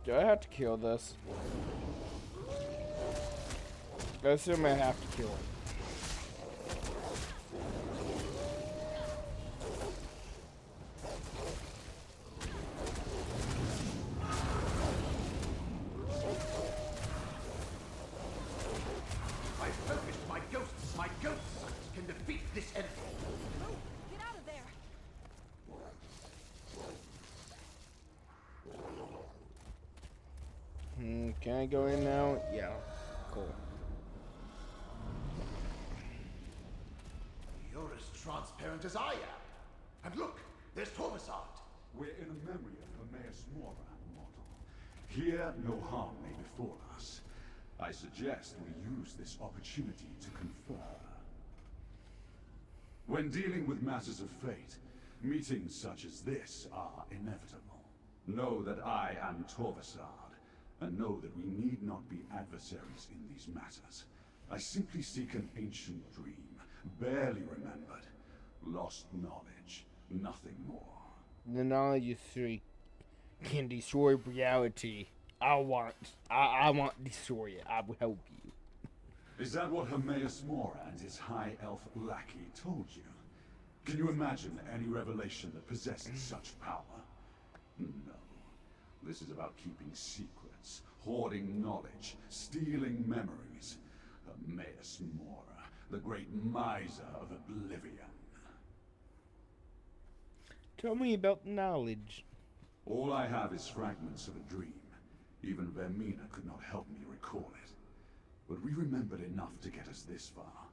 Do I have to kill this? I assume I have to kill it. I focused my ghosts. My ghosts can defeat this enemy. Get out of there! Can I go in now? Yeah. Cool. You're as transparent as I am. And look, there's Torvasart. We're in the memory of Hermaeus Mora, mortal. Here, no harm may befall us. I suggest we use this opportunity to confer. When dealing with matters of fate, meetings such as this are inevitable. Know that I am Torvasard, and know that we need not be adversaries in these matters. I simply seek an ancient dream, barely remembered. Lost knowledge, nothing more. The knowledge you three can destroy reality. I want to destroy it. I will help you. Is that what Hermaeus Mora and his high elf lackey told you? Can you imagine any revelation that possesses such power? No. This is about keeping secrets, hoarding knowledge, stealing memories. Hermaeus Mora, the great miser of oblivion. Tell me about the knowledge. All I have is fragments of a dream. Even Vermina could not help me recall it. But we remembered enough to get us this far.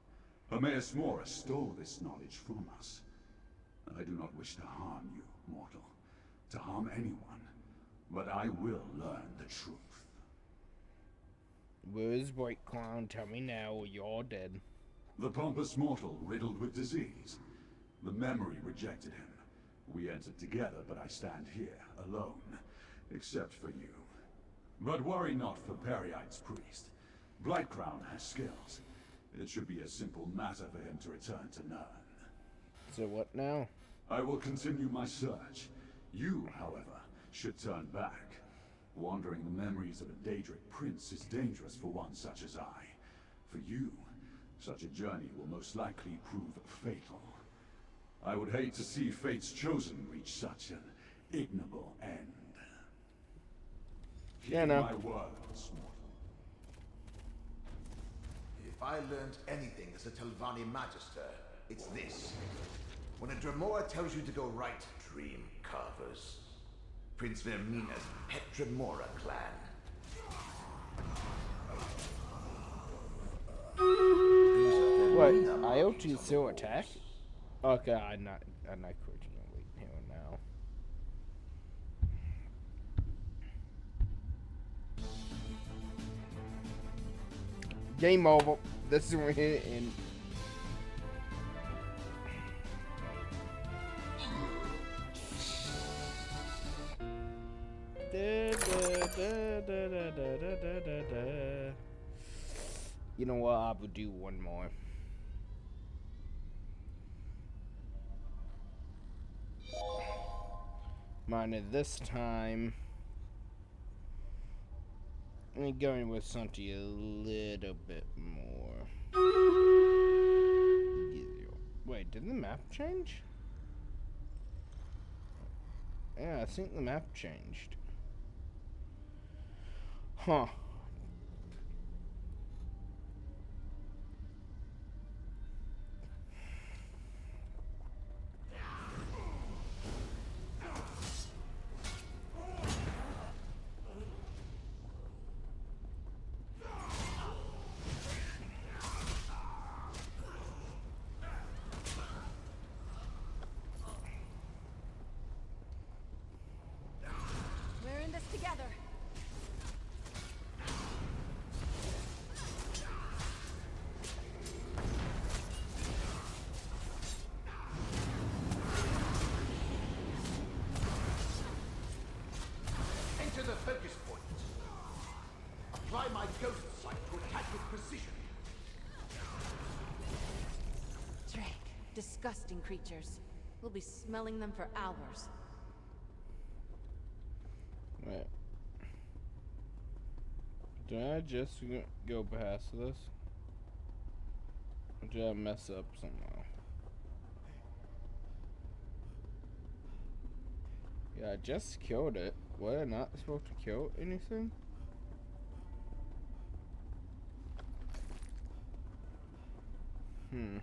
Hermaeus Mora stole this knowledge from us. I do not wish to harm you, mortal. To harm anyone. But I will learn the truth. Where's White Clown? Tell me now or you're dead. The pompous mortal riddled with disease. The memory rejected him. We entered together, but I stand here, alone. Except for you. But worry not for Periite's priest. Blightcrown has skills. It should be a simple matter for him to return to Nirn. So what now? I will continue my search. You, however, should turn back. Wandering the memories of a Daedric prince is dangerous for one such as I. For you, such a journey will most likely prove fatal. I would hate to see Fate's Chosen reach such an ignoble end. Yeah, Heed no. my words, mortal. If I learned anything as a Telvanni Magister, it's this. When a Dremora tells you to go right, dream carvers. Prince Vermina's pet Dremora clan. What? IoT still attack? Okay, I'm not quitting. Wait here now. Game over. This is where it ends. You know what? I will do one more. Mine this time. I'm going with something a little bit more. Wait, did the map change? Yeah, I think the map changed. Huh. Disgusting creatures. We'll be smelling them for hours. Wait. Did I just go past this? Or did I mess up somehow? Yeah, I just killed it. Was I not supposed to kill anything? Hmm.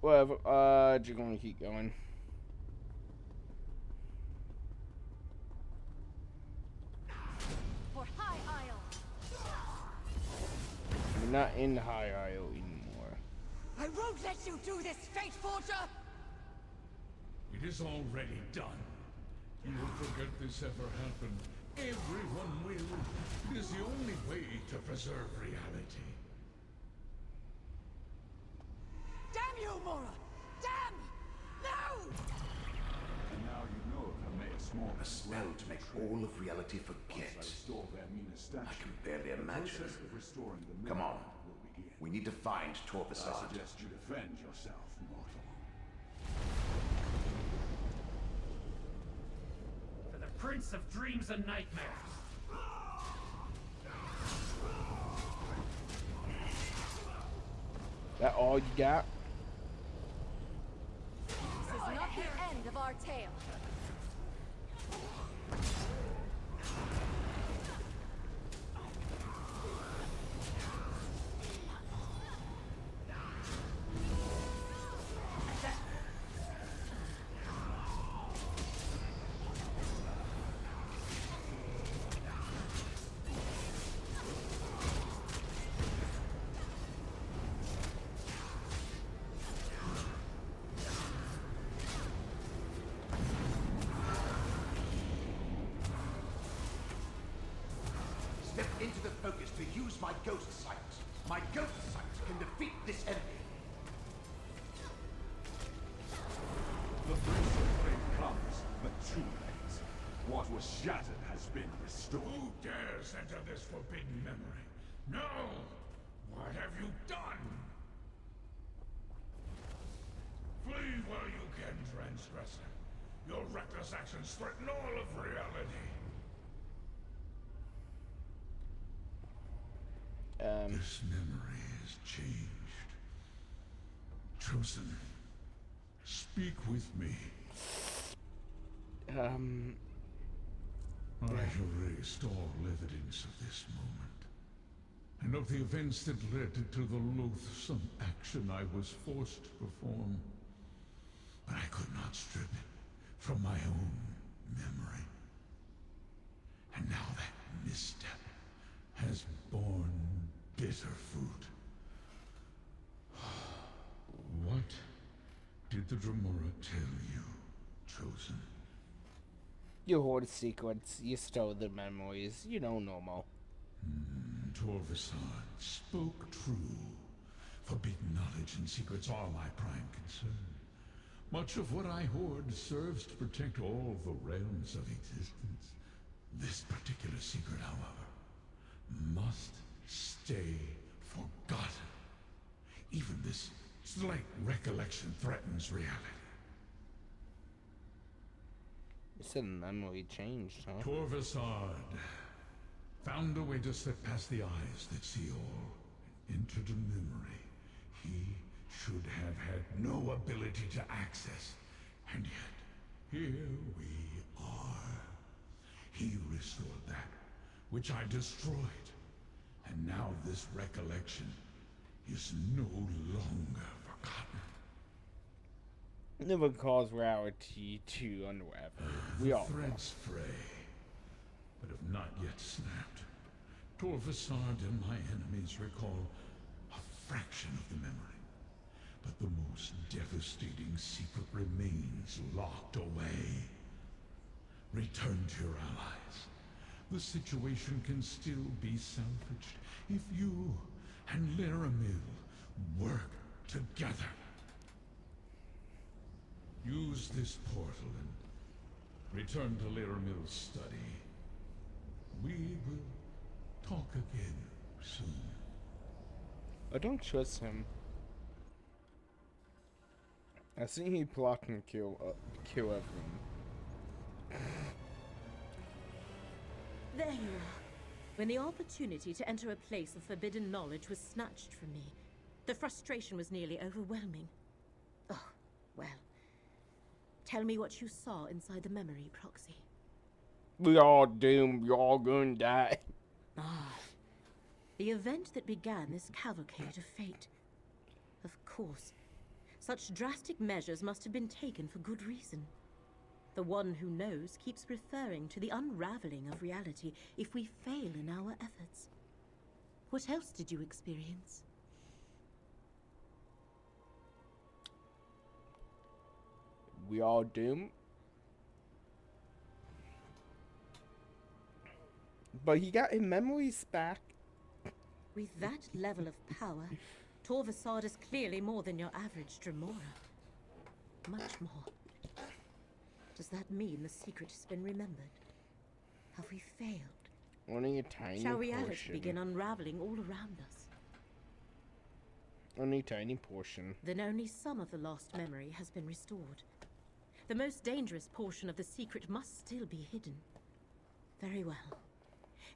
Whatever, just gonna keep going. For High Isle! We're not in High Isle anymore. I won't let you do this, Fate Forger! It is already done. You will forget this ever happened. Everyone will. It is the only way to preserve reality. Damn you, Mora! Damn! No! And now you know of Hermaeus Mora. A spell to make all of reality forget. I can barely imagine. Come on. We need to find Torvasad. I suggest you defend yourself, mortal. For the Prince of Dreams and Nightmares. That all you got? This is not the end of our tale. Step into the focus to use my ghost sight. My ghost sight can defeat this enemy. The Prince of Flame comes, but too late. What was shattered has been restored. Who dares enter this forbidden memory? No! What have you done? Flee while you can, transgressor. Your reckless actions threaten all of reality. This memory is changed. Chosen, speak with me. I erased all evidence of this moment, and of the events that led to the loathsome action I was forced to perform. But I could not strip it from my own memory. And now that misstep has borne bitter fruit. What did the Dremora tell you, Chosen? You hoard secrets, you stole the memories, you know, normal. Torvasad spoke true. Forbidden knowledge and secrets are my prime concern. Much of what I hoard serves to protect all the realms of existence. This particular secret, however, must stay forgotten. Even this slight recollection threatens reality. You said memory changed, huh? Torvasad found a way to slip past the eyes that see all and entered a memory he should have had no ability to access. And yet, here we are. He restored that which I destroyed. And now this recollection is no longer forgotten. Never cause reality to unravel. We all threads fray, but have not yet snapped. Torvasad and my enemies recall a fraction of the memory, but the most devastating secret remains locked away. Return to your allies. The situation can still be salvaged if you and Laramil work together. Use this portal and Return to Laramil's study. We will talk again soon. I don't trust him. I think he plot and kill everyone. There you are. When the opportunity to enter a place of forbidden knowledge was snatched from me, the frustration was nearly overwhelming. Oh, well. Tell me what you saw inside the memory, Proxy. We all doomed. We all gonna die. Ah. The event that began this cavalcade of fate. Of course. Such drastic measures must have been taken for good reason. The one who knows keeps referring to the unraveling of reality if we fail in our efforts. What else did you experience? We all doomed. But he got his memories back. With that level of power, Torvasad is clearly more than your average Dremora. Much more. Does that mean the secret has been remembered? Have we failed? Only a tiny Shall reality portion. begin unraveling all around us? Only a tiny portion. Then only some of the lost memory has been restored. The most dangerous portion of the secret must still be hidden. Very well.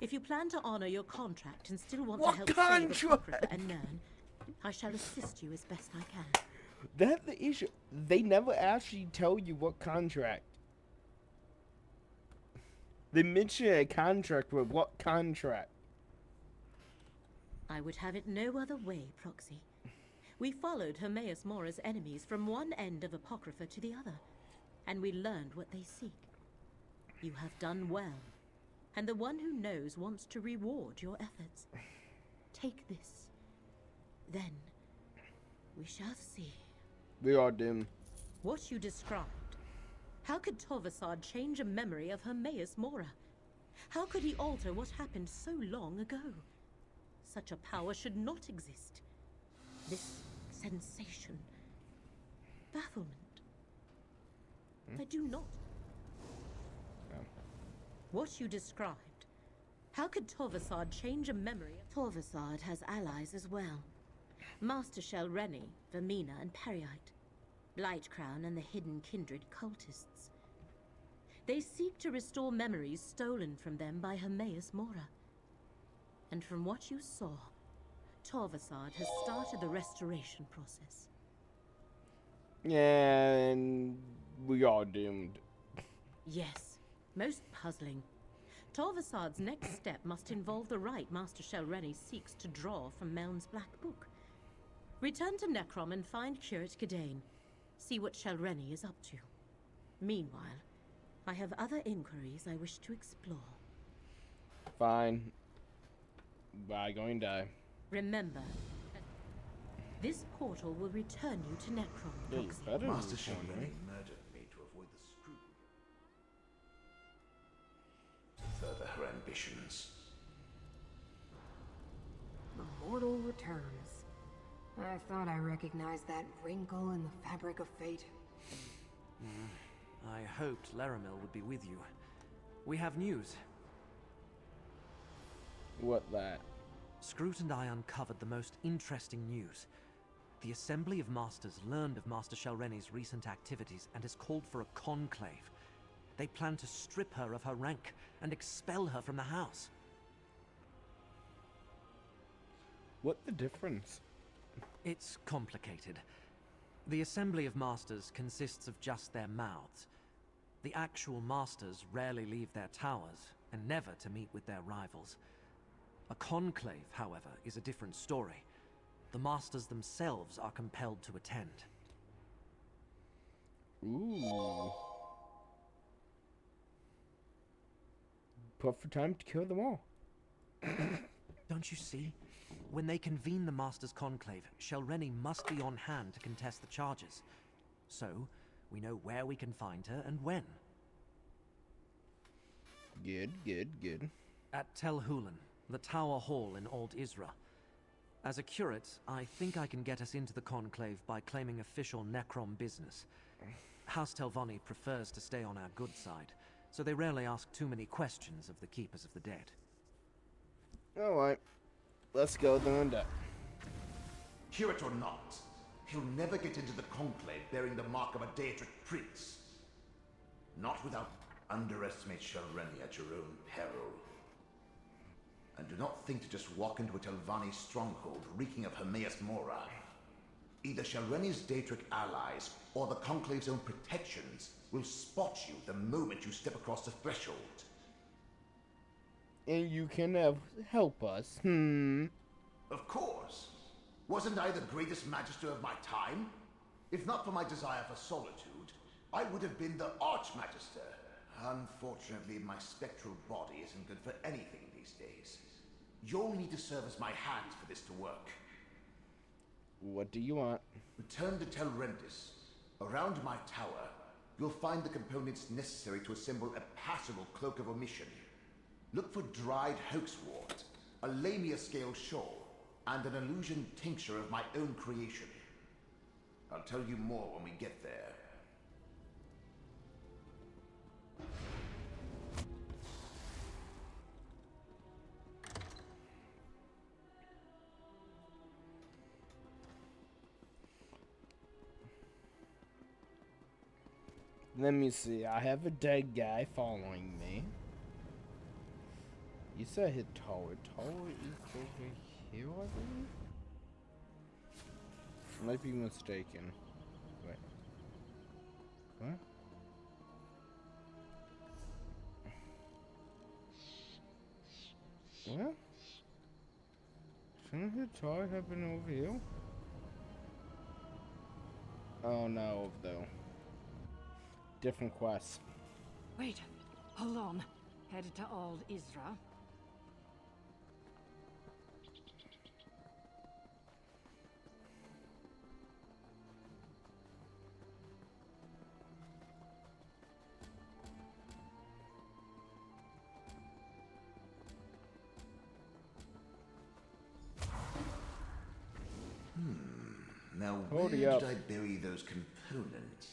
If you plan to honor your contract and still want to help save Apocrypha and Nern, I shall assist you as best I can. That's the issue. They never actually tell you what contract. They mention a contract, but what contract? I would have it no other way, Proxy. We followed Hermaeus Mora's enemies from one end of Apocrypha to the other, and we learned what they seek. You have done well, and the one who knows wants to reward your efforts. Take this. Then, we shall see. We are doomed. What you described. How could Torvasad change a memory of Hermaeus Mora? How could he alter what happened so long ago? Such a power should not exist. This sensation. Bafflement. I do not. What you described. How could Torvasad change a memory? Torvasad has allies as well. Master Shell Rennie, Vermina, and Periite. Blightcrown and the hidden kindred cultists. They seek to restore memories stolen from them by Hermaeus Mora. And from what you saw, Torvasad has started the restoration process. And we are doomed. Yes, most puzzling. Torvasad's next step must involve the right Master Shell Rennie seeks to draw from Meln's Black Book. Return to Necrom and find Curate Gadain. See what Shell Rennie is up to. Meanwhile, I have other inquiries I wish to explore. Fine. Bye, going to die. Remember, this portal will return you to Necrom. Yeah, you better Master Shell return, Rennie right? murdered me to avoid the screw. To further her ambitions. The mortal returns. I thought I recognized that wrinkle in the fabric of fate. I hoped Laramil would be with you. We have news. What that? Scroot and I uncovered the most interesting news. The Assembly of Masters learned of Master Shell Rennie's recent activities and has called for a conclave. They plan to strip her of her rank and expel her from the house. What the difference? It's complicated. The Assembly of Masters consists of just their mouths. The actual Masters rarely leave their towers, and never to meet with their rivals. A conclave, however, is a different story. The Masters themselves are compelled to attend. Ooh. Perfect time to kill them all. Don't you see? When they convene the Masters' Conclave, Shell Rennie must be on hand to contest the charges. So, we know where we can find her and when. Good, good, good. At Tel Hulan, the Tower Hall in Old Isra. As a curate, I think I can get us into the Conclave by claiming official Necrom business. House Telvanni prefers to stay on our good side, so they rarely ask too many questions of the Keepers of the Dead. Alright, let's go down that. Hear it or not, he'll never get into the conclave bearing the mark of a Daedric prince. Not without underestimate Shalreni at your own peril. And do not think to just walk into a Telvanni stronghold reeking of Hermaeus Mora. Either Shalreni's Daedric allies or the Conclave's own protections will spot you the moment you step across the threshold. And you can help us, Of course. Wasn't I the greatest magister of my time? If not for my desire for solitude, I would have been the Archmagister. Unfortunately, my spectral body isn't good for anything these days. You'll need to serve as my hands for this to work. What do you want? Return to Telrendis. Around my tower, you'll find the components necessary to assemble a passable cloak of omission. Look for dried hoaxwort, a lamia scale shawl, and an illusion tincture of my own creation. I'll tell you more when we get there. Let me see. I have a dead guy following me. You said hit tower. Tower is over here, I believe? Might be mistaken. Wait. What? What? Shouldn't hit tower have been over here? Oh no, though. Different quest. Wait, hold on. Headed to Old Isra. Now, Hold where up. did I bury those components?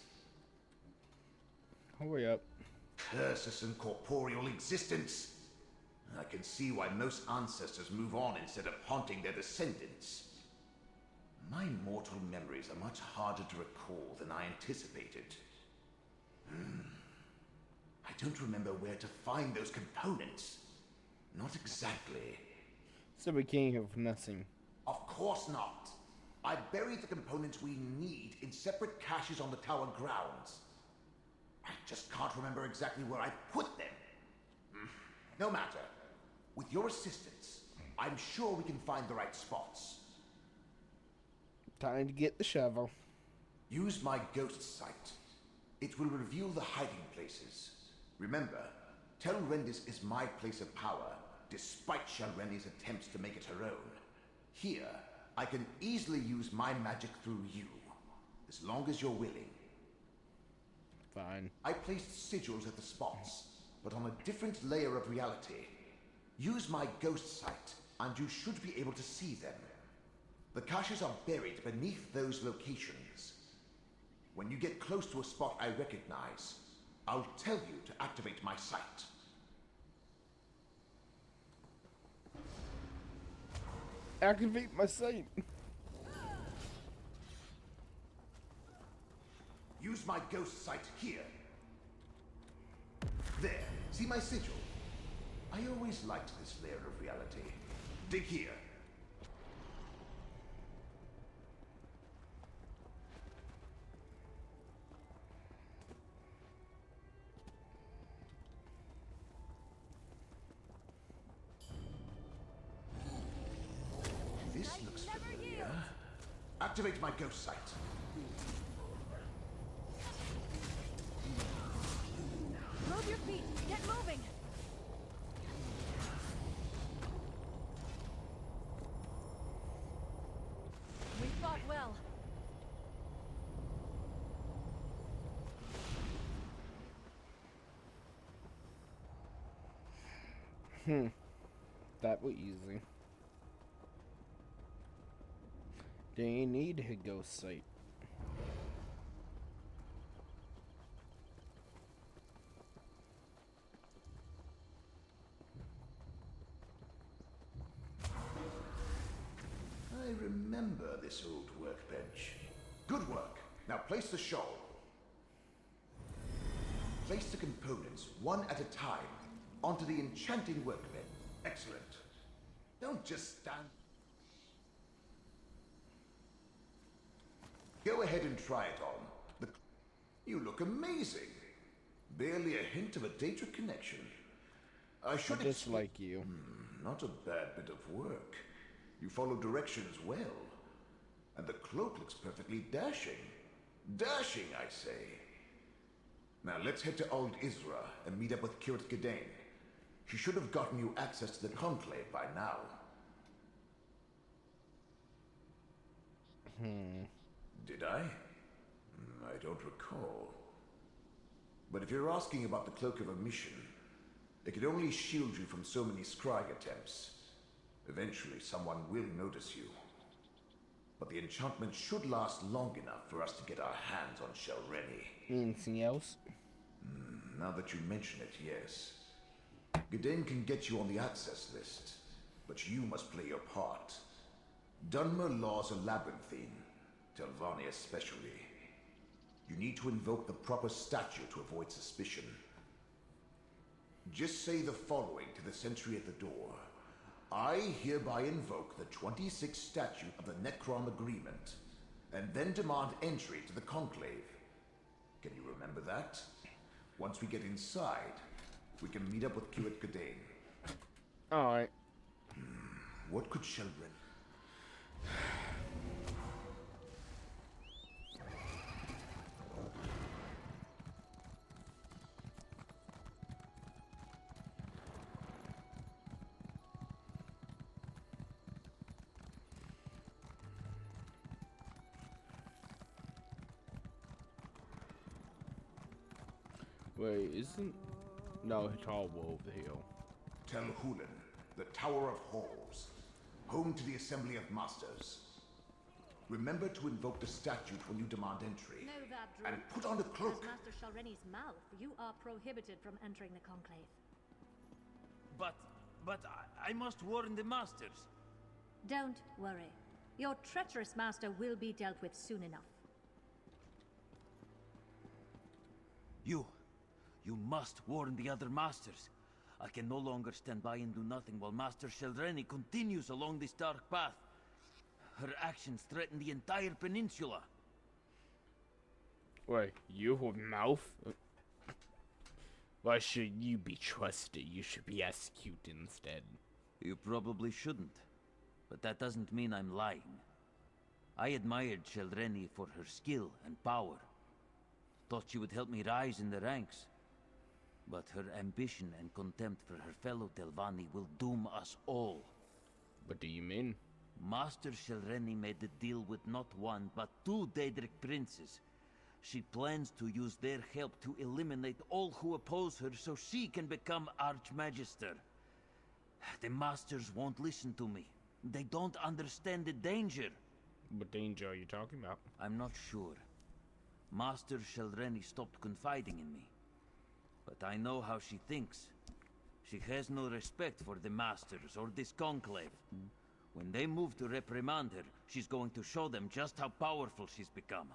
Hurry up. Curses and corporeal existence. I can see why most ancestors move on instead of haunting their descendants. My mortal memories are much harder to recall than I anticipated. I don't remember where to find those components. Not exactly. So we came here for nothing. Of course not. I buried the components we need in separate caches on the tower grounds. I just can't remember exactly where I put them. No matter. With your assistance, I'm sure we can find the right spots. Time to get the shovel. Use my ghost sight. It will reveal the hiding places. Remember, Telrendis is my place of power, despite Shalreni's attempts to make it her own. Here, I can easily use my magic through you, as long as you're willing. Fine. I placed sigils at the spots, but on a different layer of reality. Use my ghost sight, and you should be able to see them. The caches are buried beneath those locations. When you get close to a spot I recognize, I'll tell you to activate my sight. Activate my sight. Use my ghost sight here. There, see my sigil? I always liked this layer of reality. Dig here. This looks familiar. Activate my ghost sight. Move your feet! Get moving! We fought well. That was easy. They need a ghost sight. this old workbench. Good work. Now place the shawl. Place the components one at a time onto the enchanting workbench. Excellent. Don't just stand. Go ahead and try it on. You look amazing. Barely a hint of a data connection. I should dislike you. Not a bad bit of work. You follow directions well. And the cloak looks perfectly dashing. Dashing, I say. Now let's head to Old Isra and meet up with Curate Gadain. She should have gotten you access to the Conclave by now. Did I? I don't recall. But if you're asking about the Cloak of Omission, it could only shield you from so many scrying attempts. Eventually, someone will notice you. But the enchantment should last long enough for us to get our hands on Shelreni. Anything else? Now that you mention it, yes. Gadain can get you on the access list, but you must play your part. Dunmer laws are labyrinthine, Telvanni especially. You need to invoke the proper statue to avoid suspicion. Just say the following to the sentry at the door. I hereby invoke the 26th statute of the Necron Agreement, and then demand entry to the Conclave. Can you remember that? Once we get inside, we can meet up with Curate Gadain. Alright. What could Shelreni... Wait, isn't... No, Hitalwa over the hill. Tel Hulan, the Tower of Halls, home to the Assembly of Masters. Remember to invoke the statute when you demand entry. Know that, Drew. And put on the cloak. As Master Shalreni's mouth, you are prohibited from entering the Conclave. But I must warn the masters. Don't worry. Your treacherous master will be dealt with soon enough. You must warn the other masters. I can no longer stand by and do nothing while Master Shelreni continues along this dark path. Her actions threaten the entire peninsula. Wait, you have mouth? Why should you be trusted? You should be executed instead. You probably shouldn't. But that doesn't mean I'm lying. I admired Shelreni for her skill and power. Thought she would help me rise in the ranks. But her ambition and contempt for her fellow Telvanni will doom us all. What do you mean? Master Shelreni made a deal with not one, but two Daedric princes. She plans to use their help to eliminate all who oppose her so she can become Archmagister. The masters won't listen to me. They don't understand the danger. What danger are you talking about? I'm not sure. Master Shelreni stopped confiding in me. But I know how she thinks. She has no respect for the masters or this conclave. When they move to reprimand her, she's going to show them just how powerful she's become.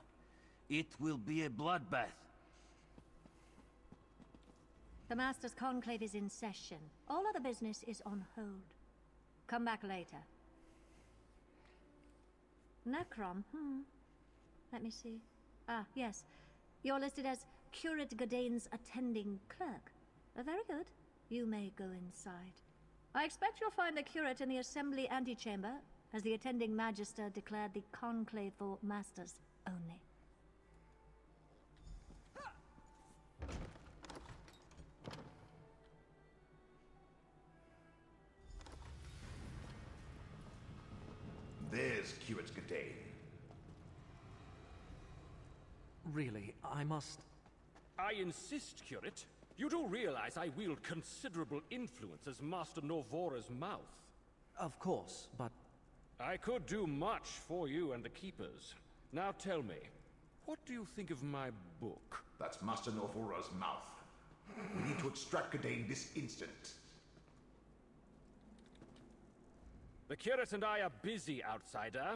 It will be a bloodbath. The Master's Conclave is in session. All other business is on hold. Come back later. Necrom, Let me see. Ah, yes. You're listed as Curate Gadain's attending clerk. Very good. You may go inside. I expect you'll find the curate in the Assembly antechamber, as the attending Magister declared the Conclave for Masters only. There's Curate Gadain. Really, I must... I insist, Curate. You do realize I wield considerable influence as Master Norvora's mouth. Of course, but... I could do much for you and the Keepers. Now tell me, what do you think of my book? That's Master Norvora's mouth. We need to extract Gadain this instant. The Curate and I are busy, outsider.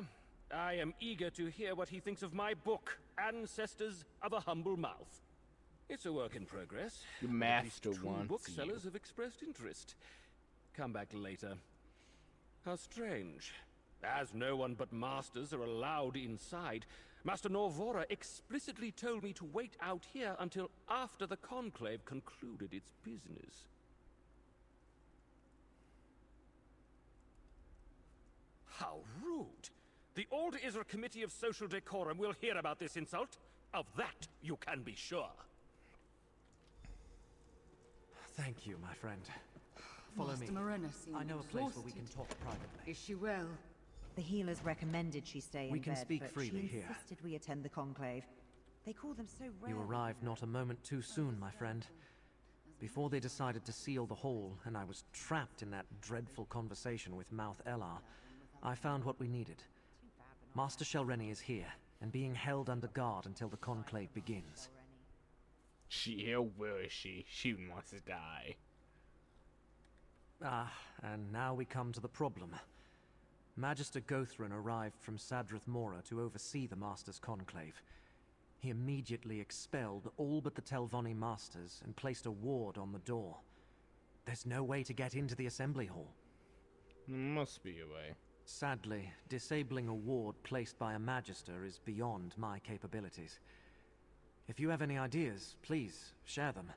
I am eager to hear what he thinks of my book, Ancestors of a Humble Mouth. It's a work in progress. Your but at least master two wants booksellers you. have expressed interest. Come back later. How strange. As no one but masters are allowed inside, Master Norvora explicitly told me to wait out here until after the Conclave concluded its business. How rude! The Old Isra Committee of Social Decorum will hear about this insult. Of that, you can be sure. Thank you, my friend. Follow me. Master Morena seemed I know a place where we can exhausted. talk privately. Is she well? The healers recommended she stay in We can bed, speak but freely she here. insisted we attend the conclave. They call them so rare. You arrived not a moment too soon, my friend. Before they decided to seal the hall, and I was trapped in that dreadful conversation with Mouth Elar, I found what we needed. Master Shelreni is here, and being held under guard until the conclave begins. Where is she? She wants to die. Ah, and now we come to the problem. Magister Gothrin arrived from Sadrith Mora to oversee the Master's conclave. He immediately expelled all but the Telvanni Masters and placed a ward on the door. There's no way to get into the assembly hall. There must be a way. Sadly, disabling a ward placed by a Magister is beyond my capabilities. If you have any ideas, please share them.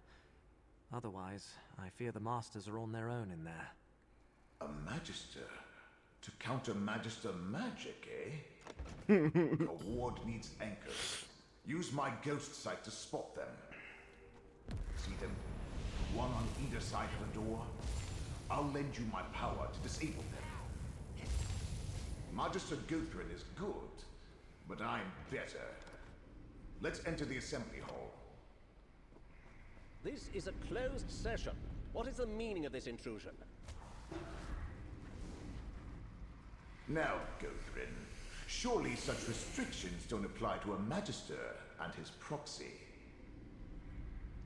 Otherwise, I fear the Masters are on their own in there. A Magister? To counter Magister magic, eh? Your ward needs anchors. Use my ghost sight to spot them. See them? One on either side of a door? I'll lend you my power to disable them. Magister Gothrin is good, but I'm better. Let's enter the assembly hall. This is a closed session. What is the meaning of this intrusion? Now, Gothrin, surely such restrictions don't apply to a Magister and his proxy.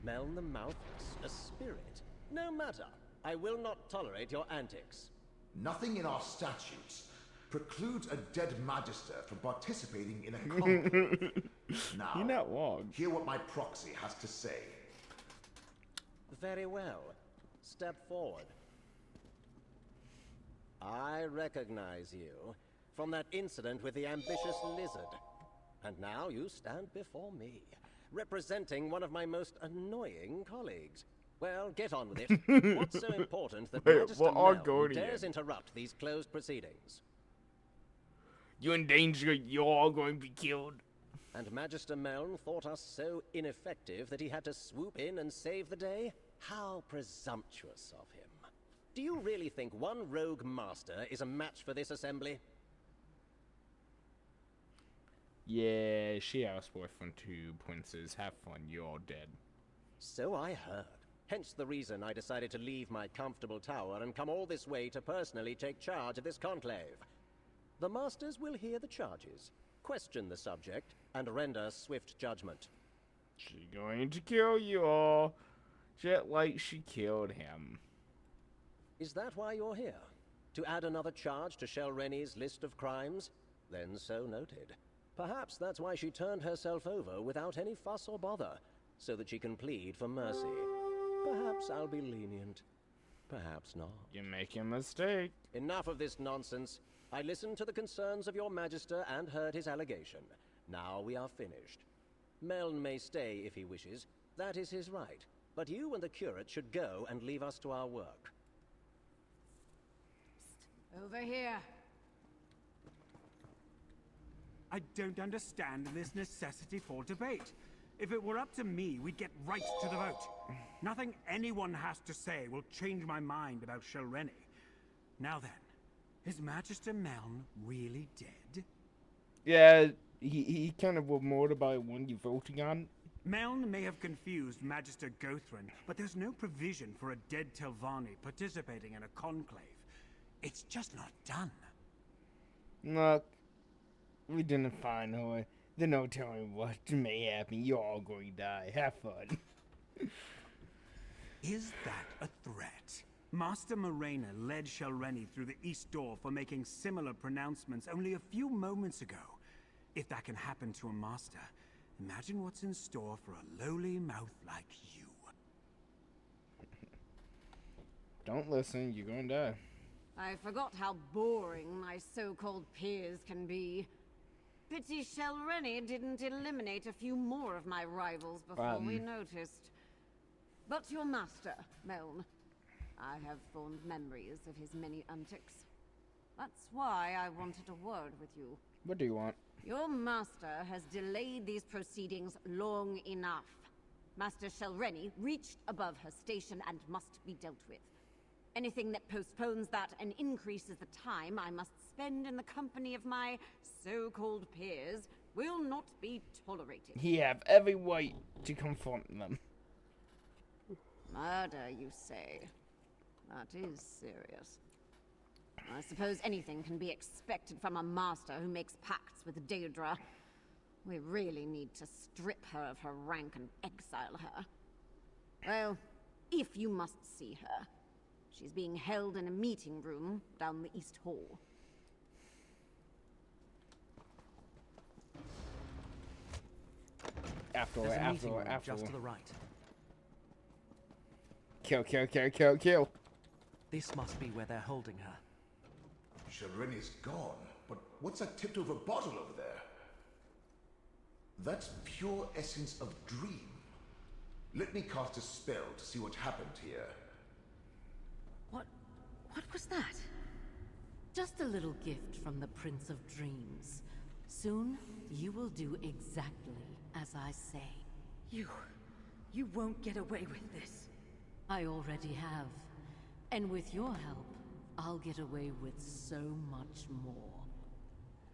Meln the Mouthless, a spirit? No matter. I will not tolerate your antics. Nothing in our statutes precludes a dead Magister from participating in a conclave. Now, You're not wrong. Hear what my proxy has to say. Very well. Step forward. I recognize you from that incident with the ambitious lizard. And now you stand before me, representing one of my most annoying colleagues. Well, get on with it. What's so important that Wait, Magister what Meln Argonian? dares interrupt these closed proceedings? You're in danger. You're all going to be killed. And Magister Meln thought us so ineffective that he had to swoop in and save the day? How presumptuous of him. Do you really think one rogue master is a match for this assembly? Yeah, she houseboyfriend two princes. Have fun. You're all dead. So I heard. Hence the reason I decided to leave my comfortable tower and come all this way to personally take charge of this conclave. The masters will hear the charges, question the subject, and render swift judgment. She's going to kill you all, just like she killed him. Is that why you're here? To add another charge to Shelreni's list of crimes? Then so noted. Perhaps that's why she turned herself over without any fuss or bother, so that she can plead for mercy. Perhaps I'll be lenient. Perhaps not. You're making a mistake. Enough of this nonsense. I listened to the concerns of your Magister and heard his allegation. Now we are finished. Meln may stay if he wishes. That is his right. But you and the curate should go and leave us to our work. Over here. I don't understand this necessity for debate. If it were up to me, we'd get right to the vote. Nothing anyone has to say will change my mind about Shelreni. Now then, is Magister Meln really dead? Yeah, he kind of was more about when you're voting on. Meln may have confused Magister Gothrin, but there's no provision for a dead Telvanni participating in a conclave. It's just not done. Look, we didn't find her. There's no telling what may happen. You're all going to die. Have fun. Is that a threat? Master Morena led Shelreni through the East Door for making similar pronouncements only a few moments ago. If that can happen to a master, imagine what's in store for a lowly mouth like you. Don't listen, you're gonna die. I forgot how boring my so-called peers can be. Pity Shelreni didn't eliminate a few more of my rivals before we noticed. But your master, Meln, I have fond memories of his many antics. That's why I wanted a word with you. What do you want? Your master has delayed these proceedings long enough. Master Shelreni reached above her station and must be dealt with. Anything that postpones that and increases the time I must spend in the company of my so-called peers will not be tolerated. He have every right to confront them. Murder, you say? That is serious. I suppose anything can be expected from a master who makes pacts with Daedra. We really need to strip her of her rank and exile her. Well, if you must see her, she's being held in a meeting room down the East Hall. After just to the right. Kill, kill, kill, kill, kill. This must be where they're holding her. Shelreni's gone, but what's that tipped over bottle over there? That's pure essence of dream. Let me cast a spell to see what happened here. What was that? Just a little gift from the Prince of Dreams. Soon, you will do exactly as I say. You won't get away with this. I already have. And with your help, I'll get away with so much more.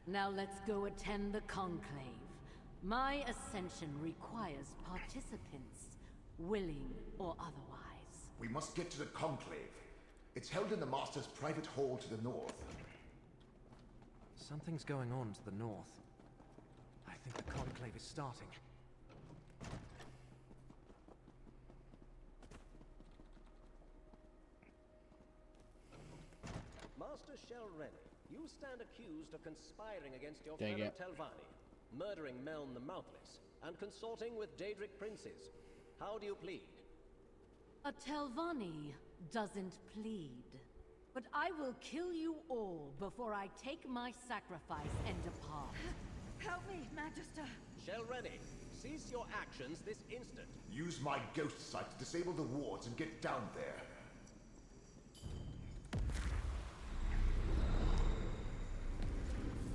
Now let's go attend the conclave. My ascension requires participants, willing or otherwise. We must get to the conclave. It's held in the Master's private hall to the north. Something's going on to the north. I think the conclave is starting. Master Shelreni, you stand accused of conspiring against your Dang fellow it. Telvanni, murdering Meln the Mouthless, and consorting with Daedric princes. How do you plead? A Telvanni doesn't plead. But I will kill you all before I take my sacrifice and depart. Help me, Magister. Shelreni, cease your actions this instant. Use my ghost sight to disable the wards and get down there.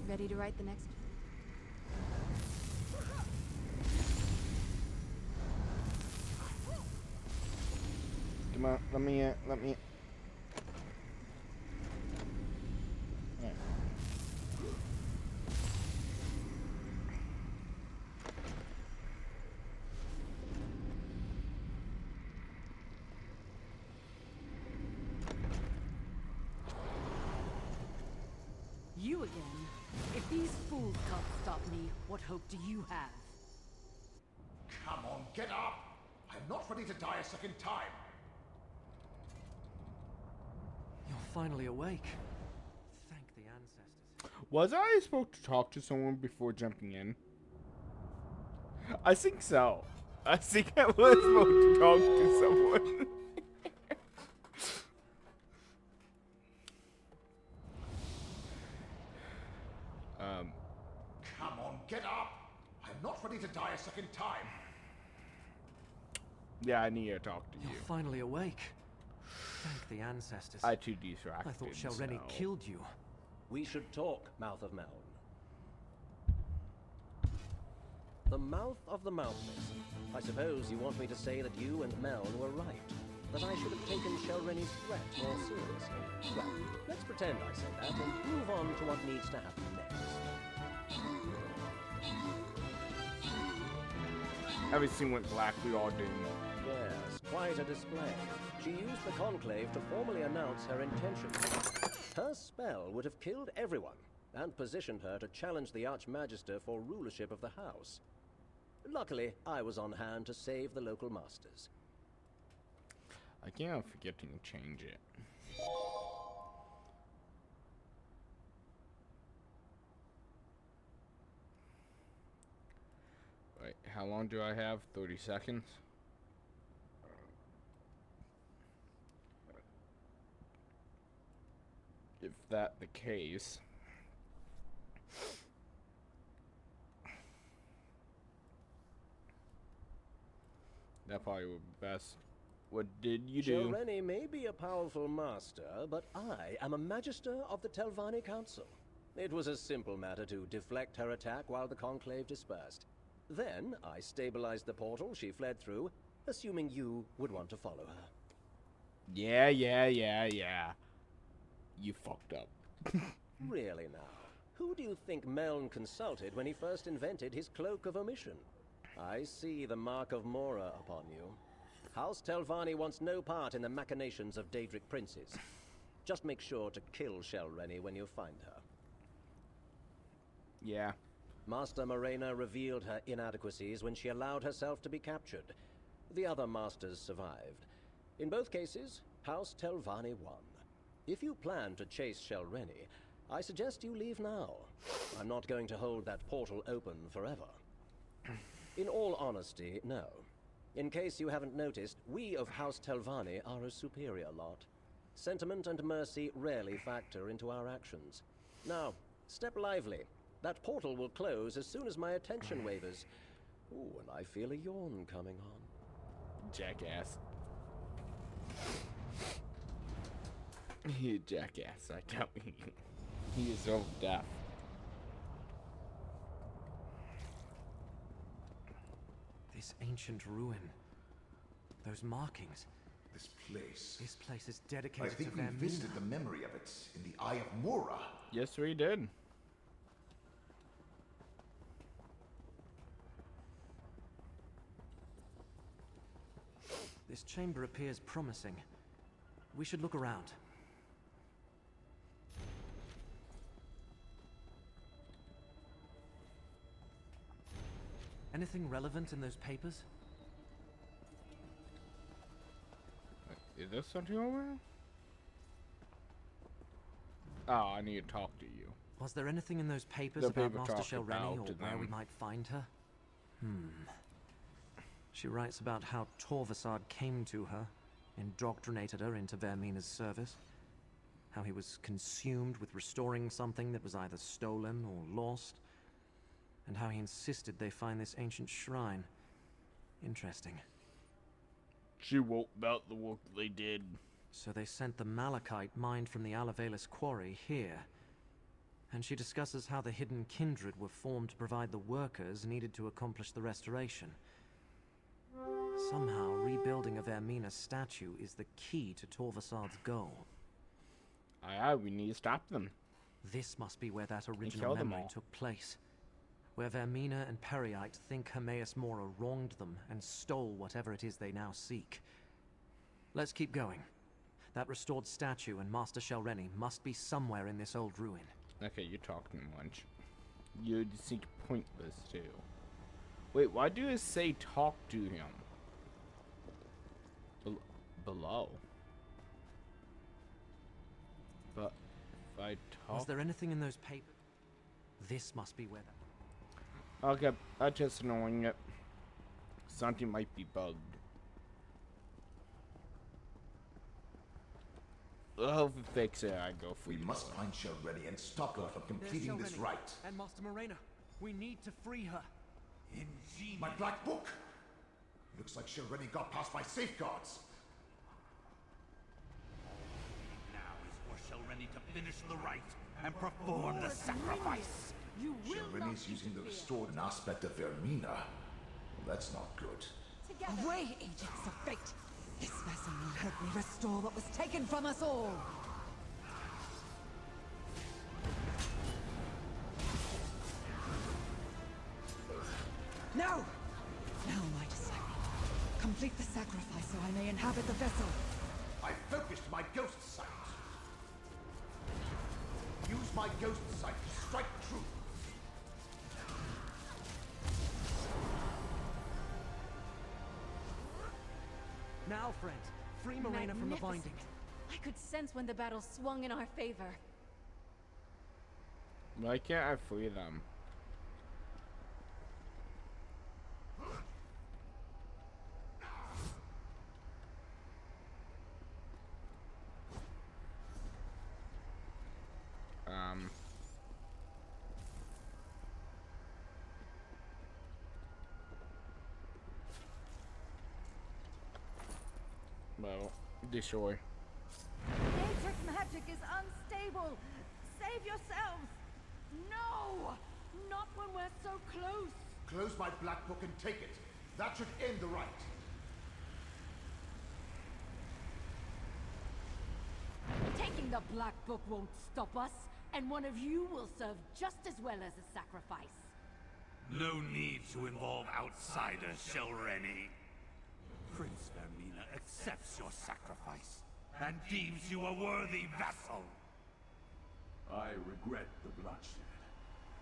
Ready to write the next? Come on, let me in. Yeah. You again? If these fools can't stop me, what hope do you have? Come on, get up! I'm not ready to die a second time. You're finally awake. Thank the ancestors. Was I supposed to talk to someone before jumping in? I think so. I think I was supposed to talk to someone. Come on, get up! I'm not ready to die a second time. Yeah, I need to talk to you. You're finally awake. Thank the ancestors. I too distracted. I thought Shelreni killed you. We should talk, Mouth of Meln. The Mouth of the Mouthless. I suppose you want me to say that you and Meln were right. That I should have taken Shelreni's threat more seriously. Well, let's pretend I say that and move on to what needs to happen next. Everything went black, we all did. Yes, quite a display. She used the conclave to formally announce her intentions. Her spell would have killed everyone, and positioned her to challenge the Archmagister for rulership of the house. Luckily, I was on hand to save the local masters. I can't forget to change it. Wait, how long do I have? 30 seconds? If that the case... that probably would be best. What did you do? Shelreni may be a powerful master, but I am a magister of the Telvanni Council. It was a simple matter to deflect her attack while the Conclave dispersed. Then, I stabilized the portal she fled through, assuming you would want to follow her. Yeah. You fucked up. Really now? Who do you think Meln consulted when he first invented his Cloak of Omission? I see the mark of Mora upon you. House Telvanni wants no part in the machinations of Daedric princes. Just make sure to kill Shelreni when you find her. Yeah. Master Morena revealed her inadequacies when she allowed herself to be captured. The other masters survived. In both cases, House Telvanni won. If you plan to chase Shelreni, I suggest you leave now. I'm not going to hold that portal open forever. In all honesty, no. In case you haven't noticed, we of House Telvanni are a superior lot. Sentiment and mercy rarely factor into our actions. Now, step lively. That portal will close as soon as my attention wavers. Ooh, and I feel a yawn coming on. Jackass. You jackass, I tell you. He is so deaf. This ancient ruin. Those markings. This place. This place is dedicated I think to we Vermina. visited the memory of it in the Eye of Mora. Yes, we did. This chamber appears promising. We should look around. Anything relevant in those papers? Is there something over there? Oh, I need to talk to you. Was there anything in those papers The about paper Master talk Shelreni about or where we them. might find her? She writes about how Torvasard came to her, indoctrinated her into Vermina's service, how he was consumed with restoring something that was either stolen or lost, and how he insisted they find this ancient shrine. Interesting. She wrote about the work they did. So they sent the malachite mined from the Alavelis quarry here. And she discusses how the hidden kindred were formed to provide the workers needed to accomplish the restoration. Somehow, rebuilding a Vermina statue is the key to Torvasard's goal. Aye, we need to stop them. This must be where that original kill them memory all. took place. Where Vermina and Periite think Hermaeus Mora wronged them and stole whatever it is they now seek. Let's keep going. That restored statue and Master Shelreni must be somewhere in this old ruin. Okay, you're talking much. You seem pointless too. Wait, why do it say talk to him? Below. But if I talk... Was there anything in those papers? This must be where that... Okay, I'm just knowing it. Something might be bugged. I'll fix it, I go for We you. must find Shelreni and stop her from completing this rite. And Master Morena. We need to free her. My black book! Looks like Shelreni got past my safeguards. Now is for Shelreni to finish the rite and perform the sacrifice. Shelreni's using the restored aspect of Vermina. Well, that's not good. Away, agents of fate! This vessel will help me restore what was taken from us all! No! Now, my disciple, complete the sacrifice so I may inhabit the vessel. I focused my ghost sight. Use my ghost sight to strike true. Now, friend, free Marina from the binding. I could sense when the battle swung in our favor. Why can't I free them? Well, destroy. Ancient magic is unstable. Save yourselves. No! Not when we're so close. Close my black book and take it. That should end the rite. Taking the Black Book won't stop us, and one of you will serve just as well as a sacrifice. No need to involve outsiders, Shelreni. Prince Vermina accepts your sacrifice and deems you a worthy vassal. I regret the bloodshed,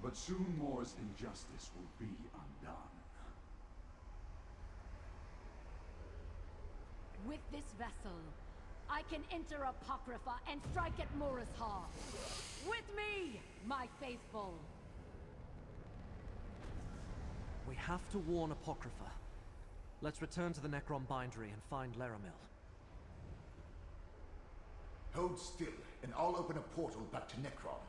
but soon Moore's injustice will be undone. With this vessel, I can enter Apocrypha and strike at Mora's heart. With me, my faithful! We have to warn Apocrypha. Let's return to the Necron Bindery and find Laramil. Hold still, and I'll open a portal back to Necron.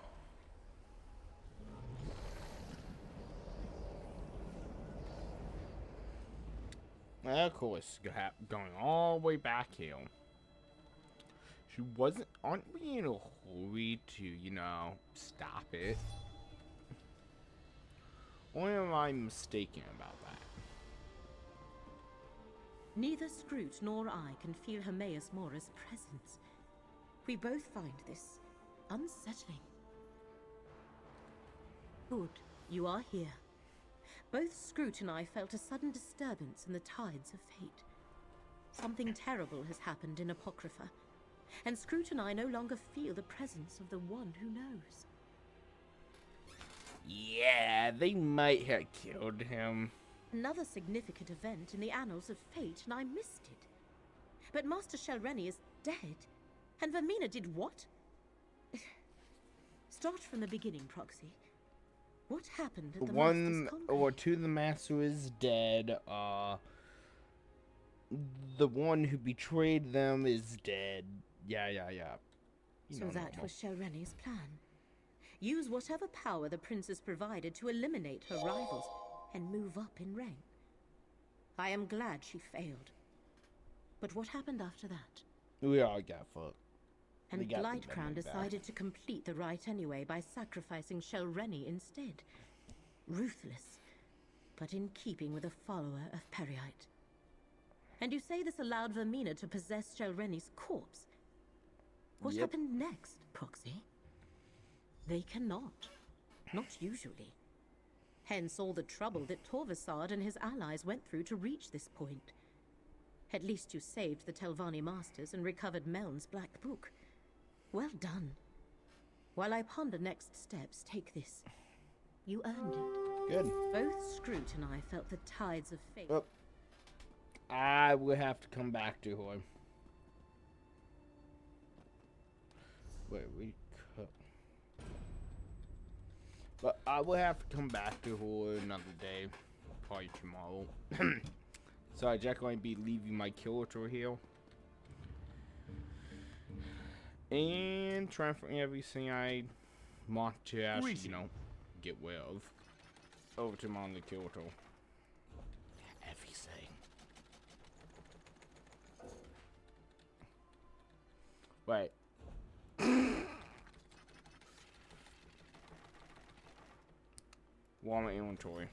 Of course, going all the way back here. She aren't we in a hurry to, you know, stop it? Or am I mistaken about that? Neither Scroot nor I can feel Hermaeus Mora's presence. We both find this unsettling. Good, you are here. Both Scroot and I felt a sudden disturbance in the tides of fate. Something terrible has happened in Apocrypha, and Scroot and I no longer feel the presence of the one who knows. Yeah, they might have killed him. Another significant event in the annals of fate, and I missed it. But Master Shelreni is dead, and Vermina did what? Start from the beginning, Proxy. What happened at the Master's conclave? Or two, the Master is dead. The one who betrayed them is dead. Yeah. So that was Shelreni's plan. Use whatever power the princess provided to eliminate her rivals and move up in rank. I am glad she failed. But what happened after that? We all got fucked. And Blightcrown decided to complete the rite anyway by sacrificing Shelreni instead. Ruthless, but in keeping with a follower of Periite. And you say this allowed Vermina to possess Shelreni's corpse? What happened next, Proxy? They cannot. Not usually. Hence all the trouble that Torvasad and his allies went through to reach this point. At least you saved the Telvanni Masters and recovered Meln's Black Book. Well done. While I ponder next steps, take this. You earned it. Good. Both Scroot and I felt the tides of fate. Oh. I will have to come back to her. Wait, we cut. But I will have to come back to her another day. Probably tomorrow. Sorry, Jack, going to be leaving my character here. And transferring everything I want to actually, you know, get rid of over to my other character. Everything. Wait. Walmart inventory.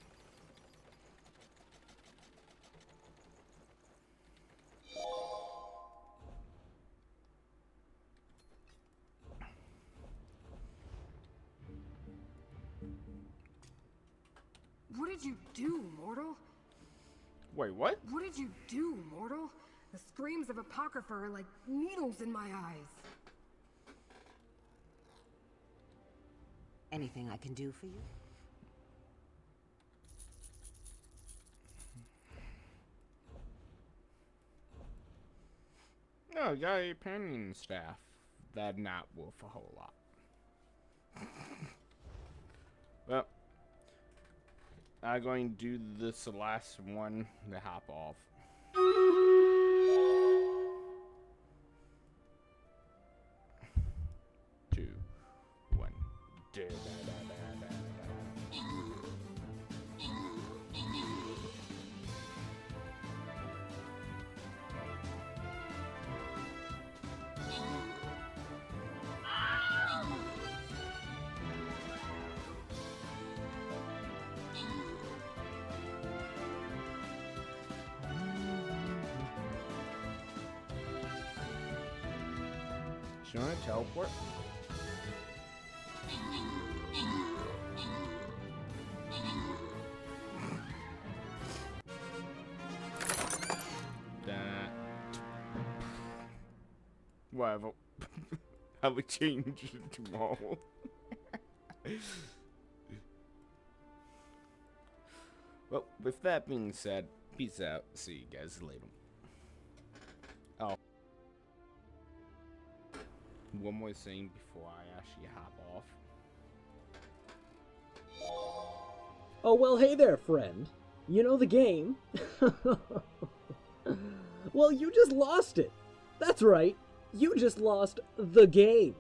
What did you do, mortal? Wait, what? What did you do, mortal? The screams of Apocrypha are like needles in my eyes. Anything I can do for you? No, you got a companion staff. That's not worth a whole lot. Well, I'm going to do this last one to hop off. 2, 1. You want to teleport? That. Whatever. I would change it tomorrow. Well, with that being said, peace out. See you guys later. Oh. One more thing before I actually hop off. Oh, well, hey there, friend. You know the game? Well, you just lost it. That's right. You just lost the game.